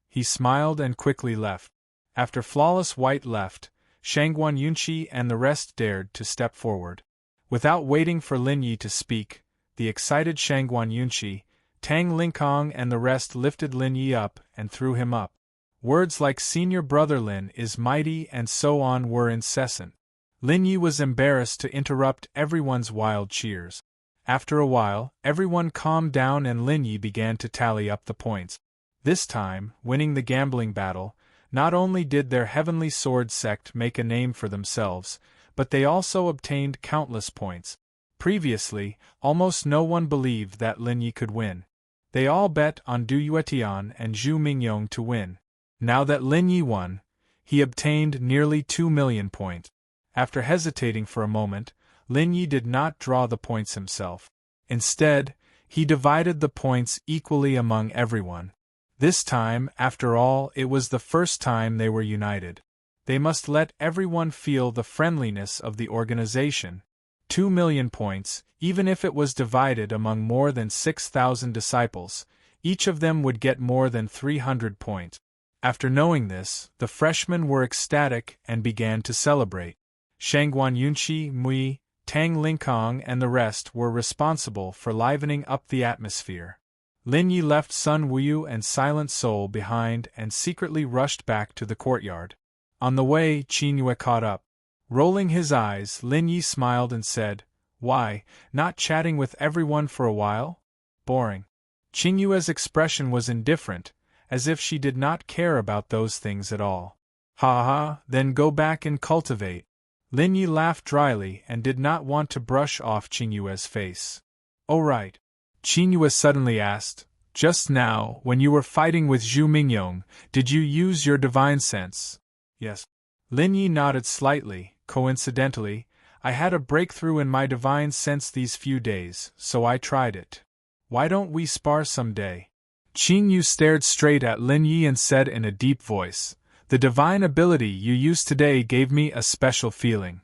Speaker 1: He smiled and quickly left. After Flawless White left, Shangguan Yunqi and the rest dared to step forward. Without waiting for Lin Yi to speak, the excited Shangguan Yunqi, Tang Linkong and the rest lifted Lin Yi up and threw him up. Words like Senior Brother Lin is mighty and so on were incessant. Lin Yi was embarrassed to interrupt everyone's wild cheers. After a while, everyone calmed down and Lin Yi began to tally up the points. This time, winning the gambling battle, not only did their Heavenly Sword sect make a name for themselves, but they also obtained countless points. Previously, almost no one believed that Lin Yi could win. They all bet on Du Yuetian and Zhu Mingyong to win. Now that Lin Yi won, he obtained nearly 2 million points. After hesitating for a moment, Lin Yi did not draw the points himself. Instead, he divided the points equally among everyone. This time, after all, it was the first time they were united. They must let everyone feel the friendliness of the organization. 2 million points, even if it was divided among more than 6,000 disciples, each of them would get more than 300 points. After knowing this, the freshmen were ecstatic and began to celebrate. Shangguan Yunqi, Mui, Tang Linkong and the rest were responsible for livening up the atmosphere. Lin Yi left Sun Wuyu and Silent Soul behind and secretly rushed back to the courtyard. On the way, Qin Yue caught up. Rolling his eyes, Lin Yi smiled and said, "Why, not chatting with everyone for a while? Boring." Qin Yue's expression was indifferent, as if she did not care about those things at all. "Ha ha, then go back and cultivate." Lin Yi laughed dryly and did not want to brush off Qin Yue's face. "Oh right." Qin Yue suddenly asked, "Just now, when you were fighting with Zhu Mingyong, did you use your divine sense?" "Yes." Lin Yi nodded slightly. "Coincidentally, I had a breakthrough in my divine sense these few days, so I tried it. Why don't we spar someday? Qin Yu stared straight at Lin Yi and said in a deep voice, "The divine ability you used today gave me a special feeling."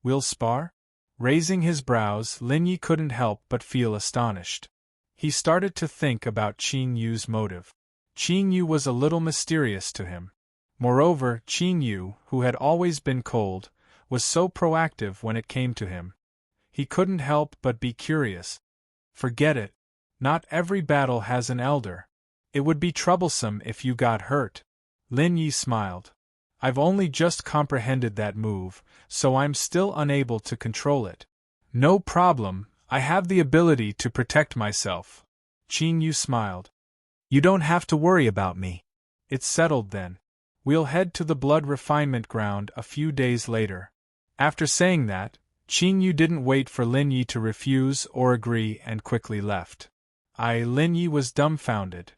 Speaker 1: "We'll spar?" Raising his brows, Lin Yi couldn't help but feel astonished. He started to think about Qin Yu's motive. Qin Yu was a little mysterious to him. Moreover, Qin Yu, who had always been cold, was so proactive when it came to him. He couldn't help but be curious. Forget it. Not every battle has an elder. It would be troublesome if you got hurt. Lin Yi smiled. I've only just comprehended that move, so I'm still unable to control it. No problem, I have the ability to protect myself. Qin Yu smiled. You don't have to worry about me. It's settled then. We'll head to the blood refinement ground a few days later. After saying that, Qin Yu didn't wait for Lin Yi to refuse or agree and quickly left. Lin Yi was dumbfounded.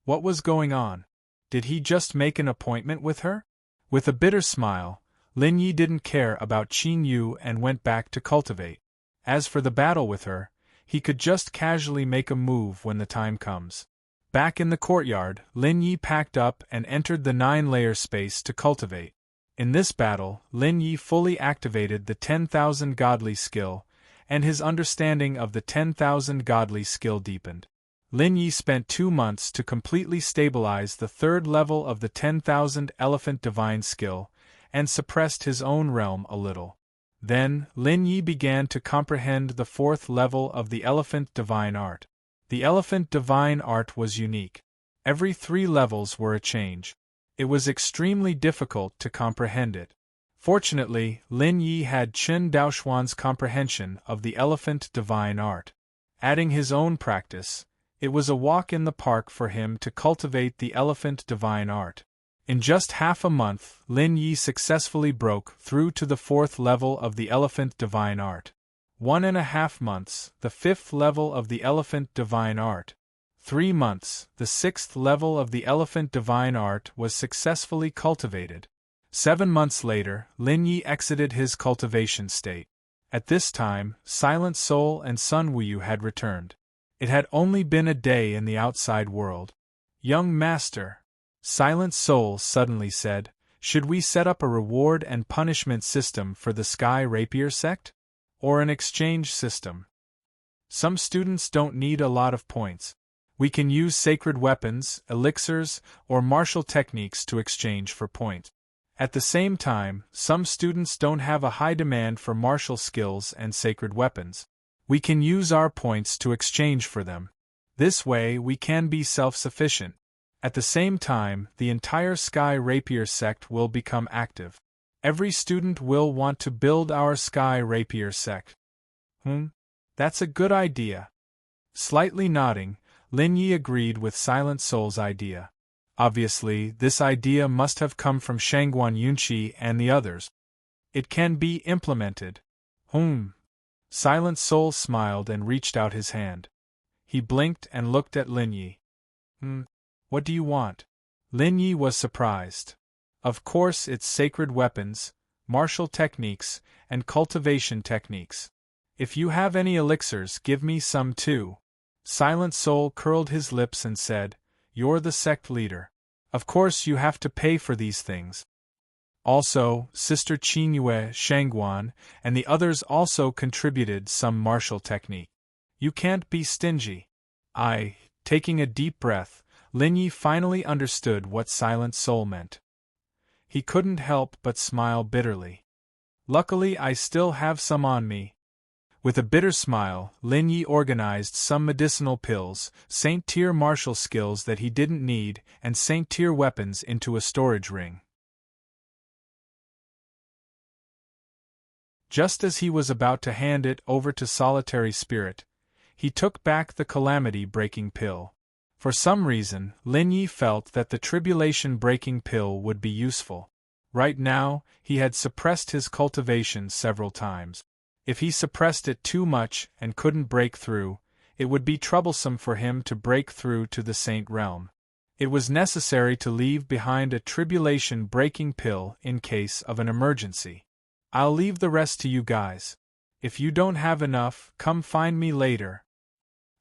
Speaker 1: What was going on? Did he just make an appointment with her? With a bitter smile, Lin Yi didn't care about Qin Yu and went back to cultivate. As for the battle with her, he could just casually make a move when the time comes. Back in the courtyard, Lin Yi packed up and entered the 9-layer space to cultivate. In this battle, Lin Yi fully activated the 10,000 godly skill, and his understanding of the 10,000 godly skill deepened. Lin Yi spent 2 months to completely stabilize the 3rd level of the 10,000 elephant divine skill, and suppressed his own realm a little. Then, Lin Yi began to comprehend the 4th level of the elephant divine art. The elephant divine art was unique. Every 3 levels were a change. It was extremely difficult to comprehend it. Fortunately, Lin Yi had Qin Daoshuan's comprehension of the elephant divine art. Adding his own practice, it was a walk in the park for him to cultivate the elephant divine art. In just half a month, Lin Yi successfully broke through to the 4th level of the elephant divine art. 1.5 months, the 5th level of the elephant divine art. 3 months, the 6th level of the elephant divine art was successfully cultivated. 7 months later, Lin Yi exited his cultivation state. At this time, Silent Soul and Sun Wuyu had returned. It had only been a day in the outside world. "Young master," Silent Soul suddenly said, "should we set up a reward and punishment system for the Sky Rapier sect? Or an exchange system? Some students don't need a lot of points. We can use sacred weapons, elixirs, or martial techniques to exchange for points. At the same time, some students don't have a high demand for martial skills and sacred weapons. We can use our points to exchange for them. This way we can be self-sufficient. At the same time, the entire Sky Rapier sect will become active. Every student will want to build our Sky Rapier sect." That's a good idea. Slightly nodding, Lin Yi agreed with Silent Soul's idea. Obviously, this idea must have come from Shangguan Yunqi and the others. It can be implemented. Silent Soul smiled and reached out his hand. He blinked and looked at Lin Yi. What do you want? Lin Yi was surprised. Of course it's sacred weapons, martial techniques, and cultivation techniques. If you have any elixirs, give me some too. Silent Soul curled his lips and said, "You're the sect leader. Of course you have to pay for these things." Also, Sister Qinyue, Shangguan, and the others also contributed some martial technique. You can't be stingy. Taking a deep breath, Lin Yi finally understood what Silent Soul meant. He couldn't help but smile bitterly. "Luckily I still have some on me." With a bitter smile, Lin Yi organized some medicinal pills, Saint-tier martial skills that he didn't need, and Saint-tier weapons into a storage ring. Just as he was about to hand it over to Solitary Spirit, he took back the calamity-breaking pill. For some reason, Lin Yi felt that the tribulation-breaking pill would be useful. Right now, he had suppressed his cultivation several times. If he suppressed it too much and couldn't break through, it would be troublesome for him to break through to the Saint realm. It was necessary to leave behind a tribulation-breaking pill in case of an emergency. I'll leave the rest to you guys. If you don't have enough, come find me later.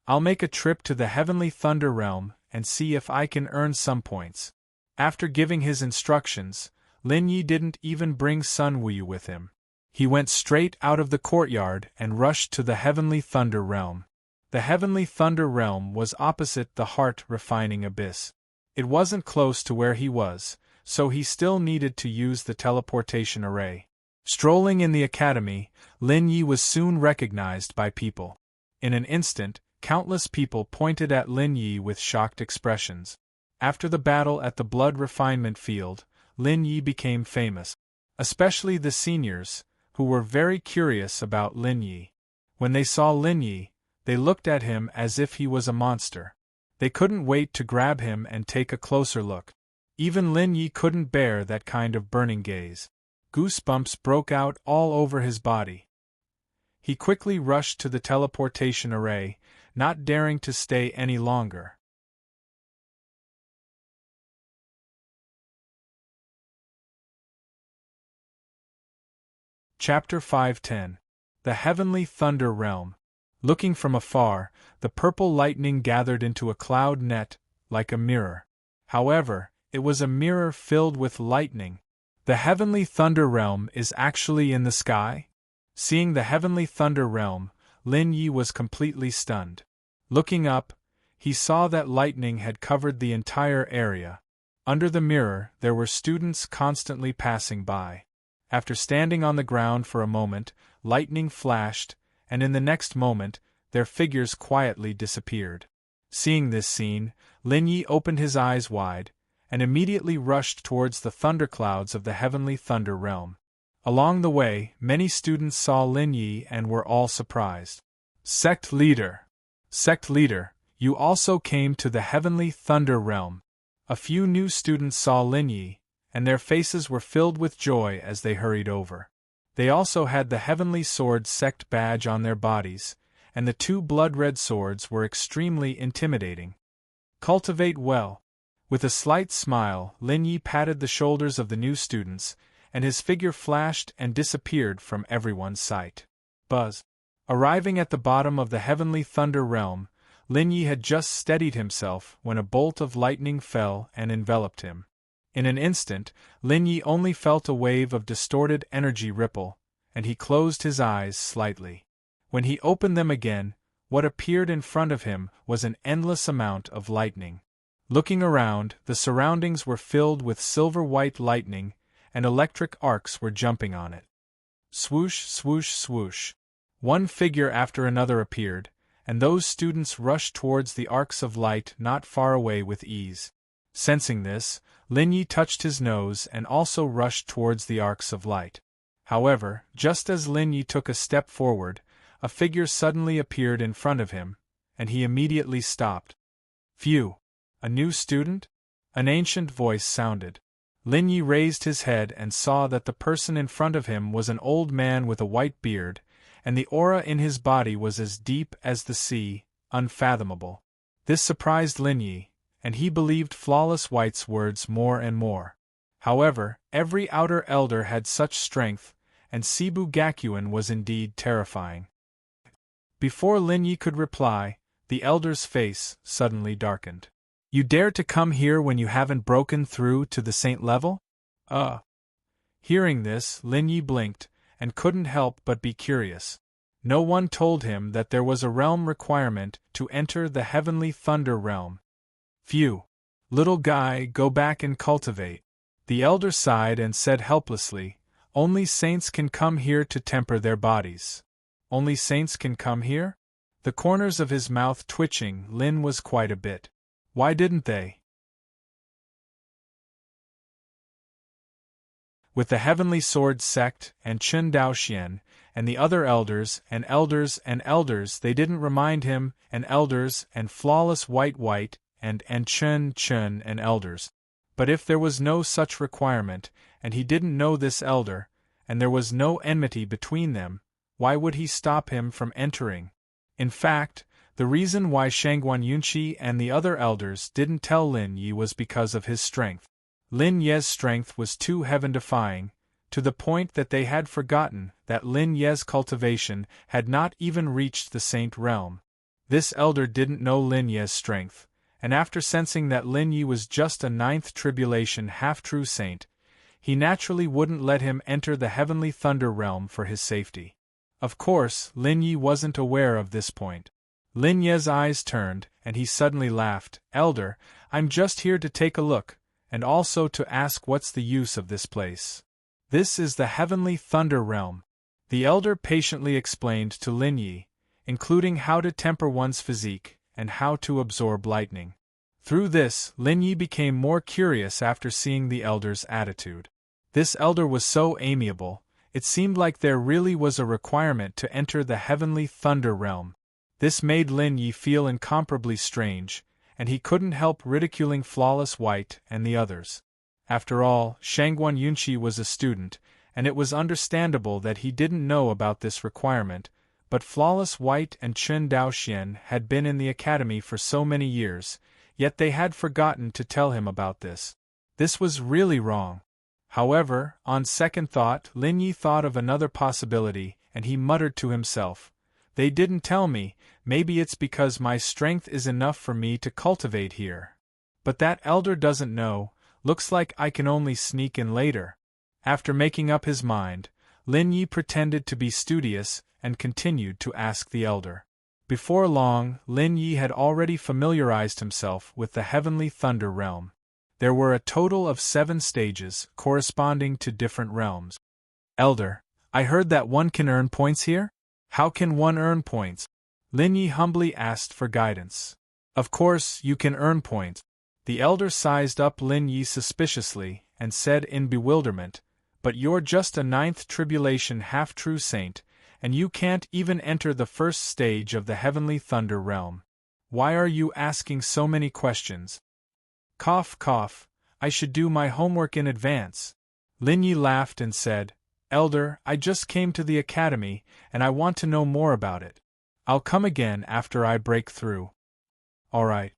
Speaker 1: I'll make a trip to the Heavenly Thunder Realm and see if I can earn some points. After giving his instructions, Lin Yi didn't even bring Sun Wuyu with him. He went straight out of the courtyard and rushed to the Heavenly Thunder Realm. The Heavenly Thunder Realm was opposite the heart-refining abyss. It wasn't close to where he was, so he still needed to use the teleportation array. Strolling in the academy, Lin Yi was soon recognized by people. In an instant, countless people pointed at Lin Yi with shocked expressions. After the battle at the blood refinement field, Lin Yi became famous, especially the seniors, who were very curious about Lin Yi. When they saw Lin Yi, they looked at him as if he was a monster. They couldn't wait to grab him and take a closer look. Even Lin Yi couldn't bear that kind of burning gaze. Goosebumps broke out all over his body. He quickly rushed to the teleportation array, not daring to stay any longer. Chapter 510. The Heavenly Thunder Realm. Looking from afar, the purple lightning gathered into a cloud net, like a mirror. However, it was a mirror filled with lightning. The Heavenly Thunder Realm is actually in the sky? Seeing the Heavenly Thunder Realm, Lin Yi was completely stunned. Looking up, he saw that lightning had covered the entire area. Under the mirror, there were students constantly passing by. After standing on the ground for a moment, lightning flashed, and in the next moment, their figures quietly disappeared. Seeing this scene, Lin Yi opened his eyes wide, and immediately rushed towards the thunderclouds of the Heavenly Thunder Realm. Along the way, many students saw Lin Yi and were all surprised. Sect Leader! Sect Leader, you also came to the Heavenly Thunder Realm. A few new students saw Lin Yi, and their faces were filled with joy as they hurried over. They also had the Heavenly Sword Sect badge on their bodies, and the two blood-red swords were extremely intimidating. Cultivate well. With a slight smile, Lin Yi patted the shoulders of the new students, and his figure flashed and disappeared from everyone's sight. Buzz. Arriving at the bottom of the Heavenly Thunder Realm, Lin Yi had just steadied himself when a bolt of lightning fell and enveloped him. In an instant, Lin Yi only felt a wave of distorted energy ripple, and he closed his eyes slightly. When he opened them again, what appeared in front of him was an endless amount of lightning. Looking around, the surroundings were filled with silver-white lightning, and electric arcs were jumping on it. Swoosh, swoosh, swoosh. One figure after another appeared, and those students rushed towards the arcs of light not far away with ease. Sensing this, Lin Yi touched his nose and also rushed towards the arcs of light. However, just as Lin Yi took a step forward, a figure suddenly appeared in front of him, and he immediately stopped. Phew! A new student? An ancient voice sounded. Lin Yi raised his head and saw that the person in front of him was an old man with a white beard, and the aura in his body was as deep as the sea, unfathomable. This surprised Lin Yi, and he believed Flawless White's words more and more. However, every outer elder had such strength, and Cebu Gakuin was indeed terrifying. Before Lin Yi could reply, the elder's face suddenly darkened. You dare to come here when you haven't broken through to the saint level? Hearing this, Lin Yi blinked, and couldn't help but be curious. No one told him that there was a realm requirement to enter the Heavenly Thunder Realm. Phew! Little guy, go back and cultivate. The elder sighed and said helplessly, only saints can come here to temper their bodies. Only saints can come here? The corners of his mouth twitching, Lin was quite a bit. Why didn't they? With the Heavenly Sword Sect, and Chun Daoxian, and the other elders, and elders, they didn't remind him, and elders, and Flawless White, and Chun, and elders. But if there was no such requirement, and he didn't know this elder, and there was no enmity between them, why would he stop him from entering? In fact, The reason why Shangguan Yunqi and the other elders didn't tell Lin Yi was because of his strength. Lin Ye's strength was too heaven-defying, to the point that they had forgotten that Lin Ye's cultivation had not even reached the saint realm. This elder didn't know Lin Ye's strength, and after sensing that Lin Yi was just a ninth tribulation half-true saint, he naturally wouldn't let him enter the heavenly thunder realm for his safety. Of course, Lin Yi wasn't aware of this point. Lin Ye's eyes turned, and he suddenly laughed. "Elder, I'm just here to take a look, and also to ask what's the use of this place." "This is the heavenly thunder realm," the elder patiently explained to Lin Yi, including how to temper one's physique and how to absorb lightning. Through this, Lin Yi became more curious after seeing the elder's attitude. This elder was so amiable, it seemed like there really was a requirement to enter the heavenly thunder realm. This made Lin Yi feel incomparably strange, and he couldn't help ridiculing Flawless White and the others. After all, Shangguan Yunqi was a student, and it was understandable that he didn't know about this requirement, but Flawless White and Chen Daoxian had been in the academy for so many years, yet they had forgotten to tell him about this. This was really wrong. However, on second thought, Lin Yi thought of another possibility, and he muttered to himself, "They didn't tell me, maybe it's because my strength is enough for me to cultivate here. But that elder doesn't know, looks like I can only sneak in later." After making up his mind, Lin Yi pretended to be studious and continued to ask the elder. Before long, Lin Yi had already familiarized himself with the heavenly thunder realm. There were a total of 7 stages, corresponding to different realms. "Elder, I heard that one can earn points here? How can one earn points?" Lin Yi humbly asked for guidance. "Of course, you can earn points." The elder sized up Lin Yi suspiciously, and said in bewilderment, "But you're just a ninth tribulation half-true saint, and you can't even enter the first stage of the heavenly thunder realm. Why are you asking so many questions?" Cough, cough, "I should do my homework in advance." Lin Yi laughed and said, "Elder, I just came to the academy, and I want to know more about it. I'll come again after I break through." "All right."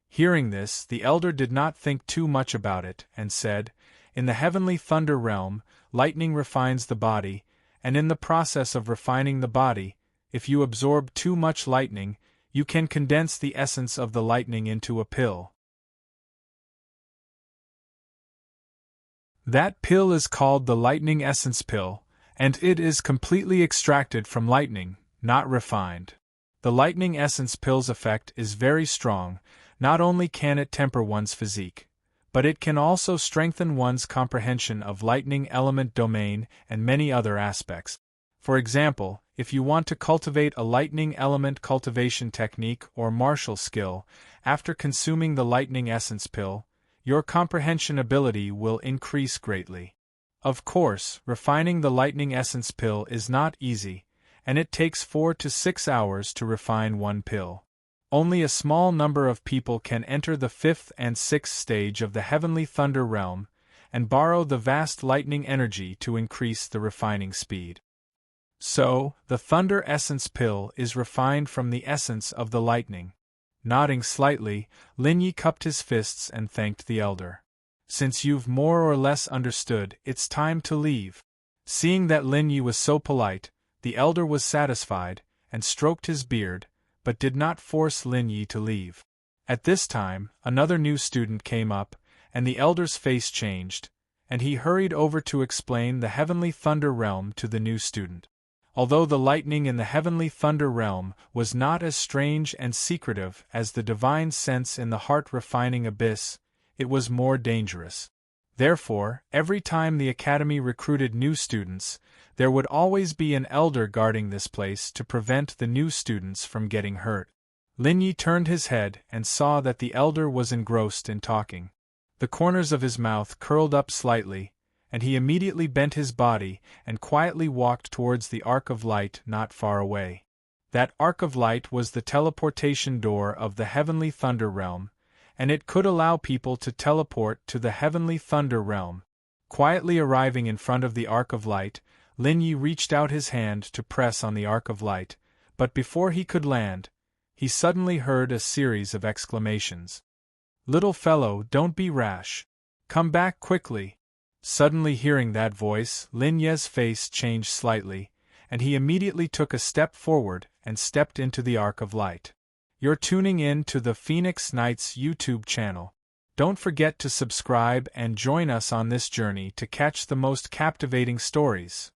Speaker 1: Hearing this, the elder did not think too much about it, and said, "In the heavenly thunder realm, lightning refines the body, and in the process of refining the body, if you absorb too much lightning, you can condense the essence of the lightning into a pill. That pill is called the lightning essence pill, and it is completely extracted from lightning, not refined. The lightning essence pill's effect is very strong. Not only can it temper one's physique, but it can also strengthen one's comprehension of lightning element domain and many other aspects. For example, if you want to cultivate a lightning element cultivation technique or martial skill, after consuming the lightning essence pill, your comprehension ability will increase greatly. Of course, refining the lightning essence pill is not easy, and it takes 4 to 6 hours to refine one pill. Only a small number of people can enter the 5th and 6th stage of the heavenly thunder realm, and borrow the vast lightning energy to increase the refining speed. So, the thunder essence pill is refined from the essence of the lightning. Nodding slightly, Lin Yi cupped his fists and thanked the elder. "Since you've more or less understood, it's time to leave." Seeing that Lin Yi was so polite, the elder was satisfied, and stroked his beard, but did not force Lin Yi to leave. At this time, another new student came up, and the elder's face changed, and he hurried over to explain the heavenly thunder realm to the new student. Although the lightning in the heavenly thunder realm was not as strange and secretive as the divine sense in the heart-refining abyss, it was more dangerous. Therefore, every time the academy recruited new students, there would always be an elder guarding this place to prevent the new students from getting hurt. Lin Yi turned his head and saw that the elder was engrossed in talking. The corners of his mouth curled up slightly, and he immediately bent his body and quietly walked towards the arc of light not far away. That arc of light was the teleportation door of the heavenly thunder realm, and it could allow people to teleport to the heavenly thunder realm. Quietly arriving in front of the arc of light, Lin Yi reached out his hand to press on the arc of light, but before he could land, he suddenly heard a series of exclamations. "Little fellow, don't be rash. Come back quickly." Suddenly hearing that voice, Lin Ye's face changed slightly, and he immediately took a step forward and stepped into the arc of light. You're tuning in to the Phoenix Nights YouTube channel. Don't forget to subscribe and join us on this journey to catch the most captivating stories.